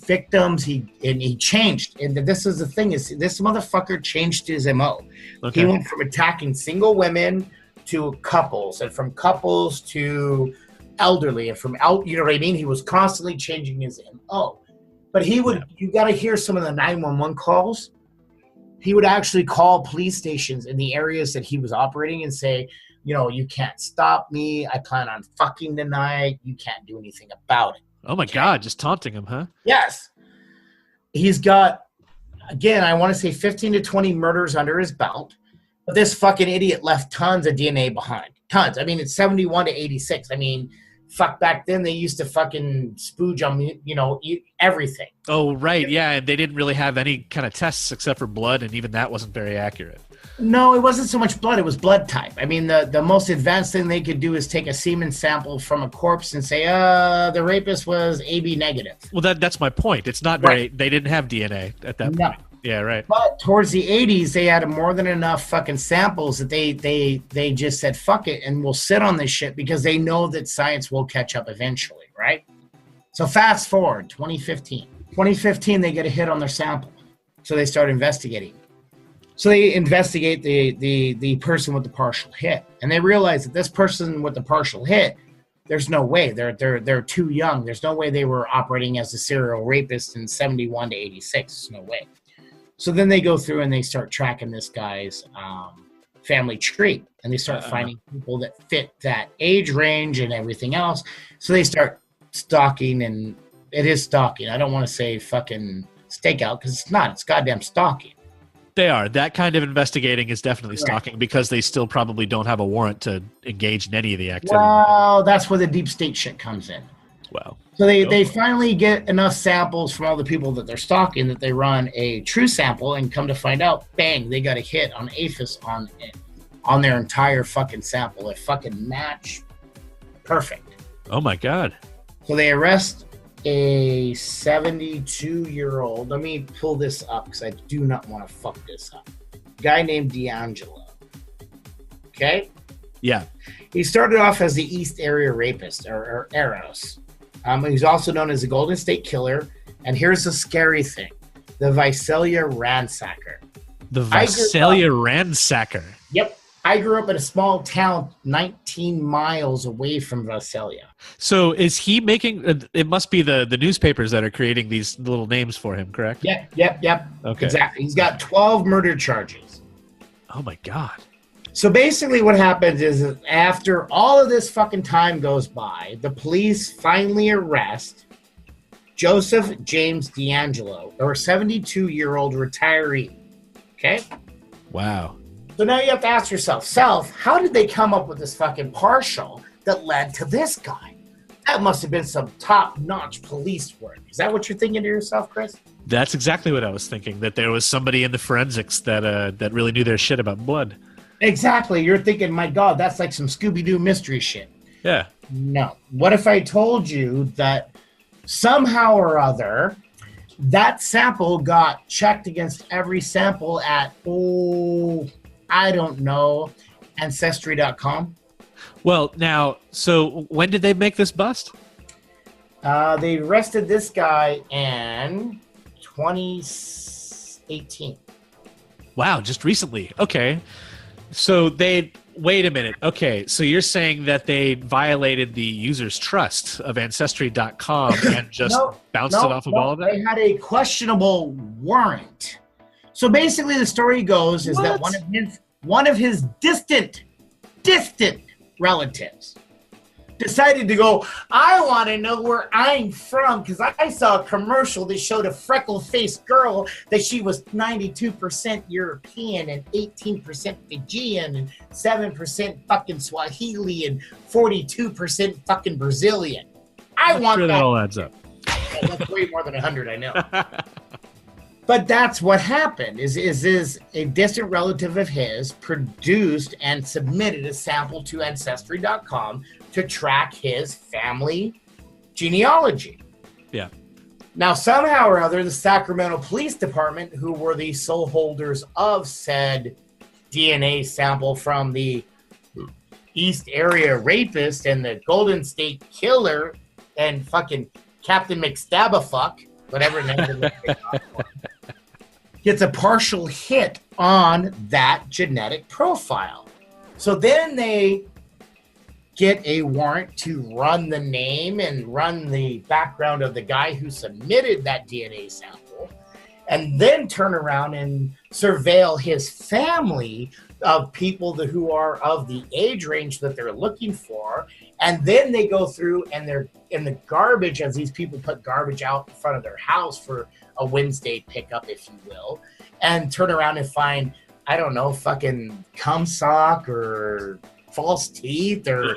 victims. He changed. And this is the thing, is this motherfucker changed his MO. Okay. He went from attacking single women to couples, and from couples to elderly, and you know what I mean? He was constantly changing his MO. But you got to hear some of the 911 calls. He would actually call police stations in the areas that he was operating and say, you know, you can't stop me. I plan on fucking tonight. You can't do anything about it. Oh my God, just taunting him, huh? Yes. He's got, again, I want to say 15 to 20 murders under his belt. But this fucking idiot left tons of DNA behind. Tons. I mean, it's 71 to 86. I mean, fuck, back then they used to fucking spooge on, you know, everything. Oh, right. Yeah. And they didn't really have any kind of tests except for blood. And even that wasn't very accurate. No, it wasn't so much blood. It was blood type. I mean, the most advanced thing they could do is take a semen sample from a corpse and say, the rapist was AB negative. Well, that's my point. It's not very, they didn't have DNA at that point. Yeah, right. But towards the 80s, they had more than enough fucking samples that they just said, fuck it, and we'll sit on this shit because they know that science will catch up eventually, right? So fast forward, 2015. 2015, they get a hit on their sample. So they start investigating. So they investigate the person with the partial hit. And they realize that this person with the partial hit, there's no way. They're too young. There's no way they were operating as a serial rapist in 71 to 86. There's no way. So then they go through and they start tracking this guy's family tree. And they start finding people that fit that age range and everything else. So they start stalking, and it is stalking. I don't want to say fucking stakeout, because it's not. It's goddamn stalking. They are. That kind of investigating is definitely stalking, because they still probably don't have a warrant to engage in any of the activity. Well, that's where the deep state shit comes in. Well, so they finally get enough samples from all the people that they're stalking that they run a true sample, and come to find out, bang, they got a hit on APHIS on their entire fucking sample. A fucking match. Perfect. Oh my God. So they arrest a 72-year-old. Let me pull this up because I do not want to fuck this up. Guy named D'Angelo. Okay? Yeah. He started off as the East Area Rapist, or Eros. He's also known as the Golden State Killer. And here's the scary thing. The Visalia Ransacker. The Visalia Ransacker. Yep. I grew up in a small town 19 miles away from Visalia. So is he making? It must be the newspapers that are creating these little names for him, correct? Yep. Okay. Exactly. He's got 12 murder charges. Oh my God. So basically what happens is that after all of this fucking time goes by, the police finally arrest Joseph James D'Angelo, or a 72-year-old retiree. Okay? Wow. So now you have to ask yourself, how did they come up with this fucking partial that led to this guy? That must have been some top-notch police work. Is that what you're thinking to yourself, Chris? That's exactly what I was thinking, that there was somebody in the forensics that really knew their shit about blood. Exactly. You're thinking, my God, that's like some Scooby-Doo mystery shit. Yeah. No. What if I told you that somehow or other, that sample got checked against every sample at, I don't know, Ancestry.com? Well, now, so when did they make this bust? They arrested this guy in 2018. Wow, just recently. Okay. So wait a minute. Okay, so you're saying that they violated the user's trust of Ancestry.com and just bounced it off of all of that? They had a questionable warrant. So basically the story goes is that one of his distant relatives decided to go, I want to know where I'm from, because I saw a commercial that showed a freckle-faced girl that she was 92% European and 18% Fijian and 7% fucking Swahili and 42% fucking Brazilian. I want that all adds up. Yeah, that's way more than 100, I know. But that's what happened, is a distant relative of his produced and submitted a sample to Ancestry.com to track his family genealogy. Yeah. Now, somehow or other, the Sacramento Police Department, who were the sole holders of said DNA sample from the East Area rapist and the Golden State Killer and fucking Captain McStabafuck, whatever name they gets a partial hit on that genetic profile. So then they get a warrant to run the name and run the background of the guy who submitted that DNA sample, and then turn around and surveil his family of people who are of the age range that they're looking for. And then they go through and they're in the garbage, as these people put garbage out in front of their house for a Wednesday pickup, if you will, and turn around and find, I don't know, fucking cum sock or false teeth or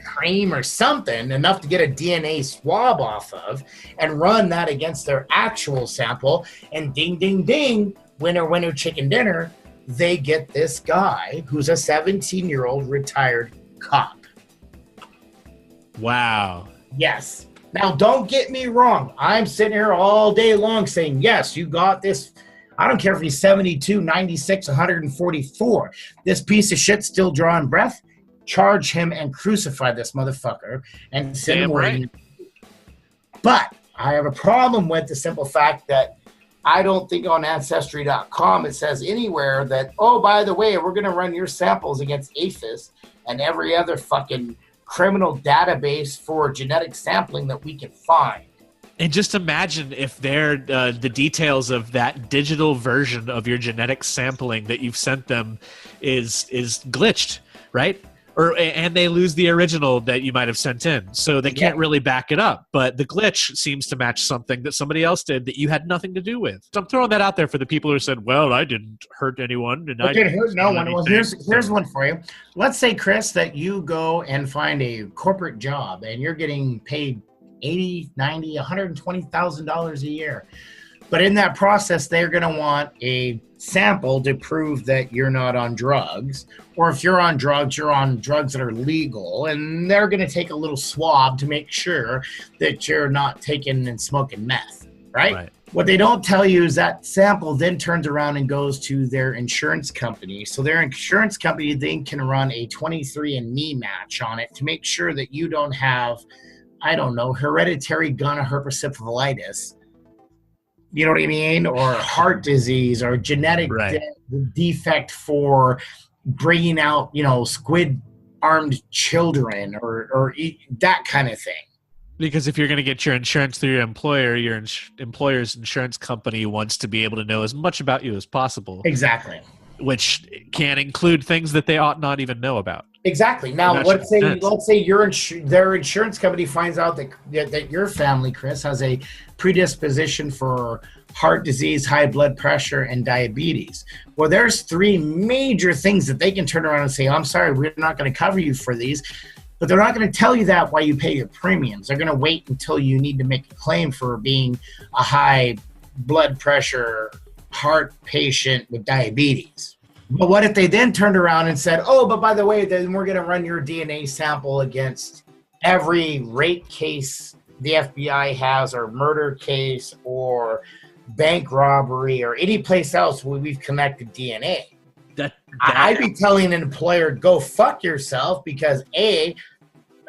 cream or something, enough to get a DNA swab off of and run that against their actual sample. And ding, ding, ding, winner, winner, chicken dinner, they get this guy who's a 17-year-old retired cop. Wow. Yes. Now, don't get me wrong. I'm sitting here all day long saying, yes, you got this. I don't care if he's 72, 96, 144. This piece of shit still drawing breath. Charge him and crucify this motherfucker and send him where he needs to be. But I have a problem with the simple fact that I don't think on Ancestry.com it says anywhere that, oh, by the way, we're going to run your samples against APHIS and every other fucking criminal database for genetic sampling that we can find. And just imagine if they're the details of that digital version of your genetic sampling that you've sent them is glitched, right? And they lose the original that you might have sent in. So they can't really back it up. But the glitch seems to match something that somebody else did that you had nothing to do with. So I'm throwing that out there for the people who said, well, I didn't hurt anyone. And I didn't hurt no one. Well, here's one for you. Let's say, Chris, that you go and find a corporate job and you're getting paid $80, $90, $120,000 a year. But in that process, they're going to want a sample to prove that you're not on drugs. Or if you're on drugs that are legal. And they're going to take a little swab to make sure that you're not taking and smoking meth, right? What they don't tell you is that sample then turns around and goes to their insurance company. So their insurance company then can run a 23andMe match on it to make sure that you don't have, I don't know, hereditary gonorrhea, you know what I mean? Or heart disease or genetic defect for bringing out, squid armed children or that kind of thing. Because if you're going to get your insurance through your employer, your employer's insurance company wants to be able to know as much about you as possible. Exactly. Which can include things that they ought not even know about. Exactly. Now, let's say their insurance company finds out that your family, Chris, has a predisposition for heart disease, high blood pressure, and diabetes. Well, there's 3 major things that they can turn around and say, I'm sorry, we're not going to cover you for these. But they're not going to tell you that while you pay your premiums. They're going to wait until you need to make a claim for being a high blood pressure heart patient with diabetes. But what if they then turned around and said, oh, but by the way, then we're going to run your DNA sample against every rape case the FBI has, or murder case, or bank robbery, or any place else where we've connected DNA. I'd be telling an employer, go fuck yourself, because A,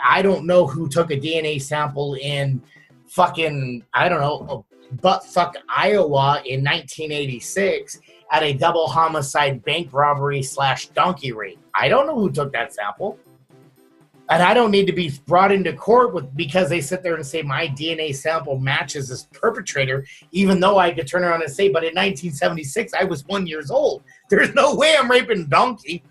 I don't know who took a DNA sample in fucking, buttfuck Iowa in 1986 at a double homicide bank robbery / donkey rape. I don't know who took that sample. And I don't need to be brought into court because they sit there and say my DNA sample matches this perpetrator, even though I could turn around and say, but in 1976, I was 1 year old. There's no way I'm raping a donkey.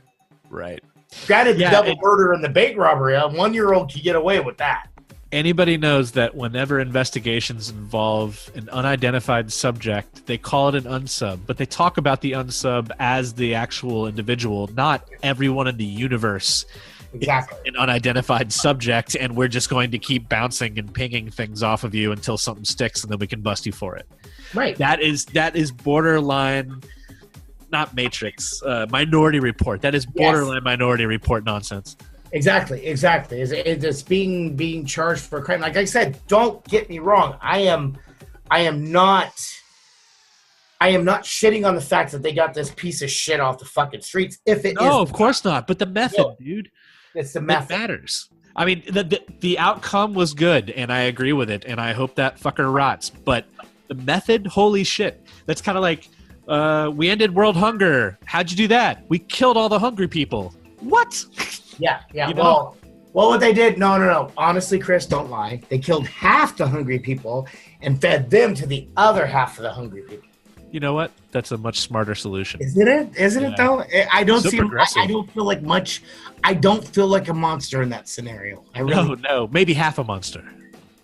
Right. Granted, the double murder and the bank robbery, a 1 year old can get away with that. Anybody knows that whenever investigations involve an unidentified subject, they call it an unsub, but they talk about the unsub as the actual individual, not everyone in the universe. Exactly. An unidentified subject, and we're just going to keep bouncing and pinging things off of you until something sticks, and then we can bust you for it. Right. That is borderline, not Matrix, Minority Report. That is borderline Minority Report nonsense. Exactly. It's being charged for a crime. Like I said, don't get me wrong. I am not shitting on the fact that they got this piece of shit off the fucking streets. No, of course not. But the method, dude. It's the method. It matters. I mean, the outcome was good, and I agree with it, and I hope that fucker rots. But the method, holy shit. That's kind of like, we ended world hunger. How'd you do that? We killed all the hungry people. What? Yeah. Well, what they did, no. Honestly, Chris, don't lie. They killed half the hungry people and fed them to the other half of the hungry people. You know what? That's a much smarter solution. Isn't it though? I don't feel like a monster in that scenario. No, maybe half a monster.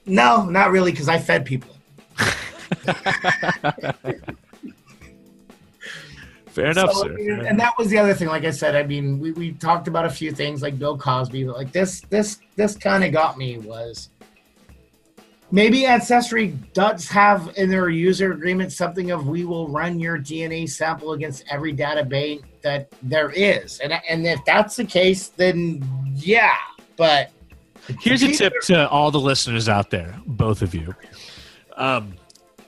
No, not really, because I fed people. Fair enough, sir. And that was the other thing. Like I said, I mean, we talked about a few things like Bill Cosby, but like this kind of got me was maybe Ancestry does have in their user agreement something of we will run your DNA sample against every database that there is. And if that's the case, then yeah. But here's a tip to all the listeners out there, both of you.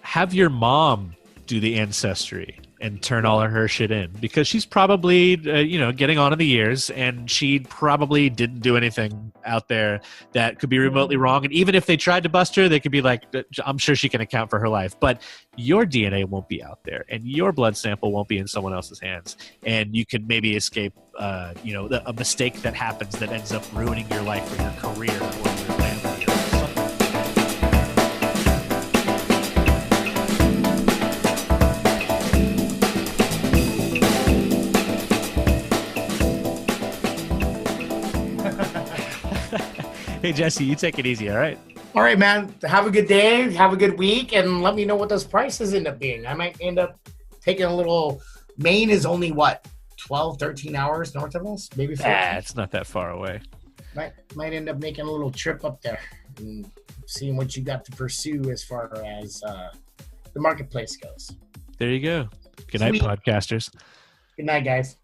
Have your mom do the Ancestry and turn all of her shit in, because she's probably getting on in the years, and she probably didn't do anything out there that could be remotely wrong. And even if they tried to bust her, they could be like, I'm sure she can account for her life, but your DNA won't be out there, and your blood sample won't be in someone else's hands, and you can maybe escape a mistake that happens that ends up ruining your life or your career or your family. Hey, Jesse, you take it easy, all right? All right, man. Have a good day. Have a good week. And let me know what those prices end up being. I might end up taking a little... Maine is only, 12, 13 hours north of us? Maybe 14? It's not that far away. Might end up making a little trip up there and seeing what you got to pursue as far as the marketplace goes. There you go. Good night, podcasters. Good night, guys.